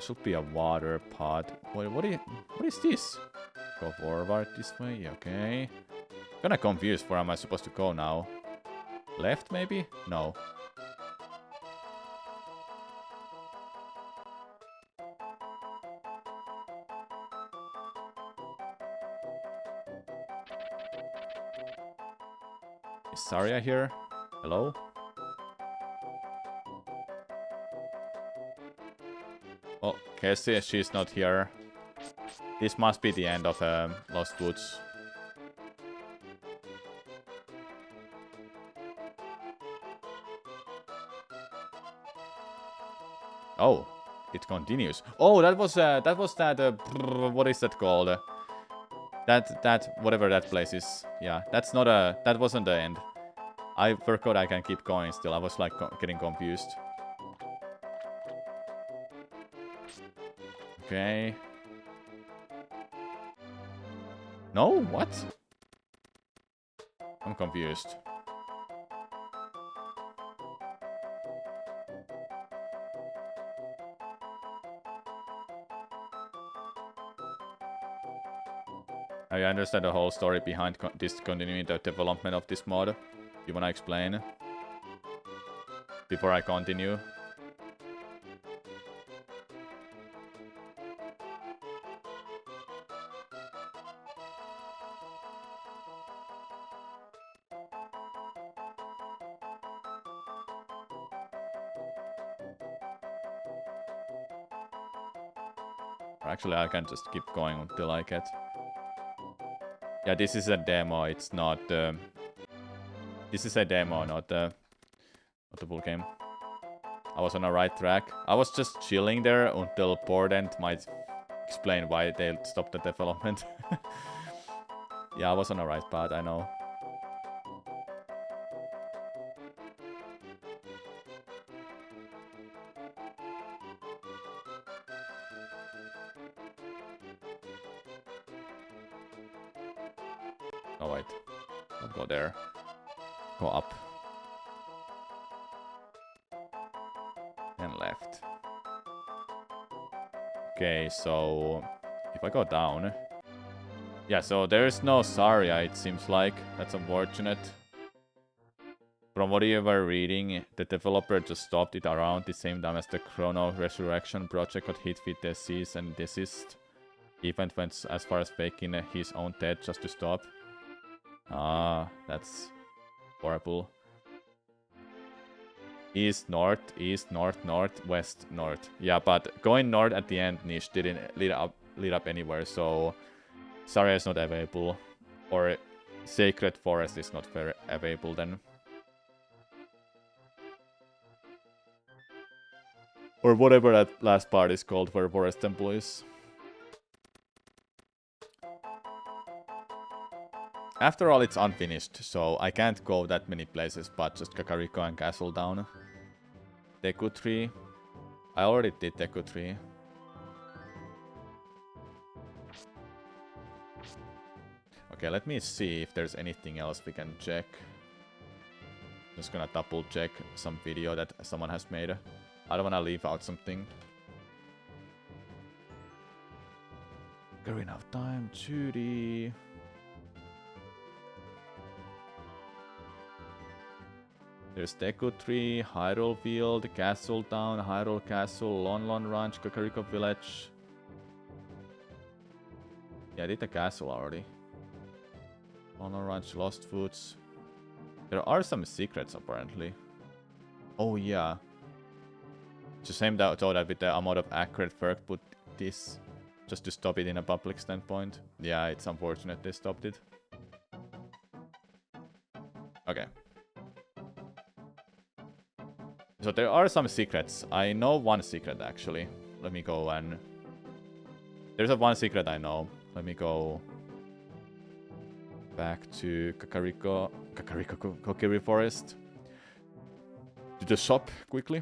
should be a water pot. What is this? Go forward this way, okay. Kinda confused where am I supposed to go now. Left maybe? No. Is Saria here? Hello? Oh, Cassie, she's not here. This must be the end of Lost Woods. Oh, it continues. Oh, that was that. What is that called? That whatever that place is. Yeah, that's not a. That wasn't the end. I forgot I can keep going still. I was like getting confused. Okay. No, what? I'm confused. I understand the whole story behind discontinuing the development of this mod. You wanna explain? Before I continue? Or actually, I can just keep going until I get... Yeah, this is a demo, it's not... This is a demo, not the full game. I was on the right track. I was just chilling there until Pordent might explain why they stopped the development. Yeah, I was on the right path, I know. Oh wait, don't go there. Go up. And left. Okay, so if I go down... Yeah, so there's no Saria, it seems like. That's unfortunate. From what you were reading, the developer just stopped it around the same time as the Chrono Resurrection project got hit with the cease and desist. Event went as far as faking his own death just to stop. Ah, that's horrible. East, north, west, north. Yeah, but going north at the end, Niche didn't lead up anywhere, so Saria is not available. Or Sacred Forest is not very available then. Or whatever that last part is called where Forest Temple is. After all, it's unfinished, so I can't go that many places but just Kakariko and Castle Down. Deku Tree. I already did Deku Tree. Okay, let me see if there's anything else we can check. Just gonna double check some video that someone has made. I don't wanna leave out something. Got enough time, Judy. There's Deku Tree, Hyrule Field, Castle Town, Hyrule Castle, Lon Lon Ranch, Kakariko Village. Yeah, I did the castle already. Lon Lon Ranch, Lost Woods. There are some secrets apparently. Oh yeah. It's a shame that with the amount of accurate work put this just to stop it in a public standpoint. Yeah, it's unfortunate they stopped it. Okay. So there are some secrets. I know one secret actually. Let me go and... There's a one secret I know. Let me go back to Kokiri Forest. To the shop quickly.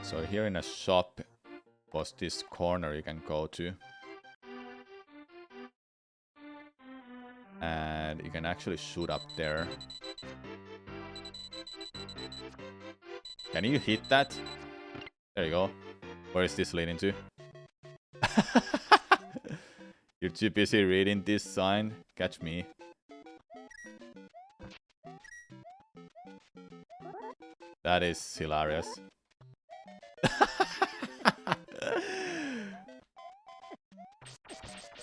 So here in a shop was this corner you can go to. And you can actually shoot up there. Can you hit that? There you go. Where is this leading to? You're too busy reading this sign. Catch me. That is hilarious.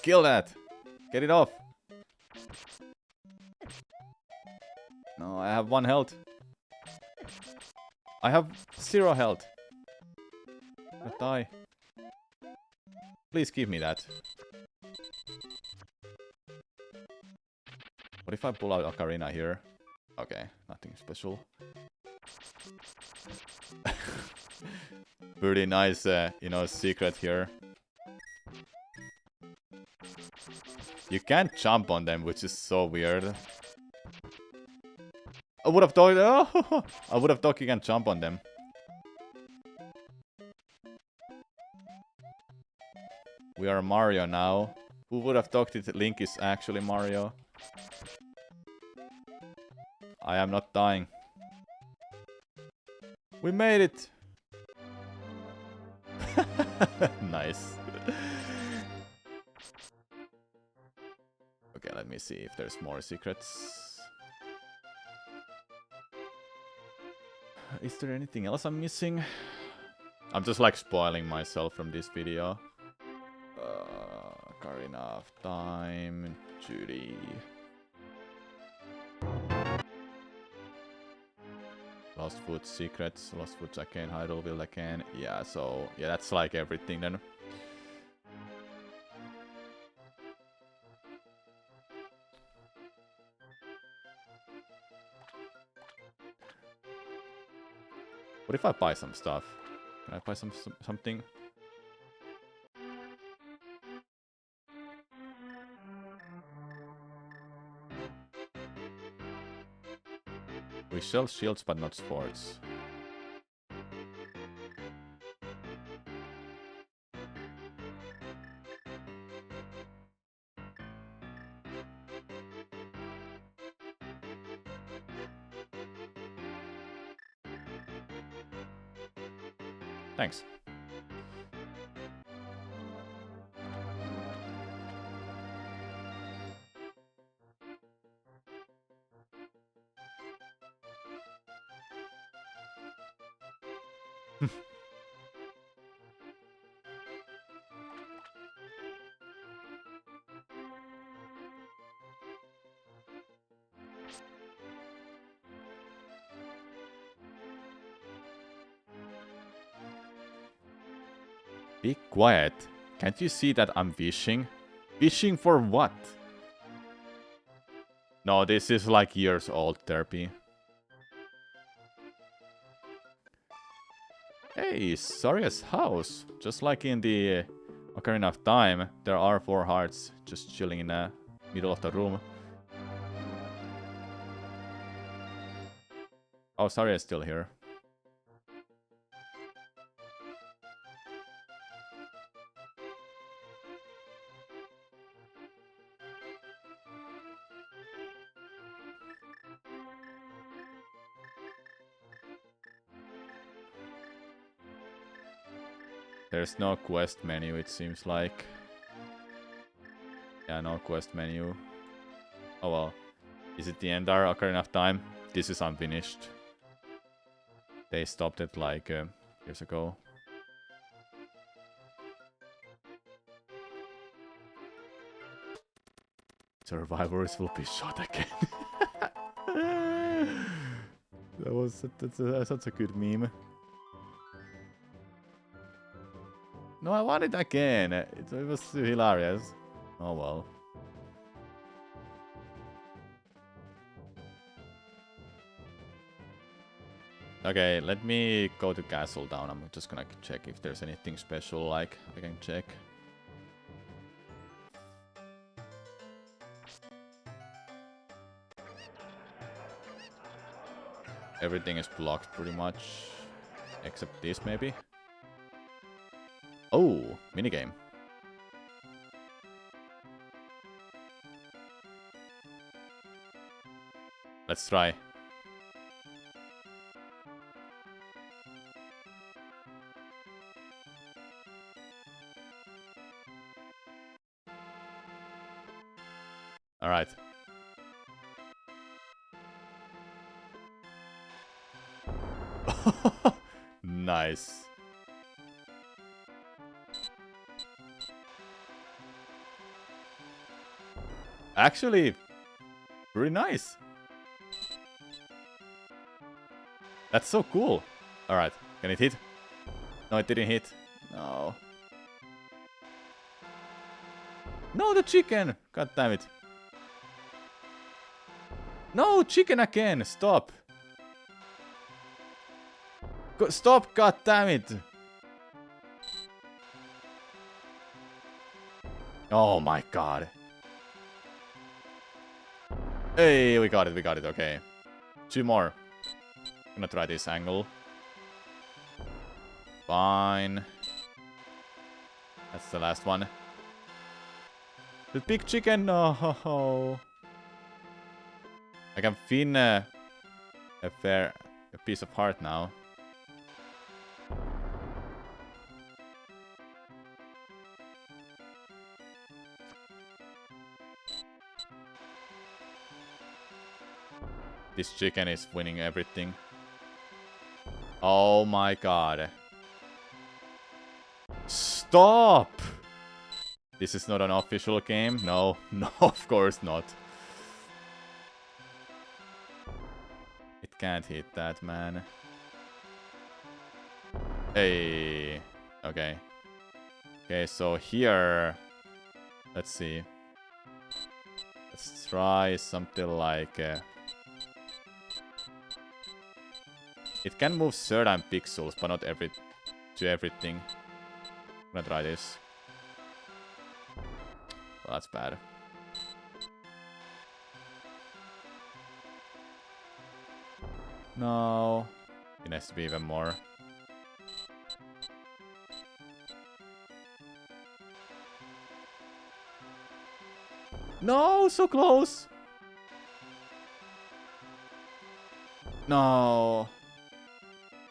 Kill that! Get it off! No, I have 1 health. I have 0 health. I die. Please give me that. What if I pull out Ocarina here? Okay, nothing special. Pretty nice, secret here. You can't jump on them, which is so weird. I would have thought. Oh, I would have thought you can jump on them. We are Mario now. Who would have thought that Link is actually Mario? I am not dying. We made it! Nice. Okay, let me see if there's more secrets. Is there anything else I'm missing? I'm just like spoiling myself from this video. Ocarina of Time, Judy. Lost Foot secrets, Lost Foot again, Hyrule again. Yeah, so yeah, that's like everything then. What if I buy some stuff? Can I buy something? We sell shields but not swords. Thanks. Be quiet. Can't you see that I'm wishing? Wishing for what? No, this is like years old therapy. Hey, Saria's house. Just like in the Ocarina of Time, there are 4 hearts just chilling in the middle of the room. Oh, Saria's still here. There's no quest menu, it seems like. Yeah, no quest menu. Oh well. Is it the entire Ocarina of Time? This is unfinished. They stopped it like years ago. Survivors will be shot again. That's such a good meme. No, I want it again. It was hilarious. Oh well. Okay, let me go to Castle Down. I'm just gonna check if there's anything special like I can check. Everything is blocked pretty much. Except this maybe. Oh, minigame. Let's try. Alright. Nice. Actually, pretty nice. That's so cool. Alright, can it hit? No, it didn't hit. No. No, the chicken! God damn it. No, chicken again! Stop! Stop, god damn it! Oh my god. Hey, we got it, okay. 2 more. I'm gonna try this angle. Fine. That's the last one. The big chicken, no. I can fin a piece of heart now. This chicken is winning everything. Oh my god. Stop! This is not an official game. No, no, of course not. It can't hit that, man. Hey. Okay. Okay, so here... Let's see. Let's try something like... It can move certain pixels, but not to everything. I'm gonna try this. Well, that's bad. No. It has to be even more. No, so close. No.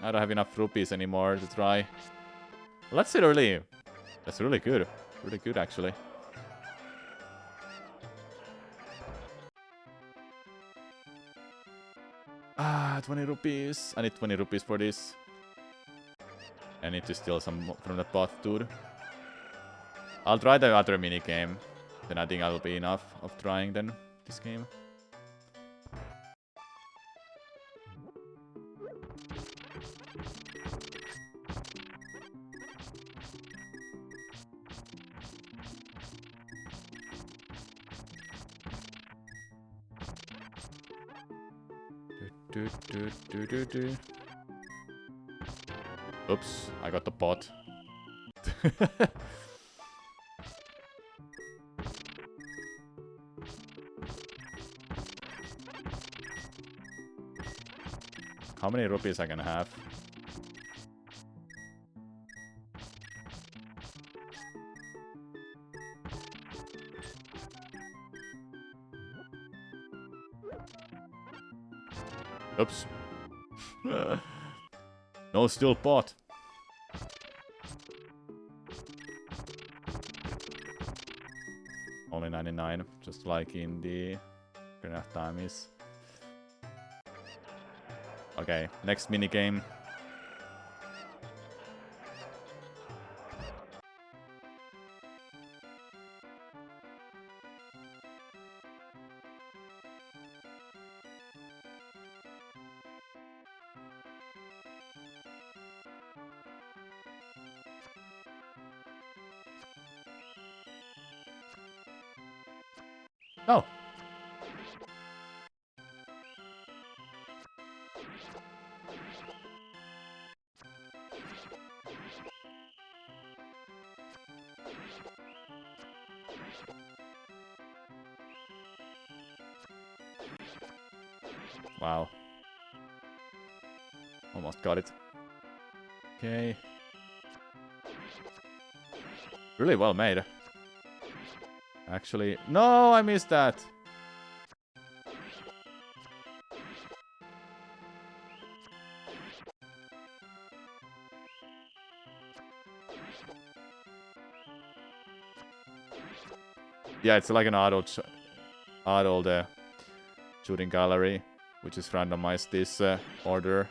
I don't have enough rupees anymore to try. Well, that's really... That's really good. Really good, actually. Ah, 20 rupees. I need 20 rupees for this. I need to steal some from that bot dude. I'll try the other minigame. Then I think I'll be enough of trying then this game. Oops, I got the bot. How many rupees I can have? Oops. No, still bot. Only 99, just like in the Grenade time is. Okay, next minigame. Oh. Wow. Almost got it. Okay. Really well made. Actually, no, I missed that. Yeah, it's like an auto add all the shooting gallery, which is randomized this order.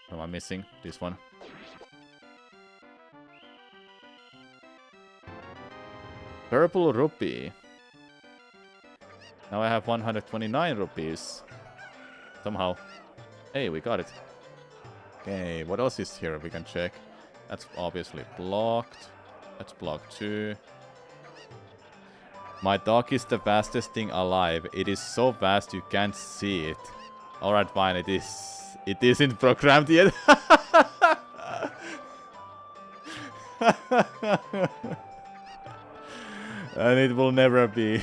What am I missing? This one. Purple rupee. Now I have 129 rupees. Somehow. Hey, we got it. Okay, what else is here we can check? That's obviously blocked. That's blocked too. My dog is the fastest thing alive. It is so fast you can't see it. Alright, fine, it is. It isn't programmed yet. And it will never be.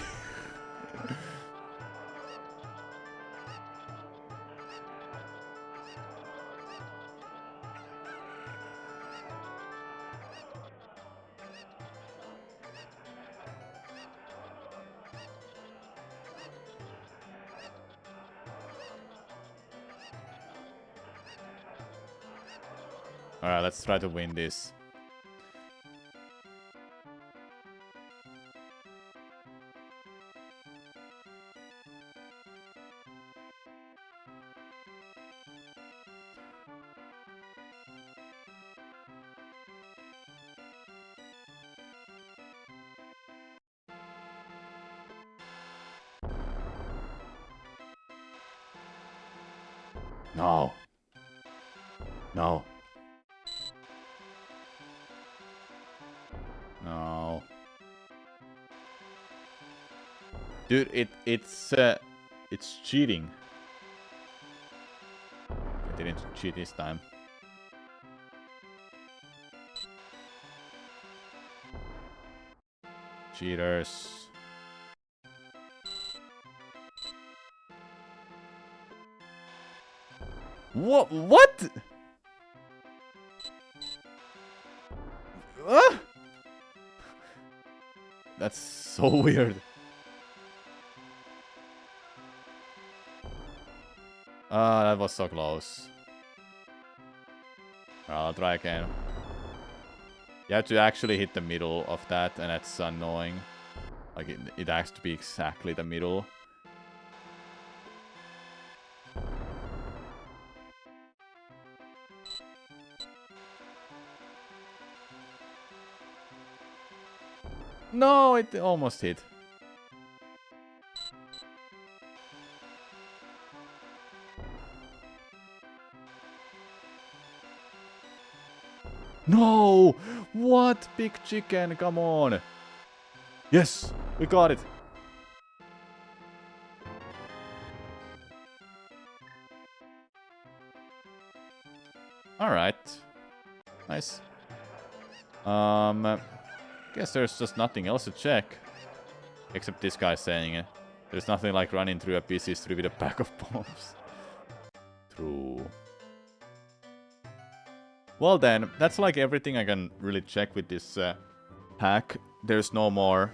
Alright, let's try to win this. No. No. No. Dude, it's cheating. I didn't cheat this time. Cheaters. What? That's so weird. That was so close. I'll try again. You have to actually hit the middle of that, and that's annoying. Like, it has to be exactly the middle. No, it almost hit. No! What? Big chicken, come on! Yes! We got it! Alright. Nice. Guess there's just nothing else to check. Except this guy saying it. There's nothing like running through a PC3 with a pack of bombs. True. Well then, that's like everything I can really check with this hack. There's no more.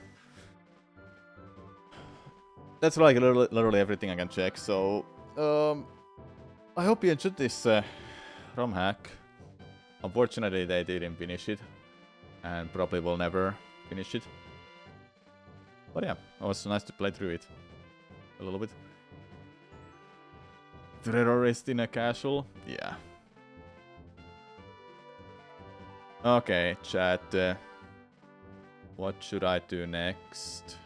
That's like literally everything I can check. So, I hope you enjoyed this ROM hack. Unfortunately, they didn't finish it. And probably will never finish it. But yeah, it was nice to play through it. A little bit. Terrorist in a casual? Yeah. Okay, chat. What should I do next?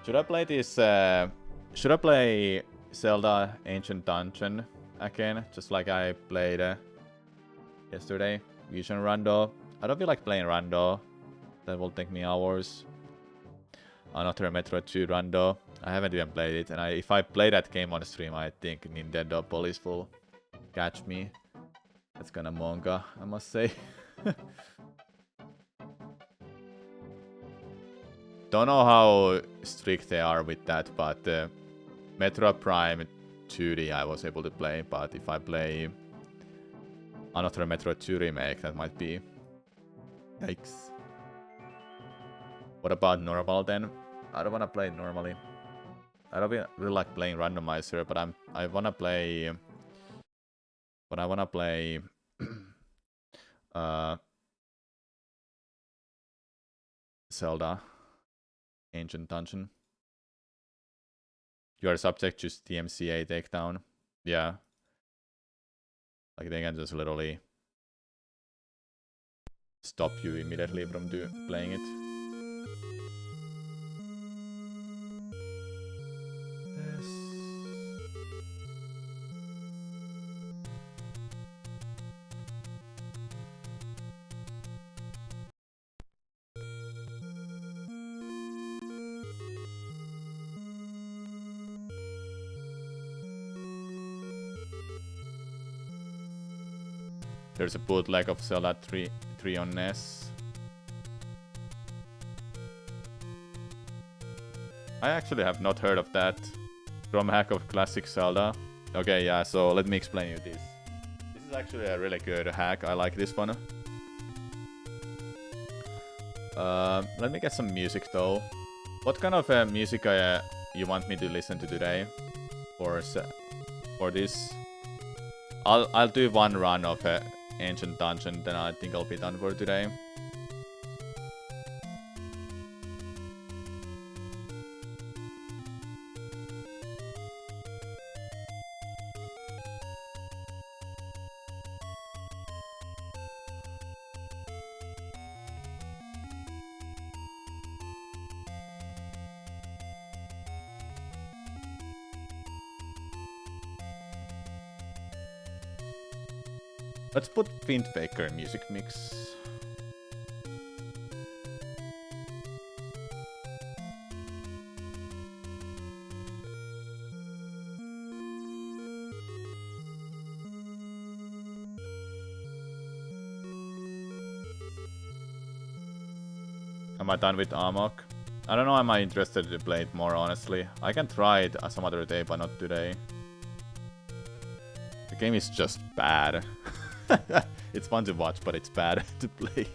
Should I play this? Should I play Zelda Ancient Dungeon again? Just like I played yesterday. Vision Rando. I don't feel like playing Rando. That will take me hours. Another Metroid 2 Rando. I haven't even played it. And if I play that game on stream, I think Nintendo Police will catch me. That's kinda manga, I must say. Don't know how strict they are with that, but Metroid Prime 2D I was able to play, but if I play another Metroid 2 remake, that might be... Yikes. What about normal then? I don't wanna play normally. I don't really like playing randomizer, but I wanna play. But I wanna play. Zelda, Ancient Dungeon. You are subject to TMCA takedown. Yeah. Like they can just literally stop you immediately from playing it. There's a bootleg of Zelda 3 on NES. I actually have not heard of that. ROM hack of classic Zelda. Okay, yeah, so let me explain you this. This is actually a really good hack. I like this one. Let me get some music though. What kind of music you want me to listen to today? For this? I'll do one run of Ancient Dungeon, then I think I'll be done for today. Let's put Wind Waker music mix. Am I done with Amok? I don't know, am I interested to play it more honestly. I can try it some other day, but not today. The game is just bad. It's fun to watch, but it's bad to play.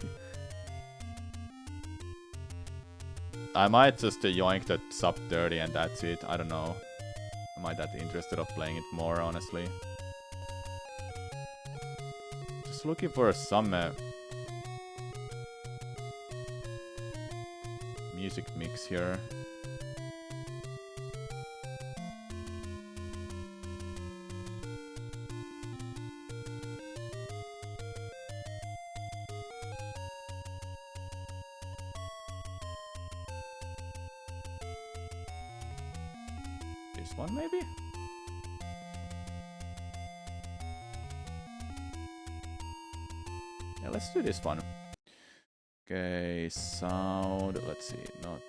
I might just yoink the sub 30 and that's it. I don't know. Am I that interested of playing it more, honestly? Just looking for some music mix here. This one, maybe? Yeah, let's do this one. Okay, sound. Let's see, not.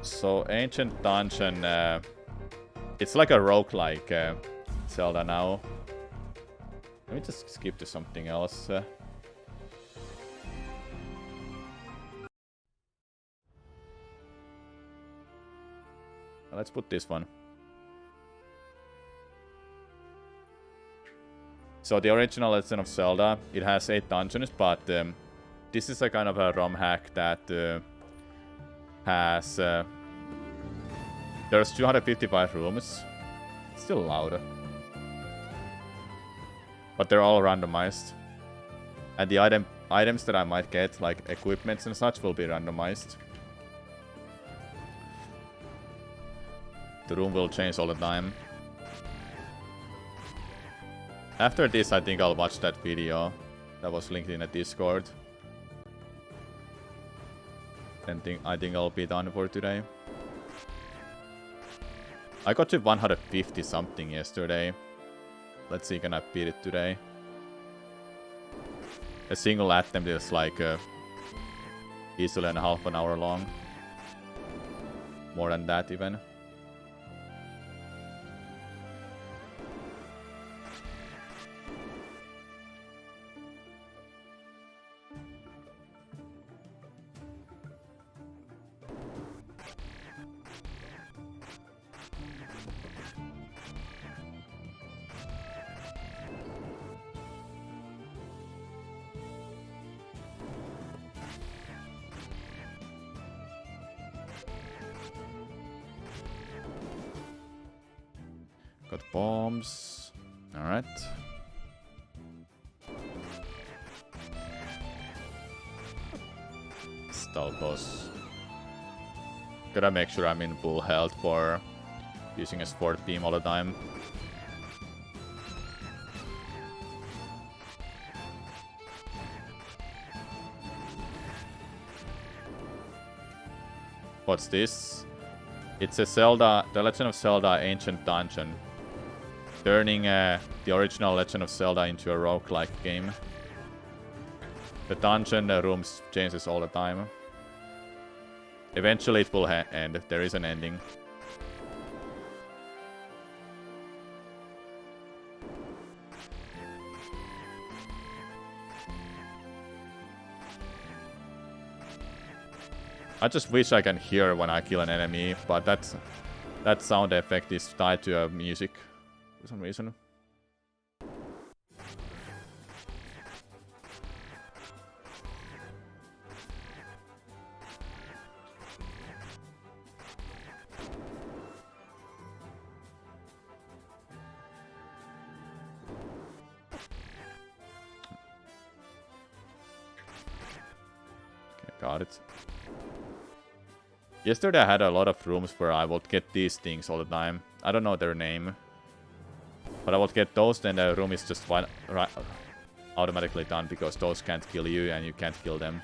So, Ancient Dungeon, it's like a roguelike Zelda now. Let me just skip to something else. Let's put this one. So the original Legend of Zelda, it has 8 dungeons, but this is a kind of a ROM hack that has... there's 255 rooms. It's still louder. But they're all randomized. And the items that I might get, like equipments and such, will be randomized. The room will change all the time. After this, I think I'll watch that video that was linked in a Discord. And I think I'll be done for today. I got to 150 something yesterday. Let's see, can I beat it today? A single attempt is like easily and a half an hour long. More than that even. Got bombs. Alright. Stealth boss. Gotta make sure I'm in full health for using a sport beam all the time. What's this? It's a Zelda, The Legend of Zelda Ancient Dungeon. Turning the original Legend of Zelda into a roguelike game. The dungeon rooms changes all the time. Eventually it will end. There is an ending. I just wish I can hear when I kill an enemy, but that sound effect is tied to music for some reason. Okay, got it. Yesterday I had a lot of rooms where I would get these things all the time. I don't know their name. But I would get those, then the room is just automatically done because those can't kill you and you can't kill them.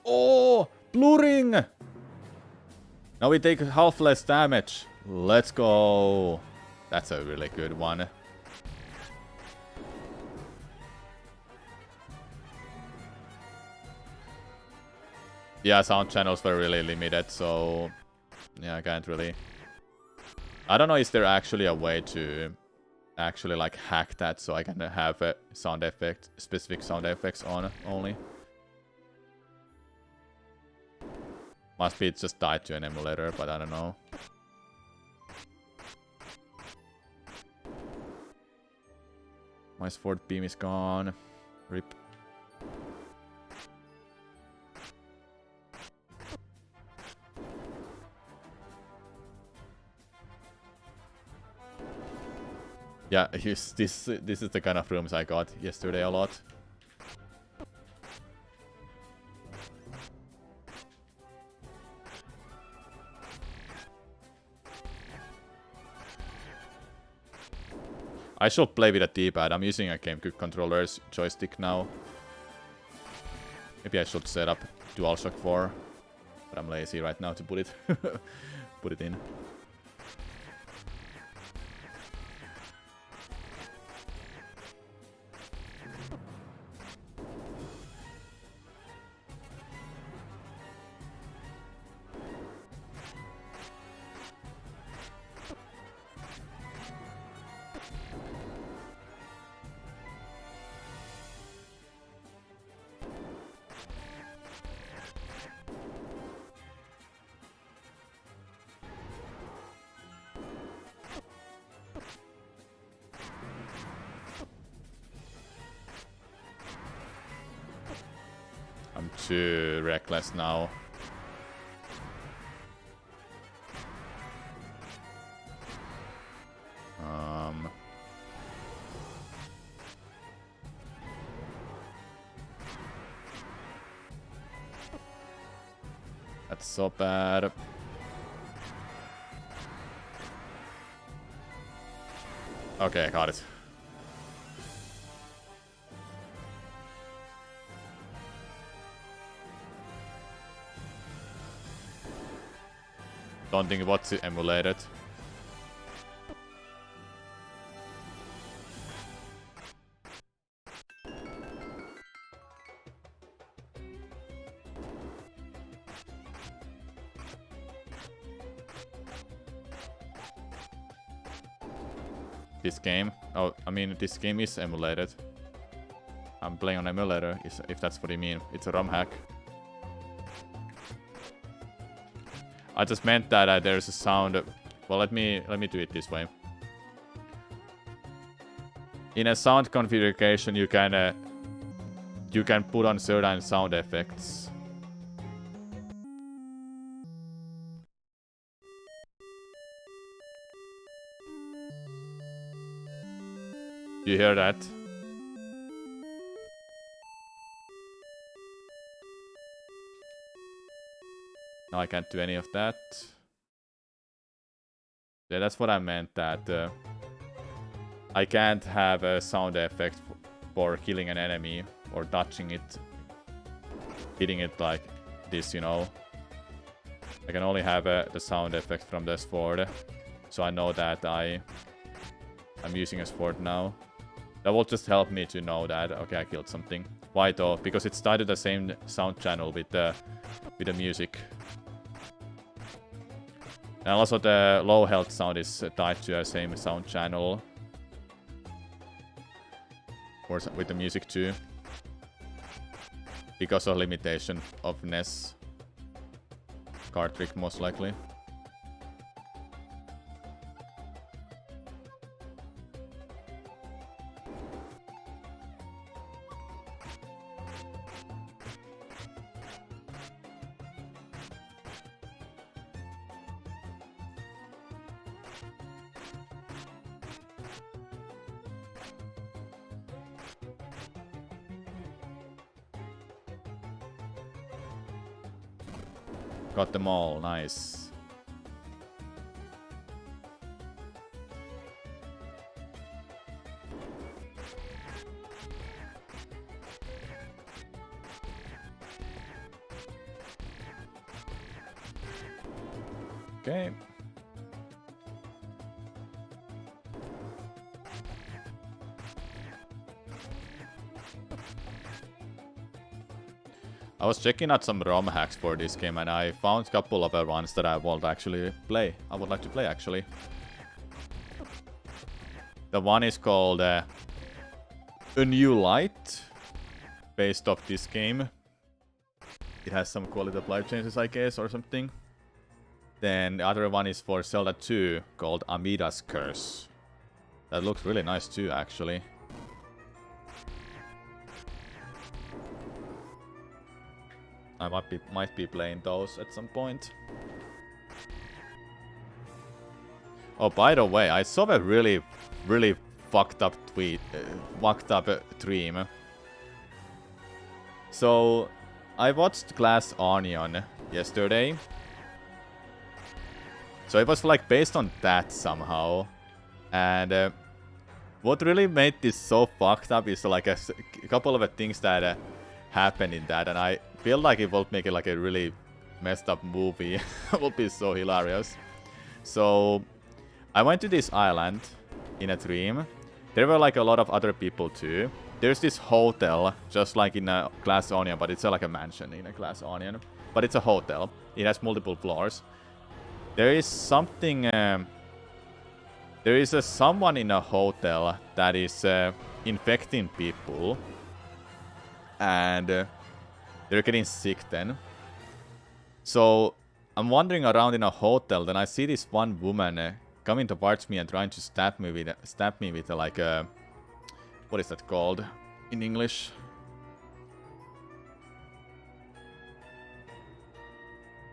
Oh, blurring! Now we take half less damage. Let's go. That's a really good one. Yeah, sound channels were really limited, so yeah, I can't really. I don't know, is there actually a way to actually like hack that so I can have a sound effect, specific sound effects on only? Must be just tied to an emulator, but I don't know. My sword beam is gone. Rip. Yeah, this is the kind of rooms I got yesterday a lot. I should play with a D-pad. I'm using a GameCube controller's joystick now. Maybe I should set up DualShock 4. But I'm lazy right now to put it put it in. I'm too reckless now. That's so bad. Okay, got it. Don't think what's emulated. This game? Oh, I mean, this game is emulated. I'm playing on emulator, if that's what you mean. It's a ROM hack. I just meant that there's a sound Well, let me do it this way. In a sound configuration, you can put on certain sound effects. Do you hear that? No, I can't do any of that. Yeah, that's what I meant, that I can't have a sound effect for killing an enemy or touching it, hitting it like this, you know. I can only have the sound effect from the sword, so I know that I'm using a sword now. That will just help me to know that, okay, I killed something. Why though? Because it's tied to the same sound channel with the music. And also the low health sound is tied to the same sound channel. Or with the music too. Because of limitation of NES cartridge, most likely. Got them all, nice. Okay. I was checking out some ROM hacks for this game and I found a couple of ones that I would actually play. I would like to play actually. The one is called A New Light, based off this game. It has some quality of life changes, I guess, or something. Then the other one is for Zelda 2 called Amida's Curse. That looks really nice too, actually. I might be playing those at some point. Oh, by the way, I saw a really fucked up dream. So, I watched Glass Onion yesterday. So it was like based on that somehow. And what really made this so fucked up is like a couple of things that happened in that, and I feel like it will make it like a really messed up movie. It will be so hilarious. So I went to this island in a dream. There were like a lot of other people too. There's this hotel, just like in a Glass Onion, but it's like a mansion in a Glass Onion. But it's a hotel. It has multiple floors. There is something... there is someone in a hotel that is infecting people. And they're getting sick then. So I'm wandering around in a hotel. Then I see this one woman coming towards me and trying to stab me with like a... What is that called in English?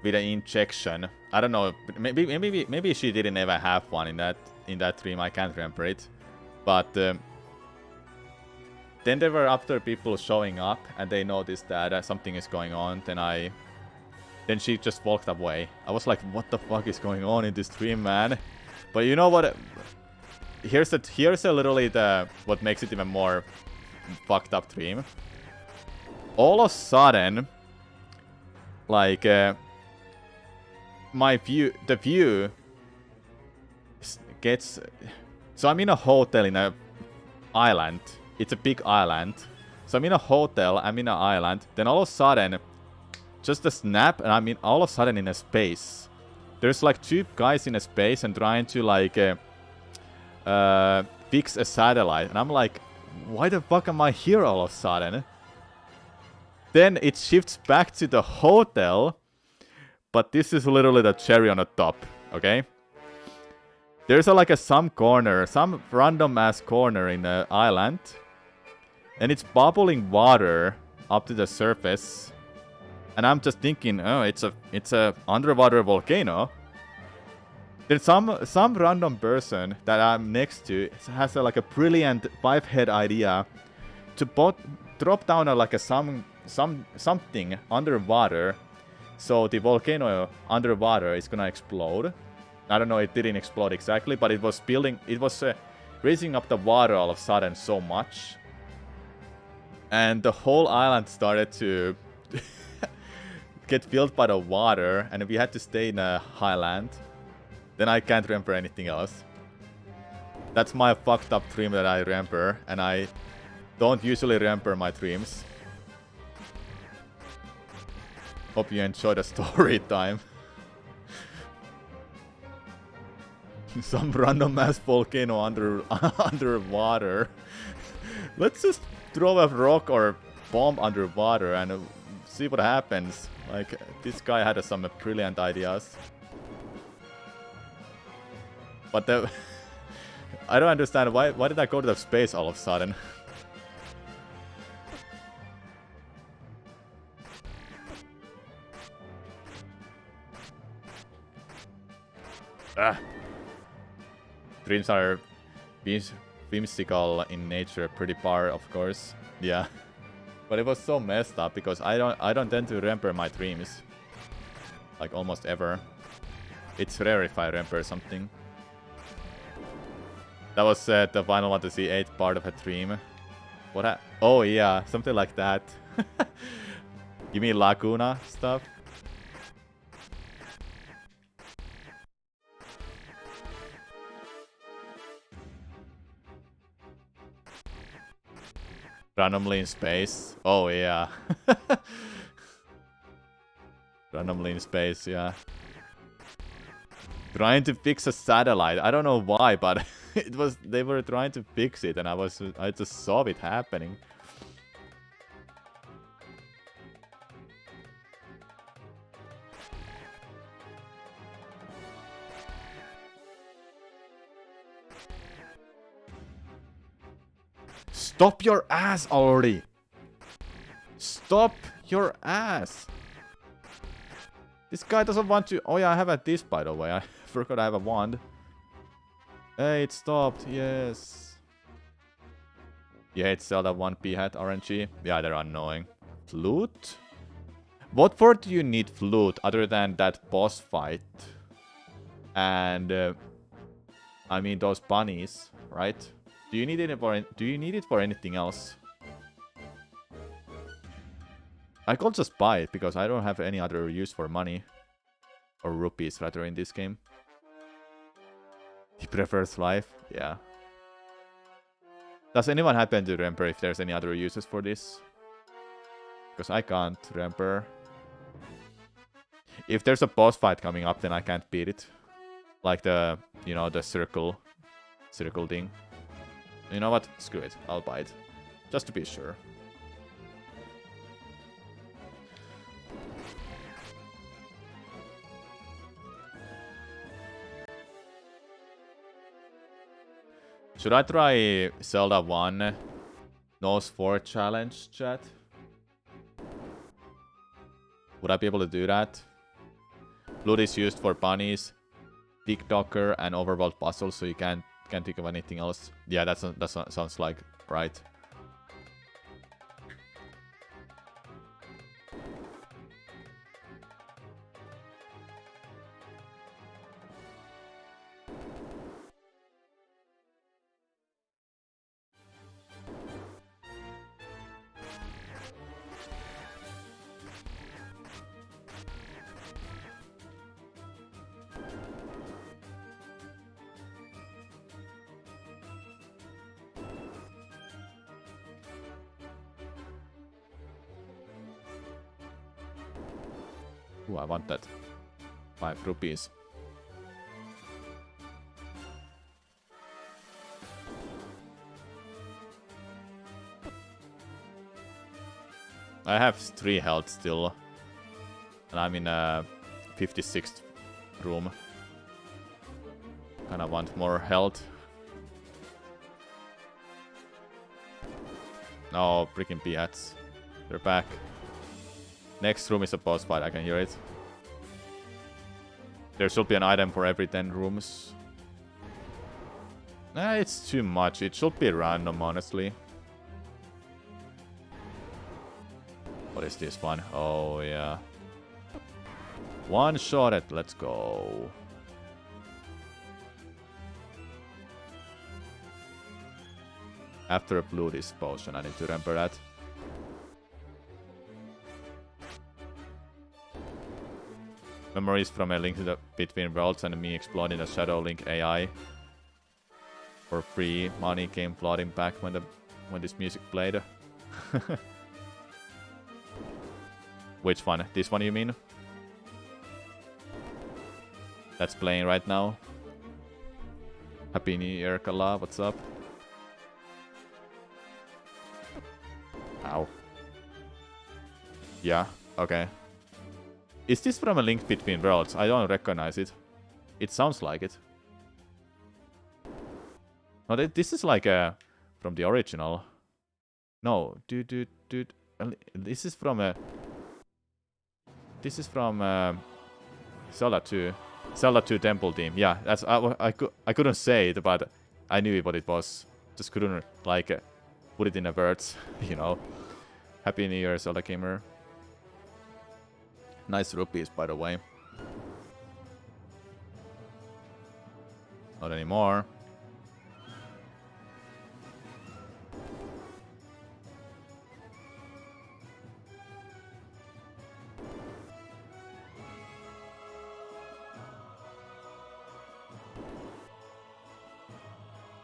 With an injection. I don't know. Maybe she didn't ever have one in that dream. I can't remember it. But then there were other people showing up, and they noticed that something is going on. Then she just walked away. I was like, what the fuck is going on in this dream, man? But you know what? Here's literally what makes it even more fucked up dream. All of a sudden, like the view gets. So I'm in a hotel in a island. It's a big island. So I'm in a hotel. I'm in an island. Then all of a sudden, just a snap, and I'm all of a sudden in a space. There's like two guys in a space and trying to like. Fix a satellite, and I'm like, why the fuck am I here all of a sudden? Then it shifts back to the hotel, but this is literally the cherry on the top, okay? There's like some corner, some random ass corner in the island, and it's bubbling water up to the surface. And I'm just thinking, oh, it's a underwater volcano. Then some random person that I'm next to has like a brilliant 5-head idea to drop down like something underwater, so the volcano underwater is gonna explode. I don't know, it didn't explode exactly, but it was building. It was raising up the water all of a sudden so much, and the whole island started to get filled by the water, and we had to stay in a highland. Then I can't remember anything else. That's my fucked up dream that I remember, and I don't usually remember my dreams. Hope you enjoy the story time. Some random ass volcano underwater. Let's just throw a rock or bomb underwater and see what happens. Like, this guy had some brilliant ideas. But I don't understand why did I go to the space all of a sudden? Ah. Dreams are whimsical in nature, pretty far, of course. Yeah. But it was so messed up because I don't tend to remember my dreams. Like almost ever. It's rare if I remember something. That was the Final Fantasy VIII part of a dream. What oh yeah, something like that. You mean Laguna stuff? Randomly in space. Oh yeah. Randomly in space, yeah. Trying to fix a satellite. I don't know why, but they were trying to fix it and I just saw it happening. Stop your ass already! Stop your ass! This guy doesn't want to... Oh yeah, I have a this by the way. I forgot I have a wand. Hey, it stopped. Yes. You hate Zelda 1P hat RNG? Yeah, they're annoying. Flute? What for do you need flute other than that boss fight? And... I mean, those bunnies, right? Do you need it for anything else? I could just buy it because I don't have any other use for money. Or rupees rather in this game. He prefers life? Yeah. Does anyone happen to remember if there's any other uses for this? Because I can't remember. If there's a boss fight coming up, then I can't beat it. Like the, you know, the circle thing. You know what? Screw it. I'll buy it. Just to be sure. Should I try Zelda 1 Nose 4 challenge, chat? Would I be able to do that? Blood is used for bunnies, TikToker, and overworld puzzles, so you can't think of anything else. Yeah, that sounds like right. Ooh, I want that. 5 rupees. I have 3 health still. And I'm in a 56th room. Kinda want more health. No, freaking Piats. They're back. Next room is a boss fight, I can hear it. There should be an item for every 10 rooms. Nah, it's too much. It should be random, honestly. What is this one? Oh, yeah. One shot at. Let's go. After a blue this potion, I need to remember that. Memories from a link to the between worlds and me exploring the Shadow Link AI. For free money came flooding back when this music played. Which one? This one you mean? That's playing right now. Happy New Year, Kala. What's up? Ow. Yeah, okay. Is this from a link between worlds? I don't recognize it. It sounds like it. No, this is like from the original. No, dude. This is from a. This is from Zelda 2. Zelda 2 Temple Team. Yeah, that's I couldn't say it, but I knew what it was. Just couldn't like put it in the words, you know. Happy New Year, Zelda gamer. Nice rupees, by the way. Not anymore.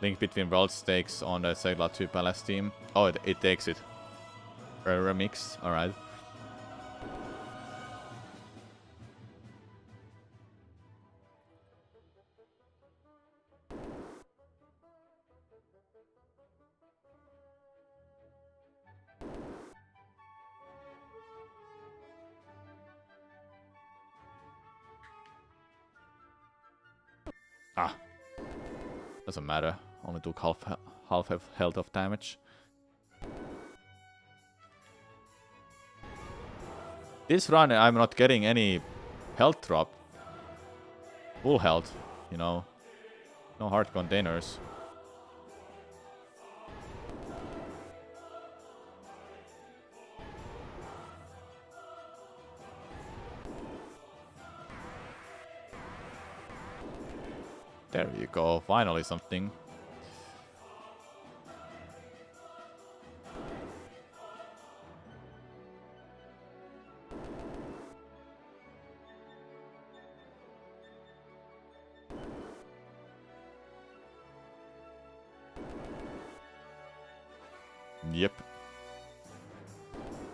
Link between world stakes on the Zelda 2 Palace team. Oh, it takes it. A remix, alright. Ah. Doesn't matter. Only took half health of damage. This run, I'm not getting any health drop. Full health, you know. No hard containers. There you go. Finally something. Yep.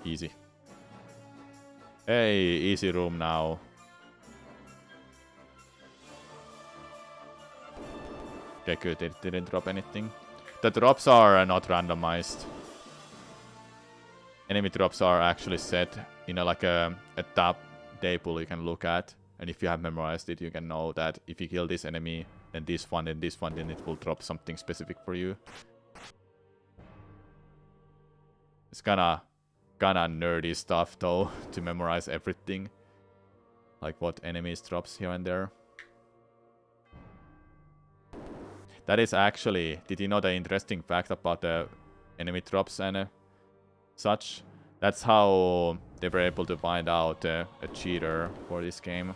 Easy. Hey, easy room now. Okay, good. It didn't drop anything. The drops are not randomized. Enemy drops are actually set in like a tab table you can look at. And if you have memorized it, you can know that if you kill this enemy, then this one, then this one, then it will drop something specific for you. It's kinda nerdy stuff though, to memorize everything. Like what enemies drops here and there. That is actually, did you know the interesting fact about the enemy drops and such? That's how they were able to find out a cheater for this game.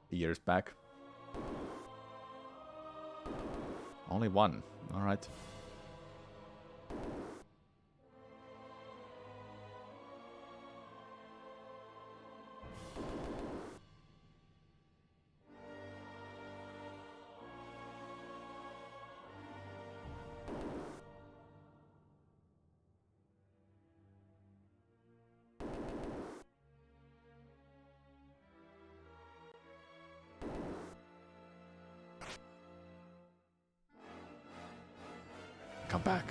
Years back. Only one, alright. Come back.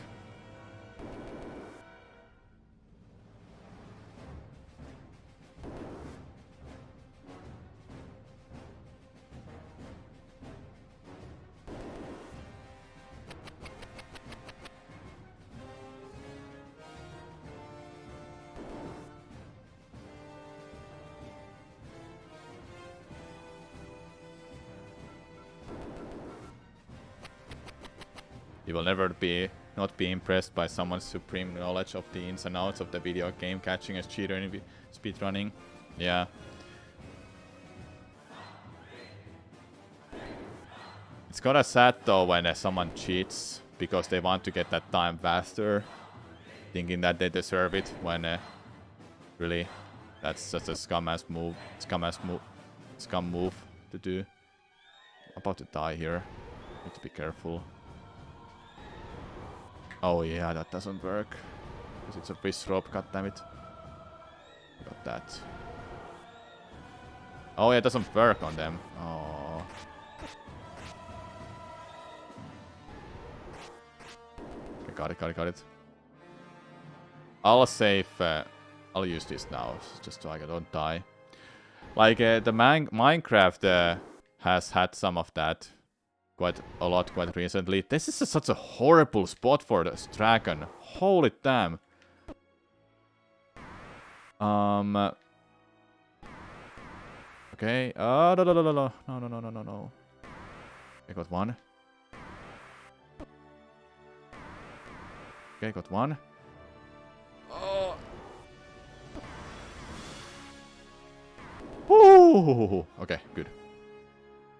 You will never not be impressed by someone's supreme knowledge of the ins and outs of the video game, catching a cheater in speedrunning. Yeah. It's kinda sad though when someone cheats because they want to get that time faster, thinking that they deserve it, when really that's just a scum move to do. I'm about to die here. Need to be careful. Oh yeah, that doesn't work. Because it's a fish rope, goddammit. Got that. Oh yeah, it doesn't work on them. Oh. Okay, got it. I'll save... I'll use this now, just so I don't die. Like, the Minecraft has had some of that quite recently. This is such a horrible spot for this dragon. Holy damn. Okay. No. I got one. Okay, got one. Oh. Ooh. Okay, good.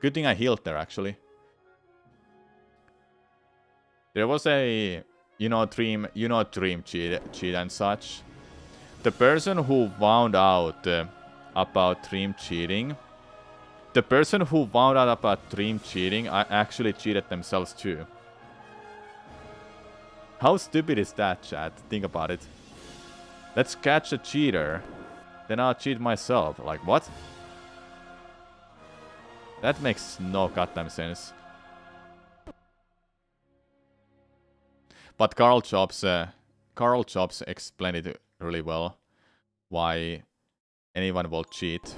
Good thing I healed there, actually. There was a, dream cheat and such. The person who found out about dream cheating, actually cheated themselves too. How stupid is that, chat? Think about it. Let's catch a cheater, then I'll cheat myself. Like, what? That makes no goddamn sense. But Carl Jobs explained it really well. Why anyone will cheat.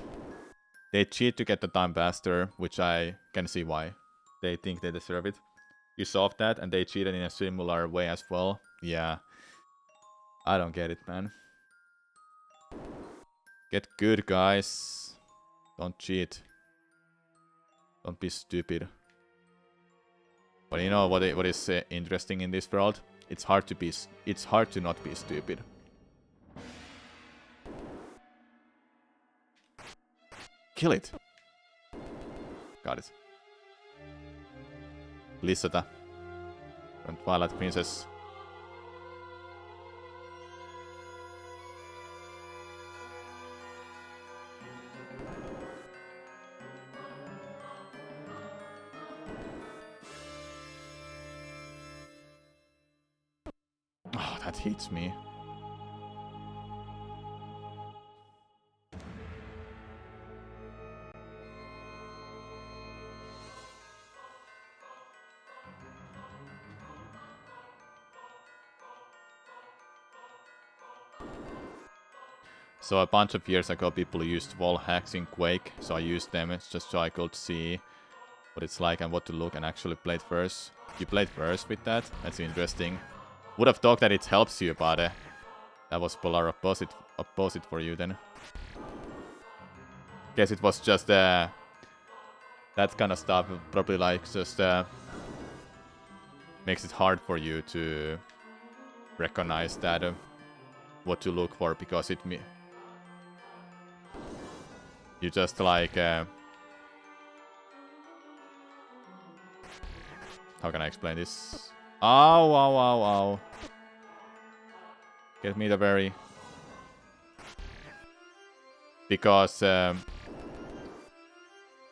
They cheat to get the time faster, which I can see why. They think they deserve it. You solved that, and they cheated in a similar way as well. Yeah. I don't get it, man. Get good, guys. Don't cheat. Don't be stupid. But you know what is interesting in this world? It's hard to not be stupid. Kill it. Got it. Lisätä. From Twilight Princess. Oh, that hits me. So a bunch of years ago people used wall hacks in Quake, so I used them just so I could see what it's like and what to look, and actually played first. You played first with that? That's interesting. Would have thought that it helps you, but that was polar opposite for you then. Guess it was just that kind of stuff, probably like just makes it hard for you to recognize that what to look for, because you just like how can I explain this? Ow. Get me the very... Because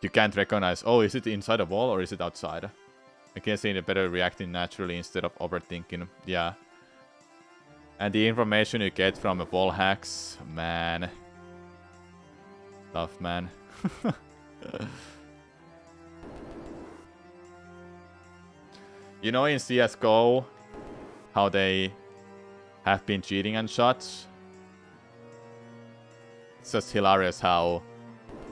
you can't recognize, oh, is it inside a wall or is it outside? I can see it better reacting naturally instead of overthinking. Yeah. And the information you get from wall hacks, man. Tough, man. You know, in CSGO, how they have been cheating and such? It's just hilarious how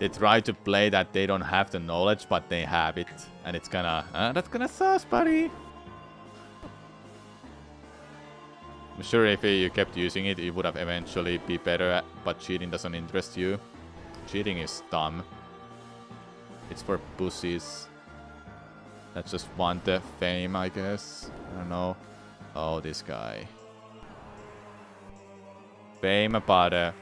they try to play that they don't have the knowledge, but they have it. And it's gonna... that's gonna sus, buddy! I'm sure if you kept using it, it would have eventually be better, but cheating doesn't interest you. Cheating is dumb. It's for pussies. That just want the fame, I guess. I don't know. Oh, this guy. Fame, but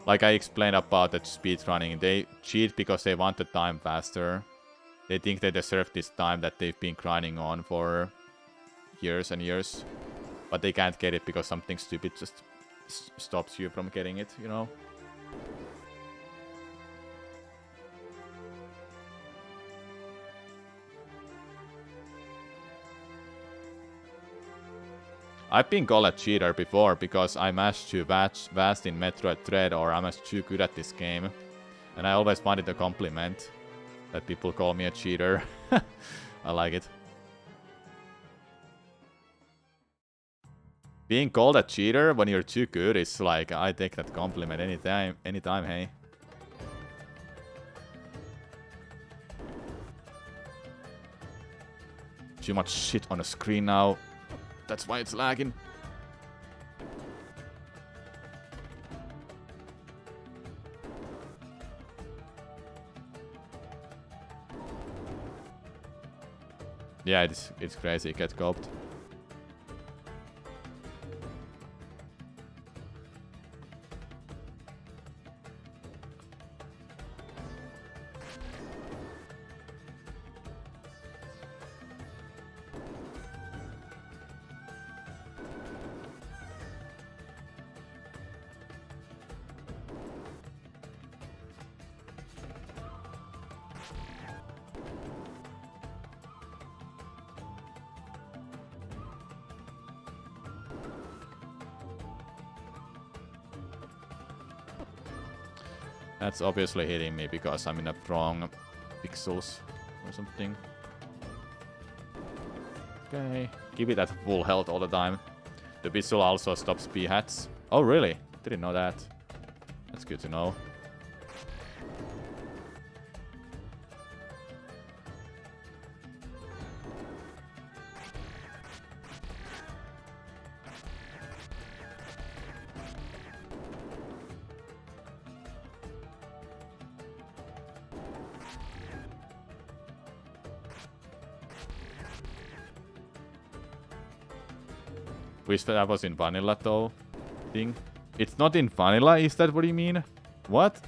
like I explained about the speedrunning, they cheat because they want the time faster. They think they deserve this time that they've been grinding on for years and years. But they can't get it because something stupid just stops you from getting it, you know? I've been called a cheater before because I mashed too fast in Metroid Dread, or I'm just too good at this game. And I always find it a compliment that people call me a cheater. I like it. Being called a cheater when you're too good is like, I take that compliment anytime, hey. Too much shit on the screen now. That's why it's lagging. Yeah, it's crazy. Get coped. That's obviously hitting me because I'm in the wrong pixels or something. Okay, give it at full health all the time. The whistle also stops p-hats. Oh really? Didn't know that. That's good to know. Wish that was in vanilla though. Thing. It's not in vanilla, is that what you mean? What?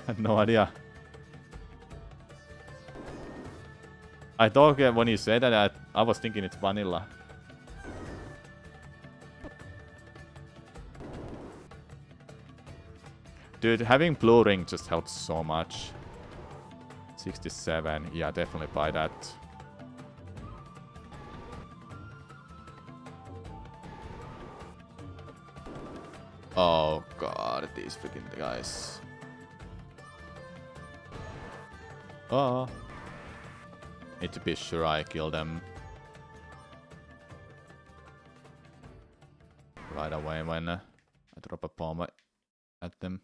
I had no idea. I thought when you said that I was thinking it's vanilla. Dude, having blue ring just helps so much. 67, yeah, definitely buy that. Oh god, these freaking guys. Oh. Need to be sure I kill them right away when I drop a bomb at them.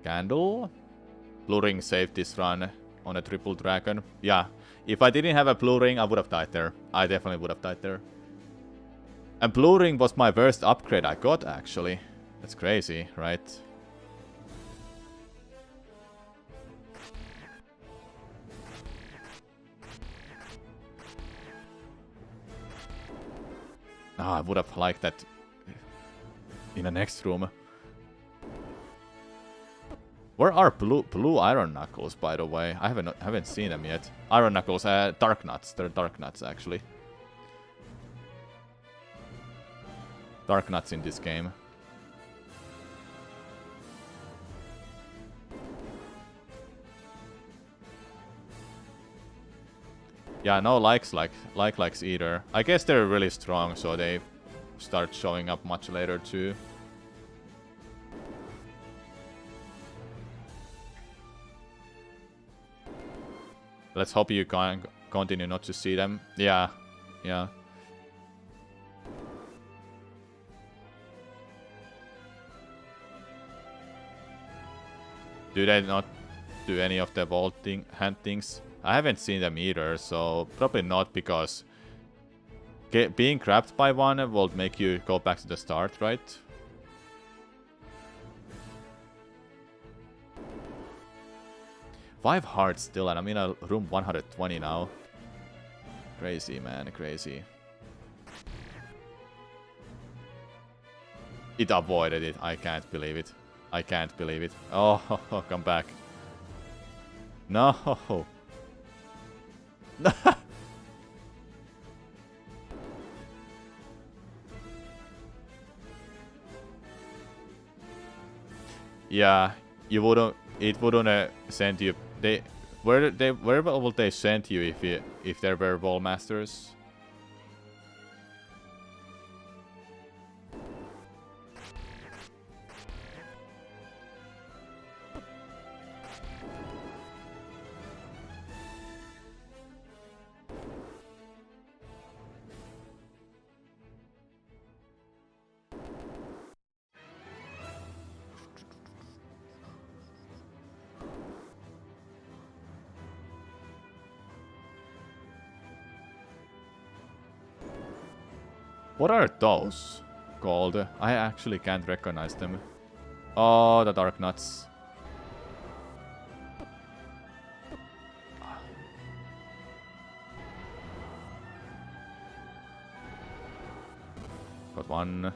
Candle. Blue ring saved this run on a triple dragon. Yeah, if I didn't have a blue ring, I would have died there. I definitely would have died there. And blue ring was my worst upgrade I got, actually. That's crazy, right? Ah, I would have liked that in the next room. Where are blue iron knuckles, by the way? I haven't seen them yet. Iron knuckles, dark nuts. They're dark nuts, actually. Dark nuts in this game. Yeah, no likes either. I guess they're really strong, so they start showing up much later too. Let's hope you can continue not to see them. Yeah, yeah. Do they not do any of the vaulting hand things? I haven't seen them either, so probably not, because being grabbed by one will make you go back to the start, right? 5 hearts still, and I'm in a room 120 now. Crazy, man, crazy. It avoided it. I can't believe it. I can't believe it. Oh, come back. No. Yeah, you wouldn't. It wouldn't send you. Where would they send you if there were wall masters? What are those called? I actually can't recognize them. Oh, the dark nuts. Got one.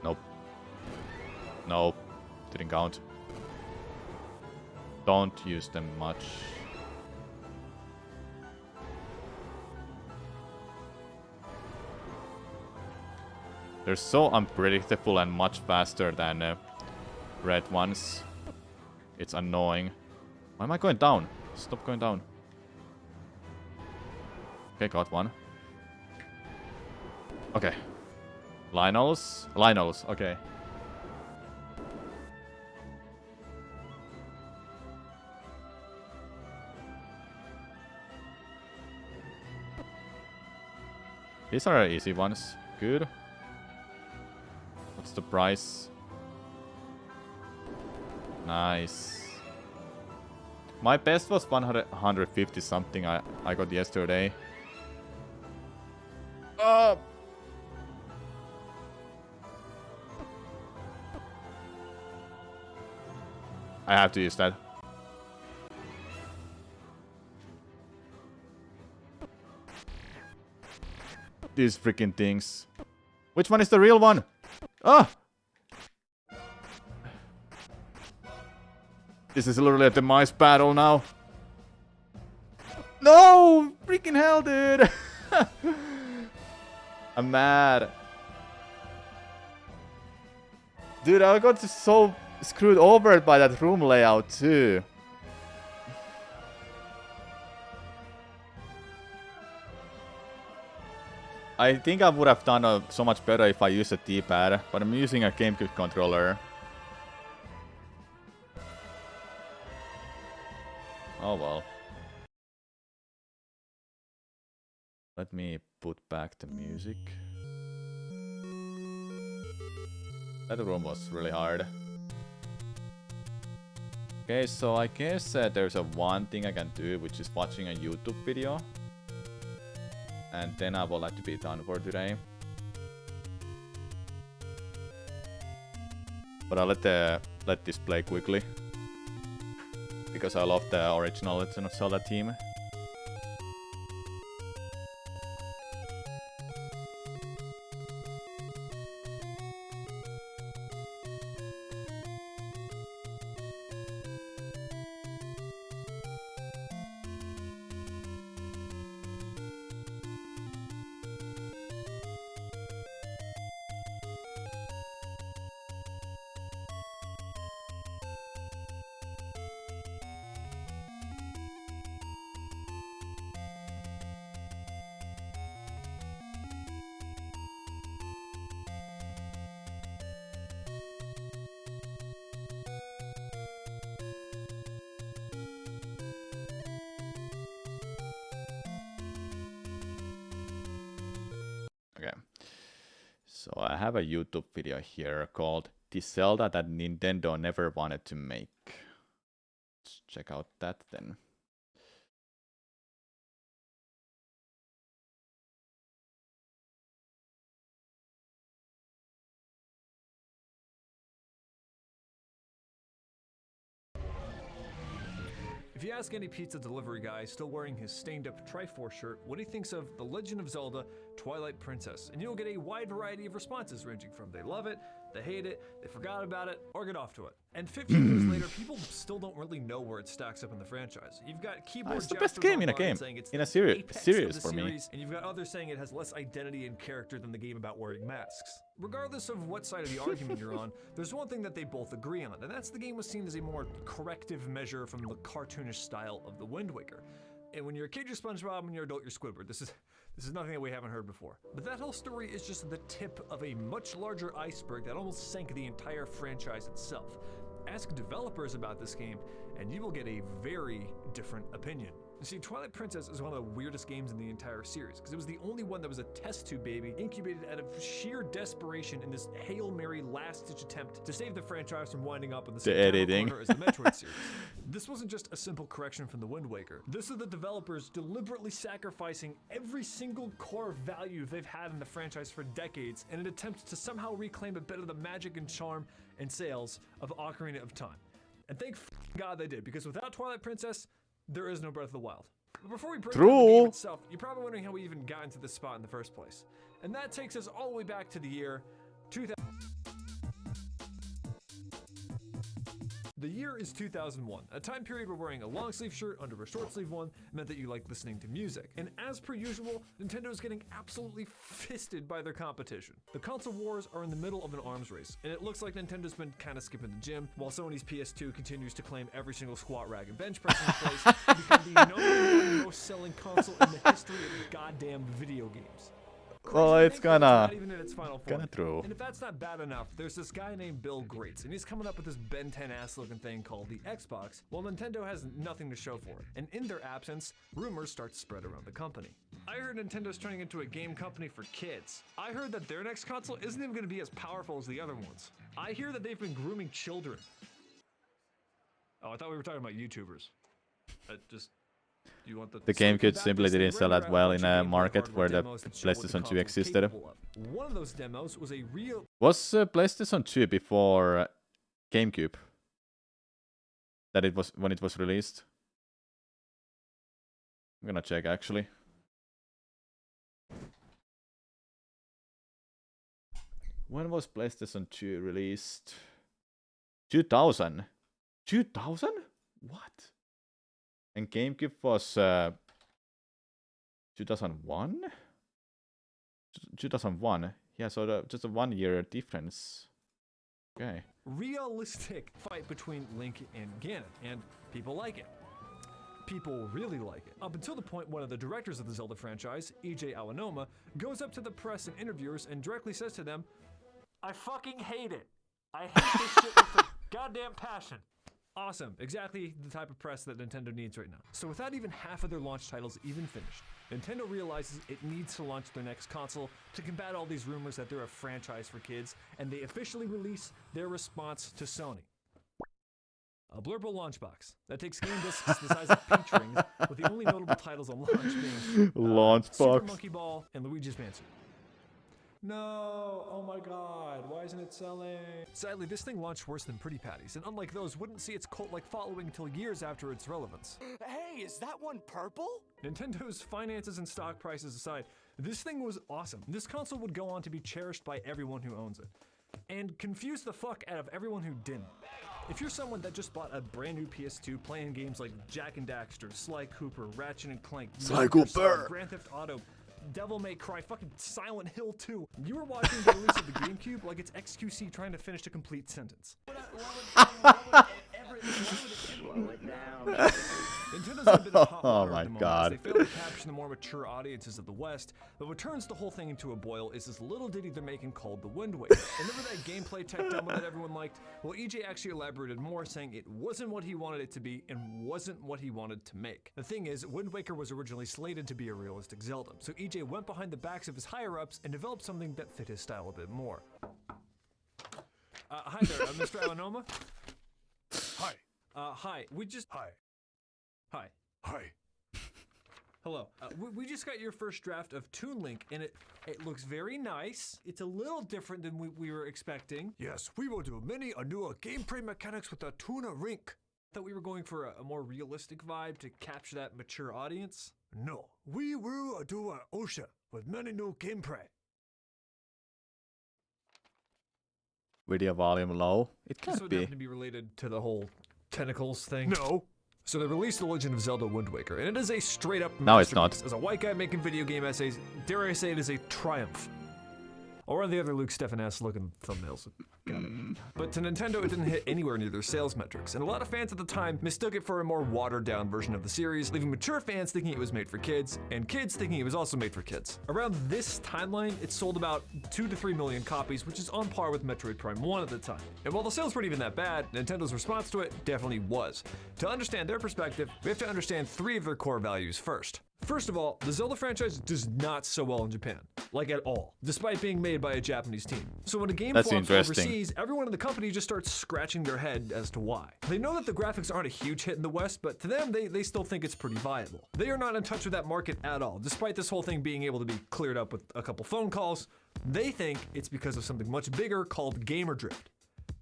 Nope. Nope. Didn't count. Don't use them much. They're so unpredictable and much faster than red ones. It's annoying. Why am I going down? Stop going down. Okay, got one. Okay. Lionels? Lionels, okay. These are easy ones. Good. What's the price? Nice. My best was 150 something I got yesterday. I have to use that. These freaking things. Which one is the real one? Ah! This is literally a demise battle now. No! Freaking hell, dude! I'm mad. Dude, I got so screwed over by that room layout too. I think I would have done so much better if I used a D-pad, but I'm using a GameCube controller. Oh well. Let me put back the music. That room was really hard. Okay, so I guess there's one thing I can do, which is watching a YouTube video. And then I will like to be done for today. But I'll let this play quickly. Because I love the original Legend of Zelda theme. Okay. So I have a YouTube video here called The Zelda That Nintendo Never Wanted to Make. Let's check out that then. If you ask any pizza delivery guy still wearing his stained-up Triforce shirt what he thinks of The Legend of Zelda Twilight Princess, and you'll get a wide variety of responses ranging from they love it, they hate it, they forgot about it, or get off to it. And 15 years later, people still don't really know where it stacks up in the franchise. You've got keyboard It's the best jesters game in a online game, saying it's in a the series apex of the for me. series, and you've got others saying it has less identity and character than the game about wearing masks. Regardless of what side of the argument you're on, there's one thing that they both agree on, and that's the game was seen as a more corrective measure from the cartoonish style of the Wind Waker. And when you're a kid, you're SpongeBob, when you're an adult, you're Squidward. This is nothing that we haven't heard before. But that whole story is just the tip of a much larger iceberg that almost sank the entire franchise itself. Ask developers about this game, and you will get a very different opinion. You see, Twilight Princess is one of the weirdest games in the entire series, because it was the only one that was a test tube baby incubated out of sheer desperation in this Hail Mary last-ditch attempt to save the franchise from winding up in the same editing. corner as the Metroid series. This wasn't just a simple correction from the Wind Waker. This is the developers deliberately sacrificing every single core value they've had in the franchise for decades in an attempt to somehow reclaim a bit of the magic and charm and sales of Ocarina of Time. And thank God they did, because without Twilight Princess, there is no Breath of the Wild. But before we break down the game itself, you're probably wondering how we even got into this spot in the first place. And that takes us all the way back to the year 2000. The year is 2001, a time period where wearing a long sleeve shirt under a short sleeve one meant that you liked listening to music. And as per usual, Nintendo is getting absolutely fisted by their competition. The console wars are in the middle of an arms race, and it looks like Nintendo's been kind of skipping the gym, while Sony's PS2 continues to claim every single squat rack and bench press in the place to become the #1 most selling console in the history of goddamn video games. Well, it's not even in its final form. kinda true. And if that's not bad enough, there's this guy named Bill Gates, and he's coming up with this Ben 10 ass looking thing called the Xbox, while Nintendo has nothing to show for it. And in their absence, rumors start to spread around the company. I heard Nintendo's turning into a game company for kids. I heard that their next console isn't even going to be as powerful as the other ones. I hear that they've been grooming children. Oh, I thought we were talking about YouTubers. You want The GameCube simply didn't sell that well in a market where the PlayStation 2 existed. One of those demos was a real Was PlayStation 2 before GameCube? That it was when it was released? I'm gonna check actually. When was PlayStation 2 released? 2000? 2000? What? And GameCube was 2001? 2001. Yeah, so just a 1 year difference. Okay. realistic fight between Link and Ganon, and people like it. People really like it. Up until the point one of the directors of the Zelda franchise, E.J. Aonuma, goes up to the press and interviewers and directly says to them, "I fucking hate it. I hate this shit with a goddamn passion." Awesome, exactly the type of press that Nintendo needs right now. So without even half of their launch titles even finished, Nintendo realizes it needs to launch their next console to combat all these rumors that they're a franchise for kids, and they officially release their response to Sony. A blurble launch box that takes game discs the size of peach rings, with the only notable titles on launch being Launch Super box. Monkey Ball and Luigi's Mansion. No, oh my god, why isn't it selling? Sadly, this thing launched worse than Pretty Patties, and unlike those, wouldn't see its cult-like following until years after its relevance. Hey, is that one purple? Nintendo's finances and stock prices aside, this thing was awesome. This console would go on to be cherished by everyone who owns it, and confuse the fuck out of everyone who didn't. If you're someone that just bought a brand new PS2 playing games like Jak and Daxter, Sly Cooper, Ratchet and Clank, Sly Metal Gear Solid, Cooper! Grand Theft Auto, Devil May Cry, fucking Silent Hill 2, you were watching the release of the GameCube like it's XQC trying to finish a complete sentence. Nintendo's in a bit of hot water my at the moment God. as they fail to capture the more mature audiences of the West, but what turns the whole thing into a boil is this little ditty they're making called The Wind Waker. Remember that gameplay tech demo that everyone liked? Well, EJ actually elaborated more, saying it wasn't what he wanted it to be and wasn't what he wanted to make. The thing is, Wind Waker was originally slated to be a realistic Zelda, so EJ went behind the backs of his higher-ups and developed something that fit his style a bit more. Hi there, Mr. Aonuma? Hi. Hi, we just... Hi. Hi. Hi. Hello. We just got your first draft of Toon Link, and it looks very nice. It's a little different than we were expecting. Yes, we will do many a new gameplay mechanics with the Tuna Rink. Thought we were going for a more realistic vibe to capture that mature audience. No, we will do an OSHA with many new gameplay. Video volume low. It This can't would be. happen to be related to the whole tentacles thing. No. So they released The Legend of Zelda Wind Waker, and it is a straight-up No, it's not. masterpiece. As a white guy making video game essays, dare I say it is a triumph. Or the other Luke Stefan-ass looking thumbnails. Got it. But to Nintendo, it didn't hit anywhere near their sales metrics, and a lot of fans at the time mistook it for a more watered-down version of the series, leaving mature fans thinking it was made for kids, and kids thinking it was also made for kids. Around this timeline, it sold about 2 to 3 million copies, which is on par with Metroid Prime 1 at the time. And while the sales weren't even that bad, Nintendo's response to it definitely was. To understand their perspective, we have to understand 3 of their core values first. First of all, the Zelda franchise does not sell well in Japan, like at all, despite being made by a Japanese team. So when a game That's flops interesting. overseas, everyone in the company just starts scratching their head as to why. They know that the graphics aren't a huge hit in the West, but to them, they still think it's pretty viable. They are not in touch with that market at all, despite this whole thing being able to be cleared up with a couple phone calls. They think it's because of something much bigger called gamer drift.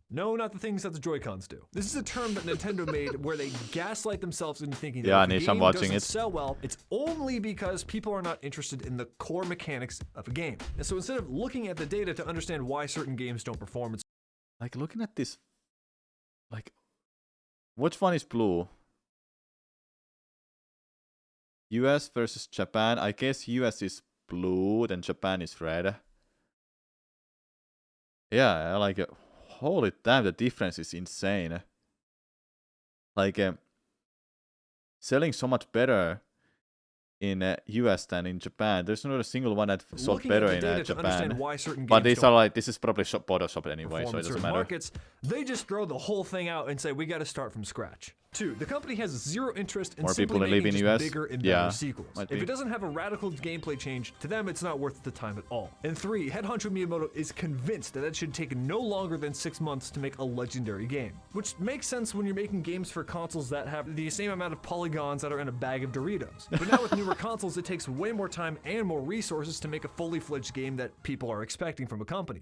No, not the things that the Joy-Cons do. This is a term that Nintendo made where they gaslight themselves into thinking that Yeah, if a Nish, I'm game watching doesn't it. sell well, it's only because people are not interested in the core mechanics of a game. And so instead of looking at the data to understand why certain games don't perform, it's Like, looking at this. Like, which one is blue? US versus Japan. I guess US is blue, then Japan is red. Yeah, I like it. Holy damn, the difference is insane. Like, selling so much better in US than in Japan. There's not a single one that sold looking better at the in data to understand Japan. why certain But games these don't are like, this is probably Photoshopped anyway, so perform it in doesn't certain matter. markets, they just throw the whole thing out and say we got to start from scratch. 2, the company has zero interest in More simply people that live making in just US? bigger and Yeah, better sequels. might If be. it doesn't have a radical gameplay change, to them it's not worth the time at all. And 3, head honcho Miyamoto is convinced that it should take no longer than 6 months to make a legendary game. Which makes sense when you're making games for consoles that have the same amount of polygons that are in a bag of Doritos. But now with newer consoles, it takes way more time and more resources to make a fully fledged game that people are expecting from a company.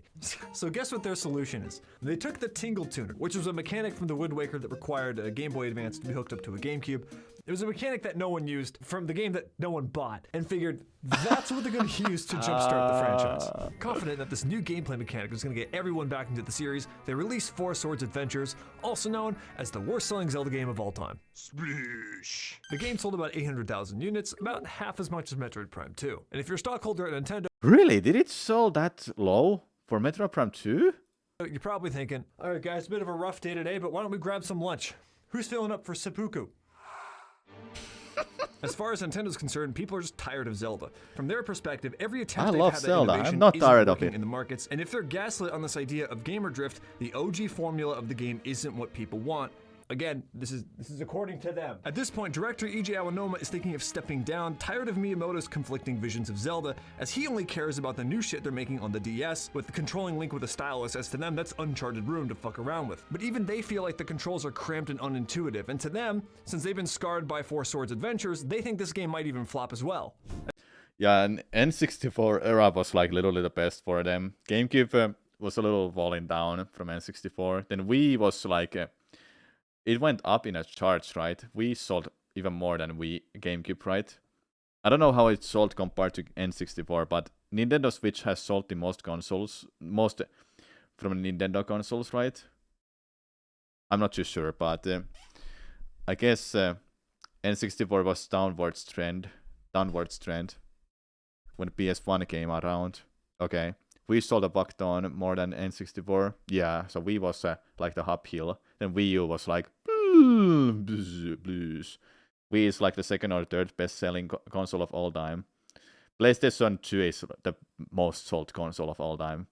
So guess what their solution is? They took the Tingle Tuner, which was a mechanic from the Wind Waker that required a Game Boy Advance to be hooked up to a GameCube. It was a mechanic that no one used from the game that no one bought, and figured that's what they're going to use to jumpstart the franchise. Confident that this new gameplay mechanic was going to get everyone back into the series, they released Four Swords Adventures, also known as the worst-selling Zelda game of all time. Splish. The game sold about 800,000 units, about half as much as Metroid Prime 2. And if you're a stockholder at Nintendo, Really? Did it sell that low for Metroid Prime 2? you're probably thinking, all right guys, a bit of a rough day today, but why don't we grab some lunch? Who's filling up for seppuku? As far as Nintendo's concerned, people are just tired of Zelda. From their perspective, every attempt I they've love had at Zelda. I'm innovation not isn't tired of working it. in the markets, and if they're gaslit on this idea of gamer drift, the OG formula of the game isn't what people want. Again, this is according to them. At this point, director E.J. Aonuma is thinking of stepping down, tired of Miyamoto's conflicting visions of Zelda, as he only cares about the new shit they're making on the DS, with controlling Link with a stylus, as to them that's uncharted room to fuck around with. But even they feel like the controls are cramped and unintuitive, and to them, since they've been scarred by Four Swords Adventures, they think this game might even flop as well. Yeah, and N64 era was like literally the best for them. GameCube was a little falling down from N64. Then Wii was like... it went up in a charts, right? We sold even more than GameCube, right? I don't know how it sold compared to N64, but Nintendo Switch has sold the most consoles, most from Nintendo consoles, right? I'm not too sure, but I guess N64 was downwards trend when PS1 came around. Okay. We sold a buck ton more than N64. Yeah, so Wii was like the uphill. Then Wii U was like blues. Wii is like the second or third best-selling console of all time. PlayStation 2 is the most sold console of all time.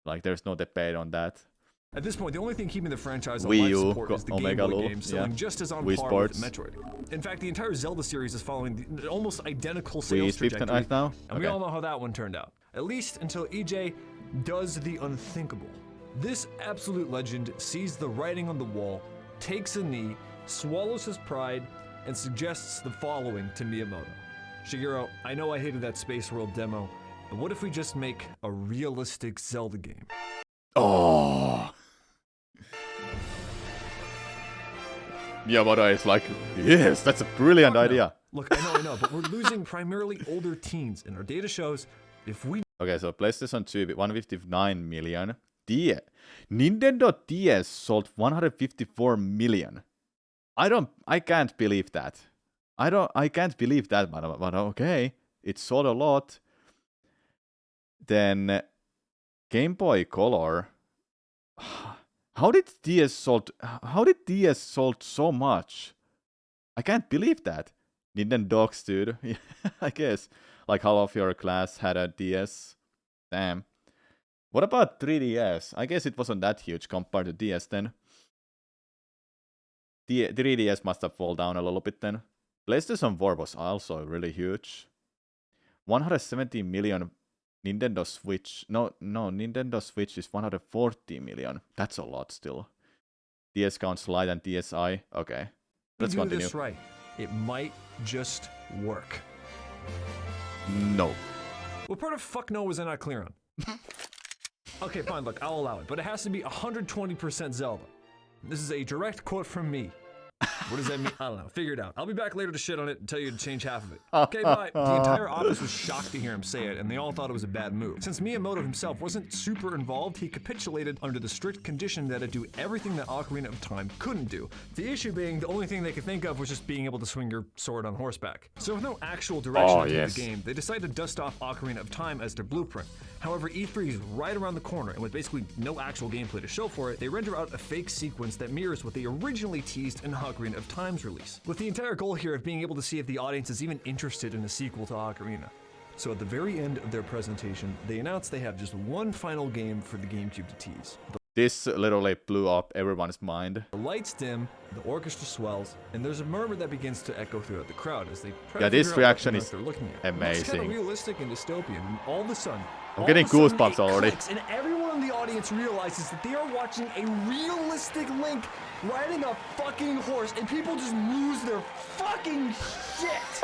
Like, there's no debate on that. At this point, the only thing keeping the franchise Wii alive U, support is the Game Omega Boy Lul, games, selling yeah. just as on Wii par Sports. with Metroid. In fact, the entire Zelda series is following the almost identical Wii sales is 15 trajectory, right now? and we all know how that one turned out. At least until EJ does the unthinkable. This absolute legend sees the writing on the wall, takes a knee, swallows his pride, and suggests the following to Miyamoto. Shigeru, I know I hated that Space World demo, but what if we just make a realistic Zelda game? Miyamoto is like, yes, that's a brilliant Fuck no. idea. Look, I know, but we're losing primarily older teens, and our data shows if we Okay, so PlayStation 2, 159 million. Nintendo DS sold 154 million. I can't believe that. I can't believe that, but okay. It sold a lot. Then Game Boy Color. How did DS sold so much? I can't believe that. Nintendo Dogs, dude. I guess. Like half of your class had a DS. Damn. What about 3DS? I guess it wasn't that huge compared to DS then. 3DS must have fallen down a little bit then. PlayStation 4 was also really huge. 170 million Nintendo Switch. No, Nintendo Switch is 140 million. That's a lot still. DS counts Lite and DSi. Okay. Let's do continue. this right, it might just work. No. What part of fuck no was I not clear on? Okay, fine, look, I'll allow it, but it has to be 120% Zelda. This is a direct quote from me. What does that mean? I don't know. Figure it out. I'll be back later to shit on it and tell you to change half of it. Okay, bye. The entire office was shocked to hear him say it, and they all thought it was a bad move. Since Miyamoto himself wasn't super involved, he capitulated under the strict condition that it'd do everything that Ocarina of Time couldn't do. The issue being, the only thing they could think of was just being able to swing your sword on horseback. So with no actual direction into the game, they decided to dust off Ocarina of Time as their blueprint. However, E3 is right around the corner, and with basically no actual gameplay to show for it, they render out a fake sequence that mirrors what they originally teased in Ocarina of Time's release, with the entire goal here of being able to see if the audience is even interested in a sequel to Ocarina. So at the very end of their presentation, they announced they have just one final game for the GameCube to tease. This literally blew up everyone's mind. The lights dim, the orchestra swells, and there's a murmur that begins to echo throughout the crowd as they try to this figure out reaction what is they're looking at. It's amazing. kind of realistic and dystopian, and all of a sudden, I'm getting goosebumps it already. clicks, and everyone in the audience realizes that they are watching a realistic Link riding a fucking horse, and people just lose their fucking shit.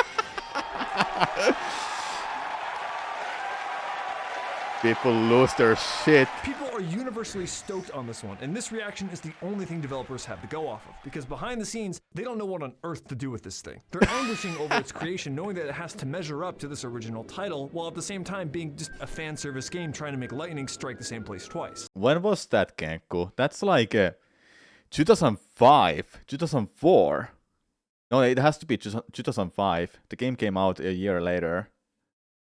People lose their shit. People are universally stoked on this one, and this reaction is the only thing developers have to go off of, because behind the scenes, they don't know what on earth to do with this thing. They're anguishing over its creation, knowing that it has to measure up to this original title, while at the same time being just a fan service game trying to make lightning strike the same place twice. When was that, Kenku? That's like 2005, 2004. No, it has to be 2005. The game came out a year later.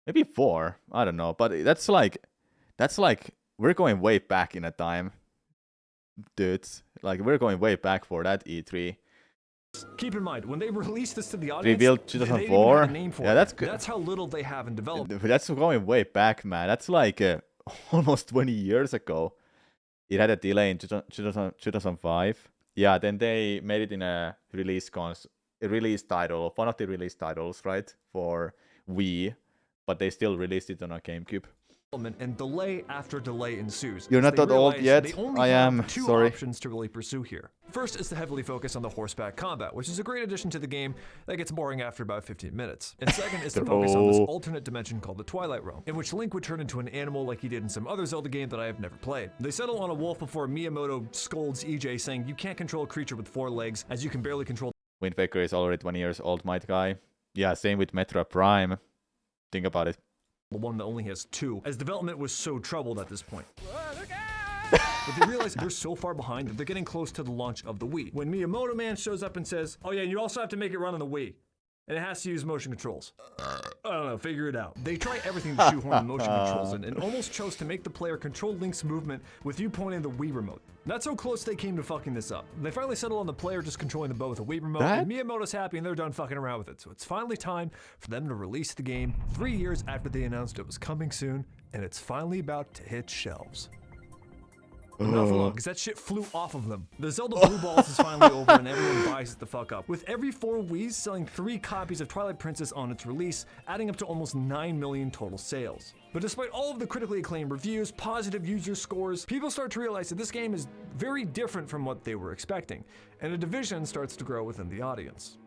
Maybe 4. I don't know. But that's like we're going way back in a time, dudes. Like we're going way back for that E3. Keep in mind, when they released this to the audience, Revealed they didn't 2004. have a name for Yeah, it. that's good. That's how little they have in development. That's going way back, man. That's like almost 20 years ago. It had a delay in 2005. Yeah, then they made it in a release title, one of the release titles, right, for Wii, but they still released it on a GameCube. And delay after delay ensues. You're not They that old realize yet. They only I have am. two Sorry. options to really pursue here. First is to heavily focus on the horseback combat, which is a great addition to the game that gets boring after about 15 minutes. And second is to focus on this alternate dimension called the Twilight Realm, in which Link would turn into an animal like he did in some other Zelda game that I have never played. They settle on a wolf before Miyamoto scolds EJ, saying you can't control a creature with 4 legs, as you can barely control Wind Waker is already 20 years old, might guy. Yeah, same with Metroid Prime. Think about it. the one that only has 2, as development was so troubled at this point. But they realize they're so far behind that they're getting close to the launch of the Wii, when Miyamoto Man shows up and says, oh yeah, and you also have to make it run on the Wii. And it has to use motion controls. I don't know, figure it out. They try everything to shoehorn the motion controls in, and almost chose to make the player control Link's movement with you pointing the Wii remote. Not so close they came to fucking this up. They finally settle on the player just controlling the bow with a Wii remote, and Miyamoto's happy and they're done fucking around with it. So it's finally time for them to release the game 3 years after they announced it was coming soon, and it's finally about to hit shelves. Not for long, because that shit flew off of them. The Zelda Blue Balls is finally over and everyone buys it the fuck up, with every 4 Wiis selling 3 copies of Twilight Princess on its release, adding up to almost 9 million total sales. But despite all of the critically acclaimed reviews, positive user scores, people start to realize that this game is very different from what they were expecting, and a division starts to grow within the audience.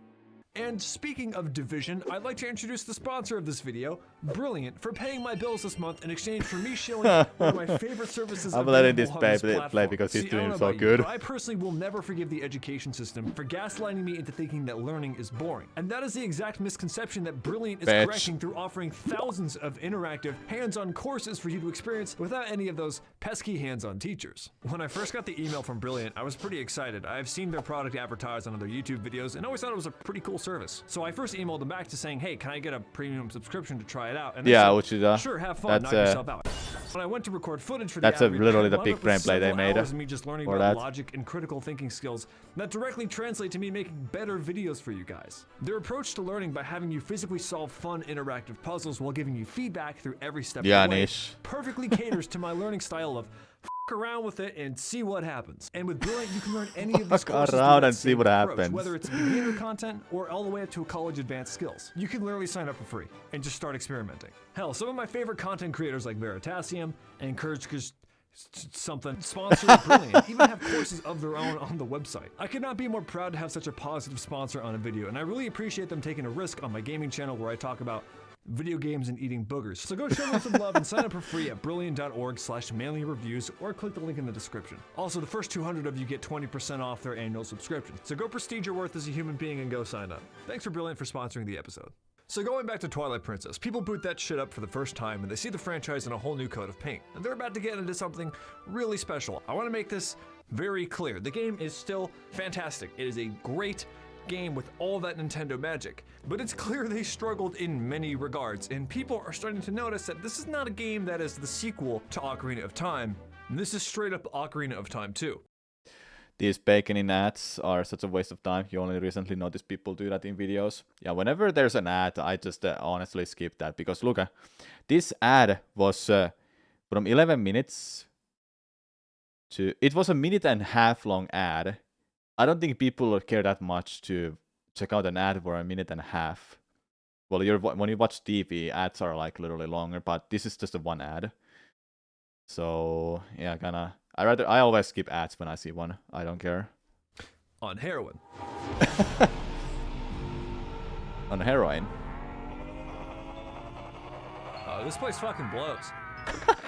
And speaking of division, I'd like to introduce the sponsor of this video, Brilliant, for paying my bills this month in exchange for me showing one of my favorite services I'm letting available this on this play platform. because he's See, I doing don't know so about you, good. but I personally will never forgive the education system for gaslighting me into thinking that learning is boring. And that is the exact misconception that Brilliant is Bitch. correcting through offering thousands of interactive, hands-on courses for you to experience without any of those pesky hands-on teachers. When I first got the email from Brilliant, I was pretty excited. I've seen their product advertised on other YouTube videos and always thought it was a pretty cool service. So I first emailed them back to saying, hey, can I get a premium subscription to try it out? And they Yeah, said, which is sure, have fun, knock yourself out. When I went to record footage for the That's ad read, literally I the wound big up with brain play they several made hours of me just learning for about that. logic and critical thinking skills that directly translate to me making better videos for you guys. Their approach to learning by having you physically solve fun interactive puzzles while giving you feedback through every step Yeah, of the way niche. perfectly caters to my learning style of f around with it and see what happens. And with Brilliant, you can learn any of these Fuck courses through around that and see same what approach, happens. whether it's beginner content or all the way up to college advanced skills. You can literally sign up for free and just start experimenting. Hell, some of my favorite content creators like Veritasium and Courage something sponsor Brilliant even have courses of their own on the website. I could not be more proud to have such a positive sponsor on a video, and I really appreciate them taking a risk on my gaming channel where I talk about video games and eating boogers. So go show them some love and sign up for free at brilliant.org/manlyreviews or click the link in the description. Also, the first 200 of you get 20% off their annual subscription. So go prestige your worth as a human being and go sign up. Thanks for Brilliant for sponsoring the episode. So going back to Twilight Princess, people boot that shit up for the first time and they see the franchise in a whole new coat of paint. And they're about to get into something really special. I want to make this very clear. The game is still fantastic. It is a great game with all that Nintendo magic. But it's clear they struggled in many regards, and people are starting to notice that this is not a game that is the sequel to Ocarina of Time. This is straight up Ocarina of Time 2. These baconing ads are such a waste of time. You only recently notice people do that in videos. Yeah, whenever there's an ad, I just honestly skip that. Because look, this ad was from 11 minutes to... It was a minute and a half long ad. I don't think people care that much to check out an ad for a minute and a half. Well, when you watch TV, ads are like literally longer, but this is just a one ad. So, yeah, kinda... I always skip ads when I see one. I don't care. On heroin. On heroin. This place fucking blows.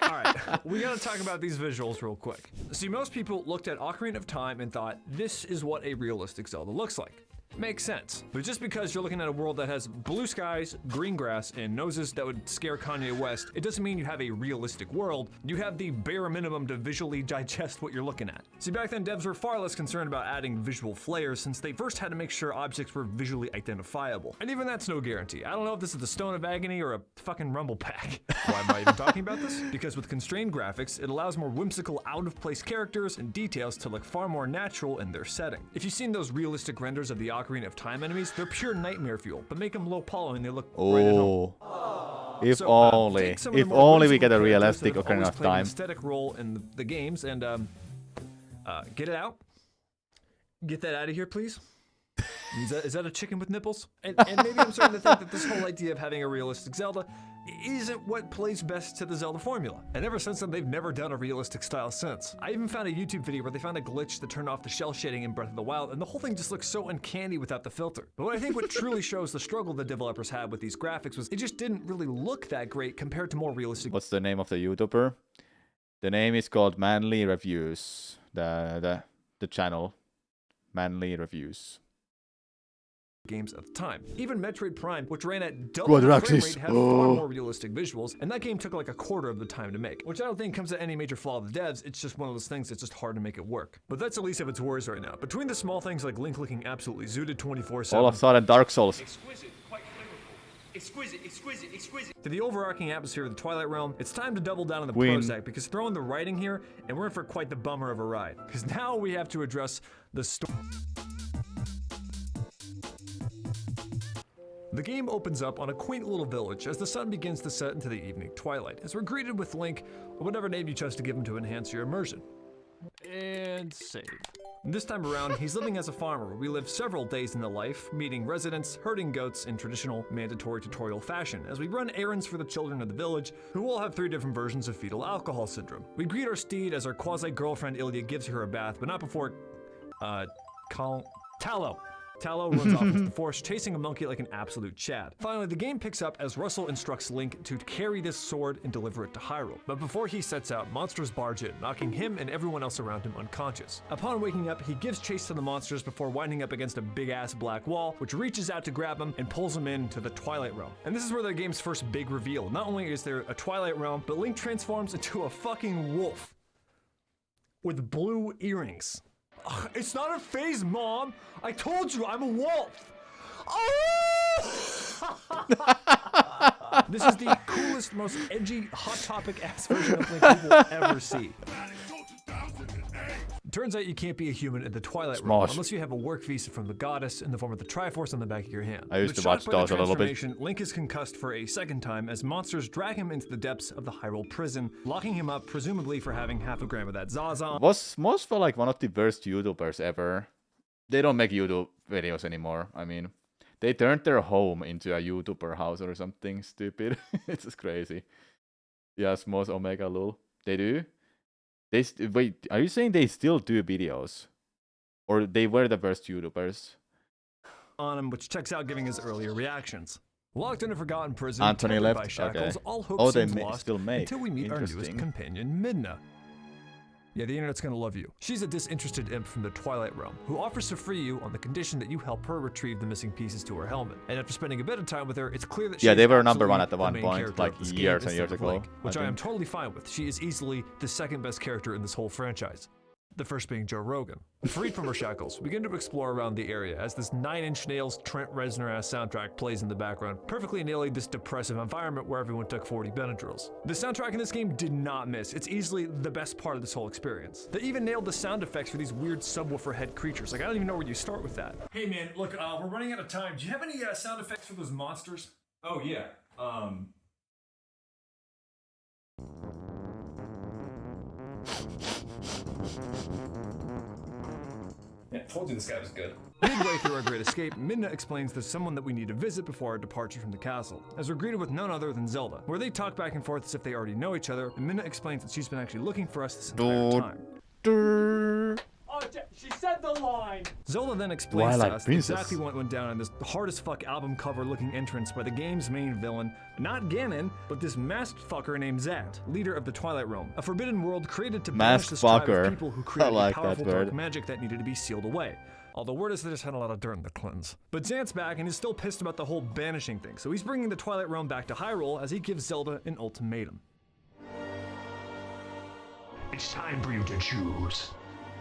Alright, we gotta talk about these visuals real quick. See, most people looked at Ocarina of Time and thought, this is what a realistic Zelda looks like. Makes sense. But just because you're looking at a world that has blue skies, green grass, and noses that would scare Kanye West, it doesn't mean you have a realistic world. You have the bare minimum to visually digest what you're looking at. See, back then devs were far less concerned about adding visual flair since they first had to make sure objects were visually identifiable. And even that's no guarantee. I don't know if this is the Stone of Agony or a fucking Rumble Pack. Why am I even talking about this? Because with constrained graphics, it allows more whimsical, out-of-place characters and details to look far more natural in their setting. If you've seen those realistic renders of the Ocarina of Time enemies, they're pure nightmare fuel, but make them low poly and they look right at home. If So, only. take some of the If more only we whimsical get a characters that realistic have Ocarina always of played an Time. aesthetic role in the games and get it out. Get that out of here, please. Is that a chicken with nipples? And maybe I'm starting to think that this whole idea of having a realistic Zelda isn't what plays best to the Zelda formula. And ever since then, they've never done a realistic style since. I even found a YouTube video where they found a glitch that turned off the shell shading in Breath of the Wild, and the whole thing just looks so uncanny without the filter. But what I think what truly shows the struggle the developers had with these graphics was it just didn't really look that great compared to more realistic. What's the name of the YouTuber? The name is called Manly Reviews. The channel. Manly Reviews. Games at the time. Even Metroid Prime, which ran at double the frame rate, had far more realistic visuals, and that game took like a quarter of the time to make, which I don't think comes at any major flaw of the devs. It's just one of those things that's just hard to make it work. But that's the least of its worries right now. Between the small things like Link looking absolutely zooted 24/7, All of a sudden, Dark Souls. Exquisite, quite flavorful. Exquisite, exquisite, exquisite. to the overarching atmosphere of the Twilight Realm, it's time to double down on the Win. Prozac, because throw in the writing here, and we're in for quite the bummer of a ride. Because now we have to address the story. The game opens up on a quaint little village as the sun begins to set into the evening twilight, as we're greeted with Link, or whatever name you chose to give him to enhance your immersion. And save. This time around, he's living as a farmer where we live several days in the life, meeting residents, herding goats in traditional, mandatory tutorial fashion, as we run errands for the children of the village, who all have 3 different versions of fetal alcohol syndrome. We greet our steed as our quasi-girlfriend Ilya gives her a bath, but not before, Tallow. Tallow runs off into the forest, chasing a monkey like an absolute Chad. Finally, the game picks up as Russell instructs Link to carry this sword and deliver it to Hyrule. But before he sets out, monsters barge in, knocking him and everyone else around him unconscious. Upon waking up, he gives chase to the monsters before winding up against a big-ass black wall, which reaches out to grab him and pulls him into the Twilight Realm. And this is where the game's first big reveal. Not only is there a Twilight Realm, but Link transforms into a fucking wolf with blue earrings. Ugh, it's not a phase, Mom. I told you I'm a wolf. Oh! This is the coolest, most edgy, hot topic ass version of Link you will ever see. Turns out you can't be a human in the Twilight Realm unless you have a work visa from the goddess in the form of the Triforce on the back of your hand. I used to watch those a little bit. Link is concussed for a second time as monsters drag him into the depths of the Hyrule prison, locking him up presumably for having half a gram of that Zaza. Was most for like one of the worst YouTubers ever. They don't make YouTube videos anymore. I mean, they turned their home into a YouTuber house or something stupid. It's just crazy. Yes, most Omega lol. They do? Wait, are you saying they still do videos? Or they were the worst YouTubers? On him, which checks out giving his earlier reactions. Locked in a forgotten prison, Anthony tethered left? by shackles, Okay. all hope Oh, they seems lost still make. until we meet our newest Interesting. companion, Midna. Yeah, the internet's gonna love you. She's a disinterested imp from the Twilight Realm, who offers to free you on the condition that you help her retrieve the missing pieces to her helmet. And after spending a bit of time with her, it's clear that she they is were number one absolutely at the one main point, character like of this years game and years instead of ago, Link, which I I am think. totally fine with. She is easily the second best character in this whole franchise. The first being Joe Rogan. Freed from her shackles, we begin to explore around the area as this 9 Inch Nails Trent Reznor-ass soundtrack plays in the background, perfectly nailing this depressive environment where everyone took 40 Benadryls. The soundtrack in this game did not miss. It's easily the best part of this whole experience. They even nailed the sound effects for these weird subwoofer head creatures. Like, I don't even know where you start with that. Hey man, look, we're running out of time. Do you have any sound effects for those monsters? Oh yeah, Yeah, I told you this guy was good. Midway through our great escape, Midna explains there's someone that we need to visit before our departure from the castle, as we're greeted with none other than Zelda, where they talk back and forth as if they already know each other, and Midna explains that she's been actually looking for us this entire time. Oh, she said the line. Zelda then explains to Twilight us Princess. exactly what went down in this hard as fuck album cover looking entrance by the game's main villain, not Ganon, but this masked fucker named Zant, leader of the Twilight Realm, a forbidden world created to banish Masked this tribe fucker. of people who I created like a that powerful word. dark magic that needed to be sealed away. Although word is they just had a lot of dirt in the cleanse. But Zant's back and is still pissed about the whole banishing thing, so he's bringing the Twilight Realm back to Hyrule as he gives Zelda an ultimatum. It's time for you to choose.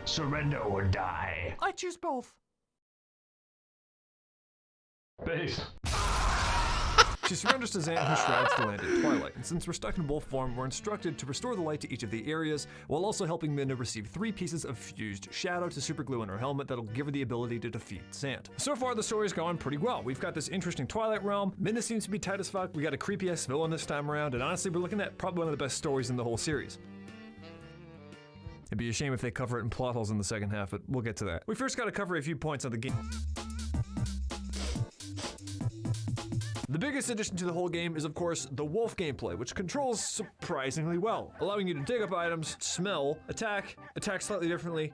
Surrender or die. I choose both. Base. She surrenders to Zant, who shrouds the land at twilight, and since we're stuck in wolf form, we're instructed to restore the light to each of the areas, while also helping Midna receive 3 pieces of fused shadow to superglue in her helmet that'll give her the ability to defeat Zant. So far, the story's going pretty well. We've got this interesting Twilight Realm, Midna seems to be tight as fuck, we got a creepy-ass villain this time around, and honestly, we're looking at probably one of the best stories in the whole series. It'd be a shame if they cover it in plot holes in the second half, but we'll get to that. We first gotta cover a few points on the game. The biggest addition to the whole game is, of course, the wolf gameplay, which controls surprisingly well, allowing you to dig up items, smell, attack slightly differently,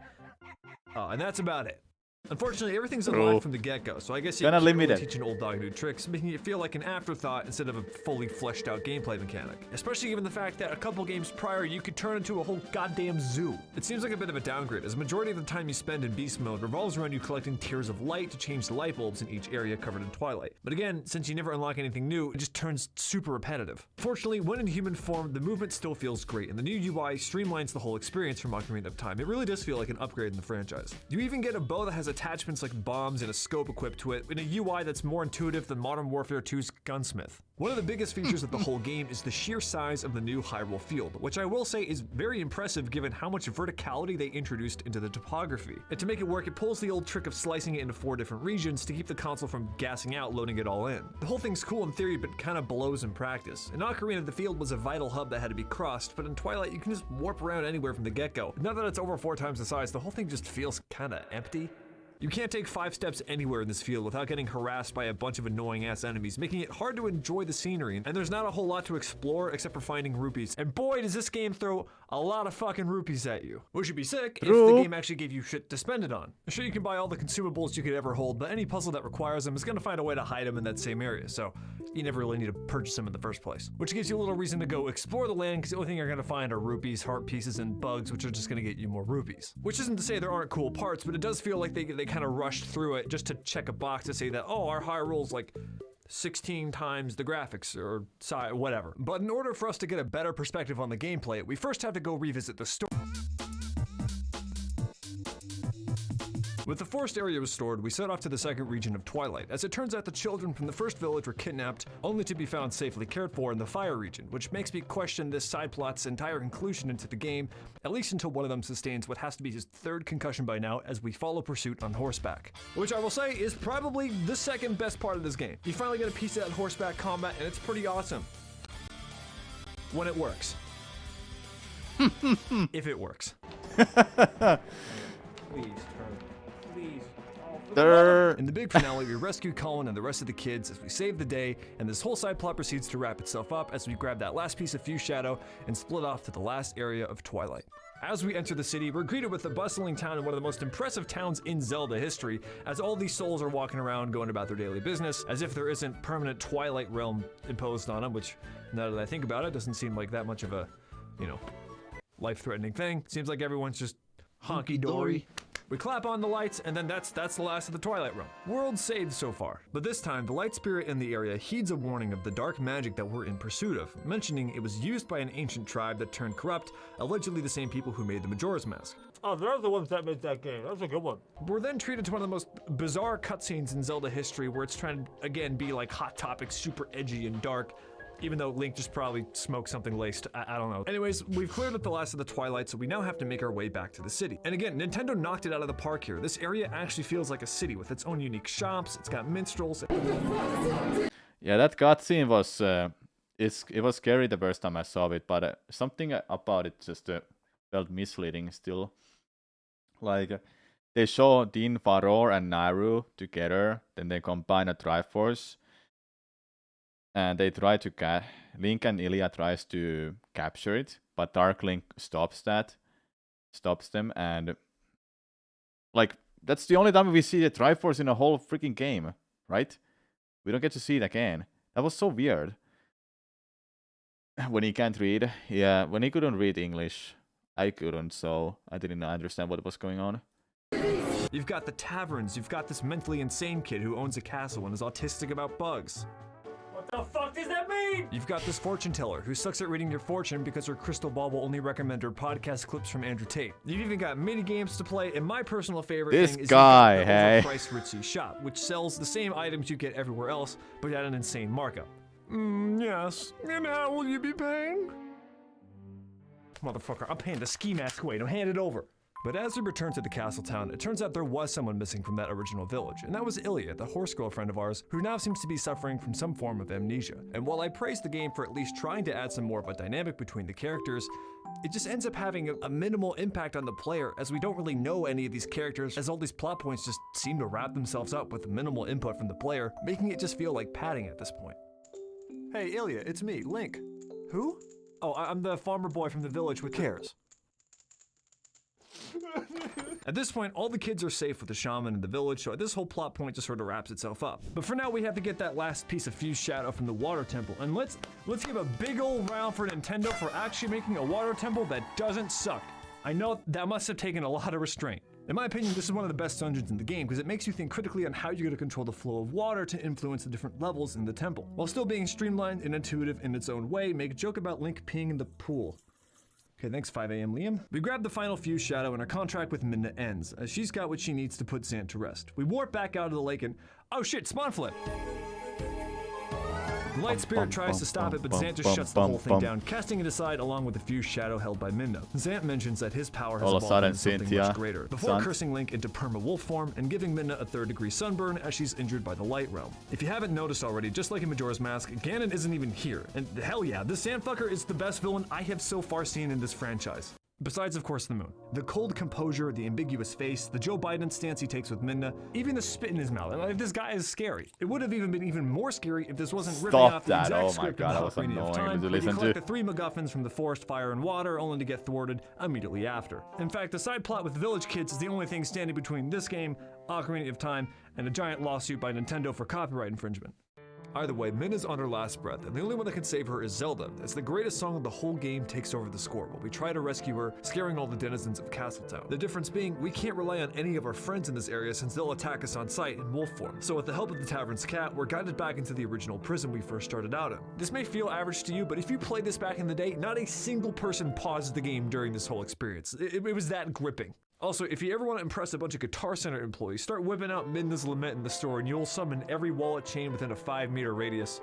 and that's about it. Unfortunately, everything's unlocked from the get-go, so I guess you Kinda can't really limited. teach an old dog new tricks, making it feel like an afterthought instead of a fully fleshed out gameplay mechanic. Especially given the fact that a couple games prior, you could turn into a whole goddamn zoo. It seems like a bit of a downgrade, as the majority of the time you spend in beast mode revolves around you collecting tiers of light to change the light bulbs in each area covered in twilight. But again, since you never unlock anything new, it just turns super repetitive. Fortunately, when in human form, the movement still feels great, and the new UI streamlines the whole experience for Ocarina of Time. It really does feel like an upgrade in the franchise. You even get a bow that has attachments like bombs and a scope equipped to it, in a UI that's more intuitive than Modern Warfare 2's Gunsmith. One of the biggest features of the whole game is the sheer size of the new Hyrule field, which I will say is very impressive given how much verticality they introduced into the topography. And to make it work, it pulls the old trick of slicing it into 4 different regions to keep the console from gassing out loading it all in. The whole thing's cool in theory, but kinda blows in practice. In Ocarina, the field was a vital hub that had to be crossed, but in Twilight, you can just warp around anywhere from the get-go. Now that it's over 4 times the size, the whole thing just feels kinda empty. You can't take 5 steps anywhere in this field without getting harassed by a bunch of annoying ass enemies, making it hard to enjoy the scenery, and there's not a whole lot to explore except for finding rupees. And boy, does this game throw a lot of fucking rupees at you. Which would be sick if the game actually gave you shit to spend it on. Sure, you can buy all the consumables you could ever hold, but any puzzle that requires them is gonna find a way to hide them in that same area, so you never really need to purchase them in the first place. Which gives you a little reason to go explore the land, because the only thing you're gonna find are rupees, heart pieces, and bugs, which are just gonna get you more rupees. Which isn't to say there aren't cool parts, but it does feel like they kind of rushed through it just to check a box to say that, oh, our Hyrule's like 16 times the graphics or size, whatever. But in order for us to get a better perspective on the gameplay, we first have to go revisit the story. With the forest area restored, we set off to the second region of Twilight. As it turns out, the children from the first village were kidnapped, only to be found safely cared for in the fire region, which makes me question this side plot's entire inclusion into the game, at least until one of them sustains what has to be his 3rd concussion by now as we follow pursuit on horseback. Which I will say is probably the second best part of this game. You finally get a piece of that horseback combat, and it's pretty awesome. When it works. If it works. Please, please. In the big finale, we rescue Colin and the rest of the kids as we save the day, and this whole side plot proceeds to wrap itself up as we grab that last piece of Fuse Shadow and split off to the last area of Twilight. As we enter the city, we're greeted with a bustling town and one of the most impressive towns in Zelda history, as all these souls are walking around going about their daily business, as if there isn't permanent Twilight realm imposed on them, which, now that I think about it, doesn't seem like that much of a, life-threatening thing. Seems like everyone's just honky-dory. We clap on the lights, and then that's the last of the Twilight Realm. World saved so far. But this time, the light spirit in the area heeds a warning of the dark magic that we're in pursuit of, mentioning it was used by an ancient tribe that turned corrupt, allegedly the same people who made the Majora's Mask. Oh, they're the ones that made that game. That was a good one. We're then treated to one of the most bizarre cutscenes in Zelda history, where it's trying to, again, be like Hot Topic, super edgy and dark, even though Link just probably smoked something laced. I don't know. Anyways, we've cleared up the last of the Twilight, so we now have to make our way back to the city. And again, Nintendo knocked it out of the park here. This area actually feels like a city with its own unique shops. It's got minstrels. Yeah, that cutscene was it was scary the first time I saw it, but something about it just felt misleading still. Like they show Din, Faror, and Naru together, then they combine a Triforce. And they try to Link and Ilya tries to capture it, but Dark Link stops them, and like that's the only time we see the Triforce in a whole freaking game, right? We don't get to see it again. That was so weird. When he can't read, yeah, when he couldn't read English, I couldn't, so I didn't understand what was going on. You've got the taverns, you've got this mentally insane kid who owns a castle and is autistic about bugs. What the fuck does that mean? You've got this fortune teller who sucks at reading your fortune because her crystal ball will only recommend her podcast clips from Andrew Tate. You've even got mini games to play, and my personal favorite thing is guy, the hey, overpriced Ritzy shop, which sells the same items you get everywhere else, but at an insane markup. Yes. And how will you be paying? Motherfucker, I'm paying the ski mask away. Don't hand it over. But as we return to the castle town, it turns out there was someone missing from that original village, and that was Ilya, the horse girlfriend of ours, who now seems to be suffering from some form of amnesia. And while I praise the game for at least trying to add some more of a dynamic between the characters, it just ends up having a minimal impact on the player, as we don't really know any of these characters, as all these plot points just seem to wrap themselves up with minimal input from the player, making it just feel like padding at this point. Hey Ilya, it's me, Link. Who? Oh, I'm the farmer boy from the village with cares. At this point, all the kids are safe with the shaman in the village, so this whole plot point just sort of wraps itself up. But for now, we have to get that last piece of Fuse Shadow from the water temple, and let's give a big old round for Nintendo for actually making a water temple that doesn't suck. I know that must have taken a lot of restraint. In my opinion, this is one of the best dungeons in the game because it makes you think critically on how you're going to control the flow of water to influence the different levels in the temple, while still being streamlined and intuitive in its own way. Make a joke about Link peeing in the pool. Okay, thanks 5 AM Liam. We grab the final Fuse Shadow and our contract with Midna ends, as she's got what she needs to put Zant to rest. We warp back out of the lake and, oh shit, spawn flip! The Light Spirit tries to stop it, but Zant just shuts the whole thing down, casting it aside along with the Fuse Shadow held by Midna. Zant mentions that his power has evolved into something much greater, before cursing Link into perma-wolf form and giving Midna a 3rd-degree sunburn as she's injured by the Light Realm. If you haven't noticed already, just like in Majora's Mask, Ganon isn't even here, and hell yeah, this Zant fucker is the best villain I have so far seen in this franchise. Besides, of course, the moon. The cold composure, the ambiguous face, the Joe Biden stance he takes with Midna, even the spit in his mouth. Like, this guy is scary. It would have even been even more scary if this wasn't ripping Stop off the that. exact Oh my script God, that of was Ocarina of annoying Time, to where you listen collect to. the 3 MacGuffins from the forest, fire, and water, only to get thwarted immediately after. In fact, the side plot with the village kids is the only thing standing between this game, Ocarina of Time, and a giant lawsuit by Nintendo for copyright infringement. Either way, Midna's on her last breath, and the only one that can save her is Zelda, as the greatest song of the whole game takes over the score while we try to rescue her, scaring all the denizens of Castletown. The difference being, we can't rely on any of our friends in this area since they'll attack us on sight in wolf form. So with the help of the tavern's cat, we're guided back into the original prison we first started out in. This may feel average to you, but if you played this back in the day, not a single person paused the game during this whole experience. It was that gripping. Also, if you ever want to impress a bunch of Guitar Center employees, start whipping out Midna's Lament in the store and you'll summon every wallet chain within a 5-meter radius,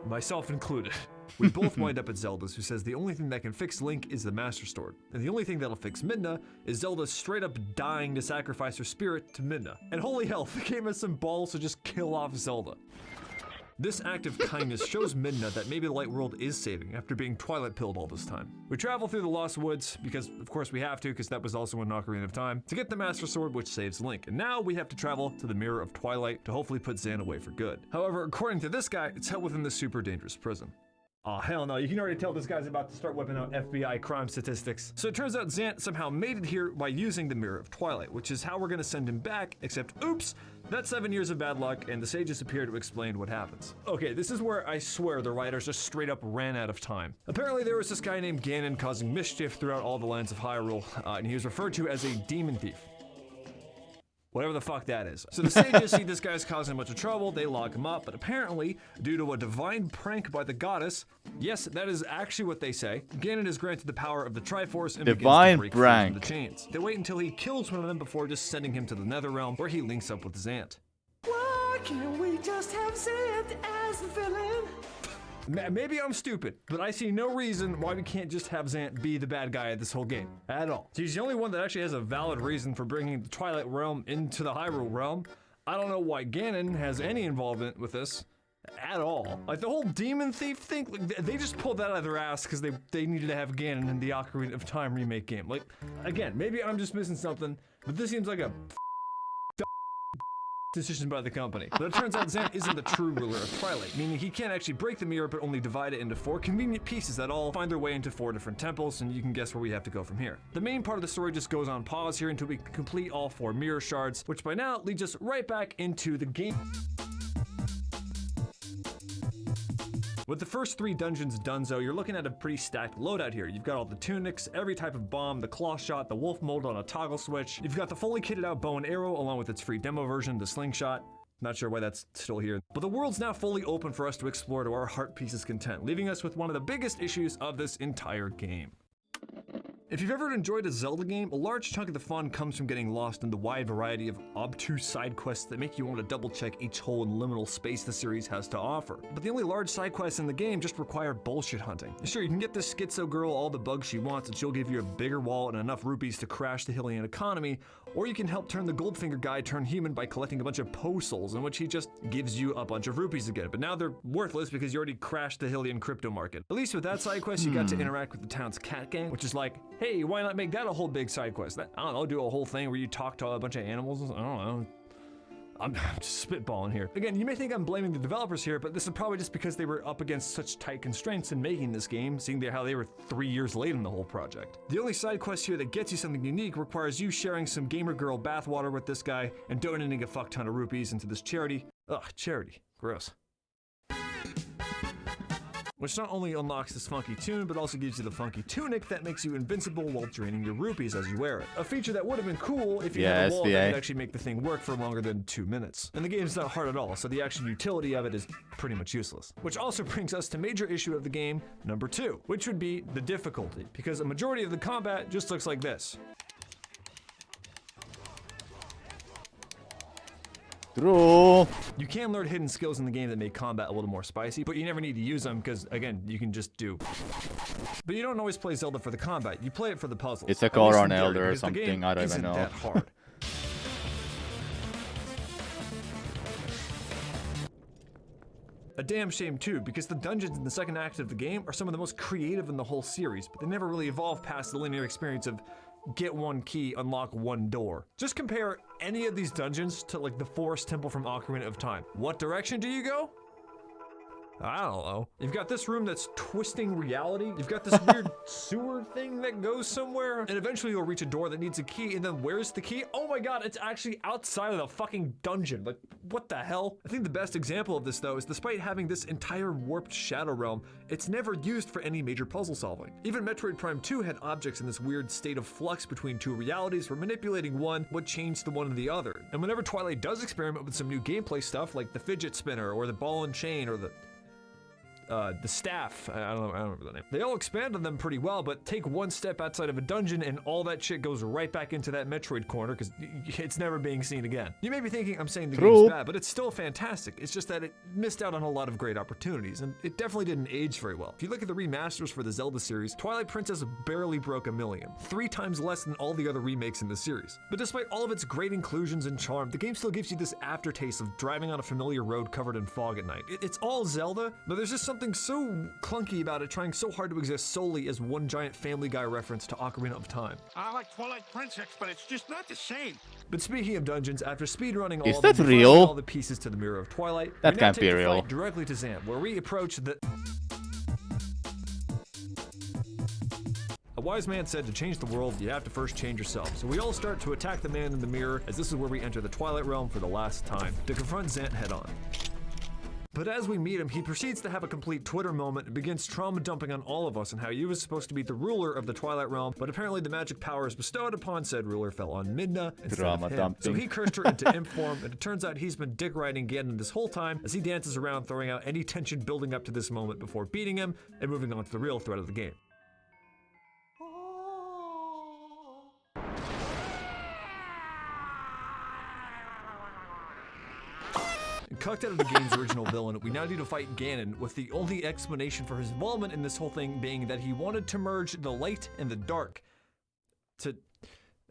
myself included. We both wind up at Zelda's, who says the only thing that can fix Link is the Master Sword. And the only thing that'll fix Midna is Zelda straight up dying to sacrifice her spirit to Midna. And holy hell, the game has some balls to just kill off Zelda. This act of kindness shows Midna that maybe the Light World is saving after being Twilight pilled all this time. We travel through the Lost Woods, because of course we have to, because that was also in Ocarina of Time, to get the Master Sword which saves Link. And now we have to travel to the Mirror of Twilight to hopefully put Zan away for good. However, according to this guy, it's held within the super dangerous prison. Oh, hell no, you can already tell this guy's about to start whipping out FBI crime statistics. So it turns out Zant somehow made it here by using the Mirror of Twilight, which is how we're gonna send him back, except oops, that's 7 years of bad luck, and the sages appear to explain what happens. Okay, this is where I swear the writers just straight up ran out of time. Apparently there was this guy named Ganon causing mischief throughout all the lands of Hyrule, and he was referred to as a demon thief. Whatever the fuck that is. So the sages see this guy's causing a bunch of trouble, they lock him up, but apparently, due to a divine prank by the goddess, yes, that is actually what they say, Ganon is granted the power of the Triforce and Divine begins to break free prank. from the chains. They wait until he kills one of them before just sending him to the Nether Realm, where he links up with Zant. Why can't we just have Zant as the villain? Maybe I'm stupid, but I see no reason why we can't just have Zant be the bad guy of this whole game, at all. He's the only one that actually has a valid reason for bringing the Twilight Realm into the Hyrule Realm. I don't know why Ganon has any involvement with this, at all. Like the whole demon thief thing, like, they just pulled that out of their ass because they needed to have Ganon in the Ocarina of Time remake game. Like, again, maybe I'm just missing something, but this seems like a decision by the company. But it turns out Zant isn't the true ruler of Twilight, meaning he can't actually break the mirror but only divide it into 4 convenient pieces that all find their way into 4 different temples, and you can guess where we have to go from here. The main part of the story just goes on pause here until we complete all 4 mirror shards, which by now leads us right back into the game. With the first 3 dungeons done, you're looking at a pretty stacked loadout here. You've got all the tunics, every type of bomb, the claw shot, the wolf mold on a toggle switch. You've got the fully kitted out bow and arrow along with its free demo version, the slingshot. Not sure why that's still here. But the world's now fully open for us to explore to our heart piece's content, leaving us with one of the biggest issues of this entire game. If you've ever enjoyed a Zelda game, a large chunk of the fun comes from getting lost in the wide variety of obtuse side quests that make you want to double check each hole in liminal space the series has to offer. But the only large side quests in the game just require bullshit hunting. Sure, you can get this schizo girl all the bugs she wants and she'll give you a bigger wallet and enough rupees to crash the Hylian economy, or you can help turn the Goldfinger guy turn human by collecting a bunch of Poe souls in which he just gives you a bunch of rupees to get it. But now they're worthless because you already crashed the Hylian crypto market. At least with that side quest, you got to interact with the town's cat gang, which is like, hey, why not make that a whole big side quest? I don't know, do a whole thing where you talk to a bunch of animals. I don't know. I'm just spitballing here. Again, you may think I'm blaming the developers here, but this is probably just because they were up against such tight constraints in making this game, seeing how they were 3 years late in the whole project. The only side quest here that gets you something unique requires you sharing some gamer girl bathwater with this guy and donating a fuck ton of rupees into this charity. Ugh, charity. Gross. Which not only unlocks this funky tune, but also gives you the funky tunic that makes you invincible while draining your rupees as you wear it. A feature that would have been cool if you had a wall that could actually make the thing work for longer than 2 minutes. And the game's not hard at all, so the actual utility of it is pretty much useless. Which also brings us to major issue of the game, number 2, which would be the difficulty, because a majority of the combat just looks like this. True. You can learn hidden skills in the game that make combat a little more spicy, but you never need to use them because, again, you can just do. But you don't always play Zelda for the combat, you play it for the puzzles. It's a Goron Elder or something, I don't even know. That hard. A damn shame too, because the dungeons in the second act of the game are some of the most creative in the whole series, but they never really evolve past the linear experience of get one key, unlock one door. Just compare any of these dungeons to like the Forest Temple from Ocarina of Time. What direction do you go? I don't know. You've got this room that's twisting reality. You've got this weird sewer thing that goes somewhere. And eventually you'll reach a door that needs a key. And then where's the key? Oh my god, it's actually outside of the fucking dungeon. Like, what the hell? I think the best example of this, though, is despite having this entire warped Shadow Realm, it's never used for any major puzzle solving. Even Metroid Prime 2 had objects in this weird state of flux between two realities where manipulating one would change the one of the other. And whenever Twilight does experiment with some new gameplay stuff, like the fidget spinner, or the ball and chain, or the staff, I don't remember the name. They all expand on them pretty well, but take one step outside of a dungeon and all that shit goes right back into that Metroid corner because it's never being seen again. You may be thinking I'm saying the game's bad, but it's still fantastic. It's just that it missed out on a lot of great opportunities, and it definitely didn't age very well. If you look at the remasters for the Zelda series, Twilight Princess barely broke 1 million, 3 times less than all the other remakes in the series. But despite all of its great inclusions and charm, the game still gives you this aftertaste of driving on a familiar road covered in fog at night. It's all Zelda, but there's just something so clunky about it, trying so hard to exist solely as one giant Family Guy reference to Ocarina of Time. I like Twilight Princess, but it's just not the same. But speaking of dungeons, after speedrunning all Is of that them, real? all the pieces to the Mirror of Twilight, That we now can't take be the real. fight directly to Zam, where we approach the... A wise man said to change the world, you have to first change yourself. So we all start to attack the man in the mirror, as this is where we enter the Twilight Realm for the last time, to confront Zant head on. But as we meet him, he proceeds to have a complete Twitter moment and begins trauma dumping on all of us and how he was supposed to be the ruler of the Twilight Realm, but apparently the magic powers bestowed upon said ruler fell on Midna instead Drama of him. dumping. So he cursed her into imp form, and it turns out he's been dick riding Ganon this whole time as he dances around throwing out any tension building up to this moment before beating him and moving on to the real threat of the game. Cucked out of the game's original villain, we now need to fight Ganon, with the only explanation for his involvement in this whole thing being that he wanted to merge the light and the dark to,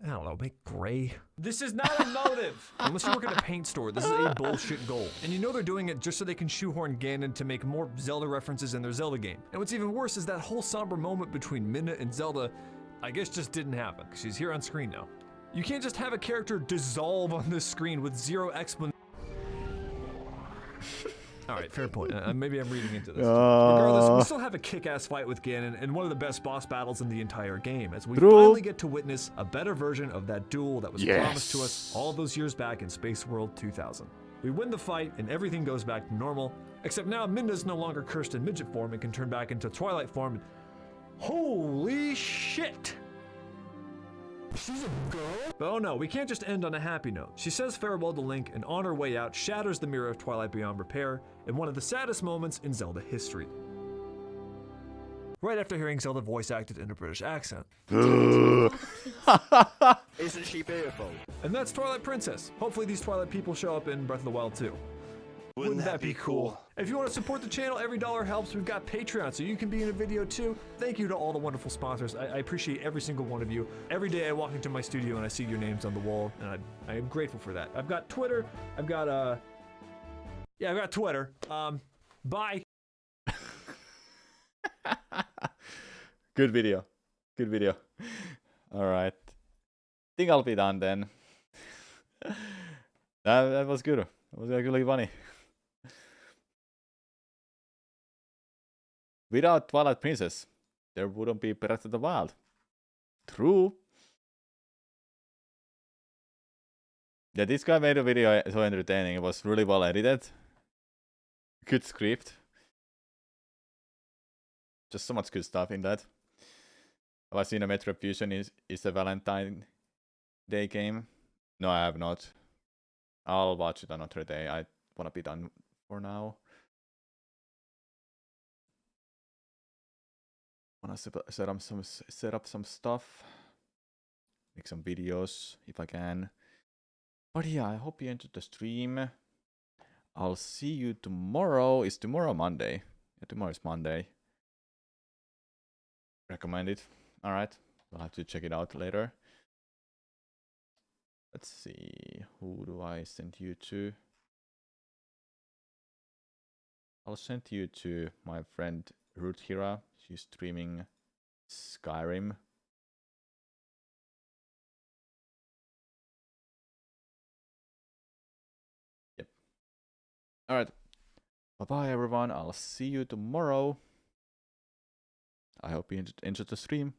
I don't know, make gray. This is not a motive! Unless you work at a paint store, this is a bullshit goal. And you know they're doing it just so they can shoehorn Ganon to make more Zelda references in their Zelda game. And what's even worse is that whole somber moment between Midna and Zelda, I guess just didn't happen, because she's here on screen now. You can't just have a character dissolve on this screen with zero explanation. Alright, fair point. Maybe I'm reading into this. Regardless, we still have a kick-ass fight with Ganon and one of the best boss battles in the entire game, as we finally get to witness a better version of that duel that was promised to us all those years back in Space World 2000. We win the fight and everything goes back to normal, except now Midna's no longer cursed in midget form and can turn back into Twilight form. And holy shit! She's a girl? But oh no, we can't just end on a happy note. She says farewell to Link and on her way out shatters the Mirror of Twilight beyond repair in one of the saddest moments in Zelda history. Right after hearing Zelda voice acted in a British accent. Isn't she beautiful? And that's Twilight Princess. Hopefully these Twilight people show up in Breath of the Wild too. Wouldn't that be cool? If you want to support the channel, every dollar helps. We've got Patreon, so you can be in a video too. Thank you to all the wonderful sponsors. I appreciate every single one of you. Every day I walk into my studio and I see your names on the wall, and I am grateful for that. I've got Twitter. I've got Twitter. Bye. Good video. Good video. Alright. Think I'll be done then. That was good. That was actually funny. Without Twilight Princess, there wouldn't be Breath of the Wild. True. Yeah, this guy made a video so entertaining. It was really well edited. Good script. Just so much good stuff in that. Have I seen a Metroid Fusion is a Valentine Day game? No, I have not. I'll watch it another day. I wanna be done for now. Wanna set up some stuff. Make some videos if I can. But yeah, I hope you enjoyed the stream. I'll see you tomorrow. Is tomorrow Monday? Yeah, tomorrow is Monday. Recommend it. Alright. We'll have to check it out later. Let's see. Who do I send you to? I'll send you to my friend Ruthira. She's streaming Skyrim. Yep. Alright. Bye-bye, everyone. I'll see you tomorrow. I hope you enjoyed the stream.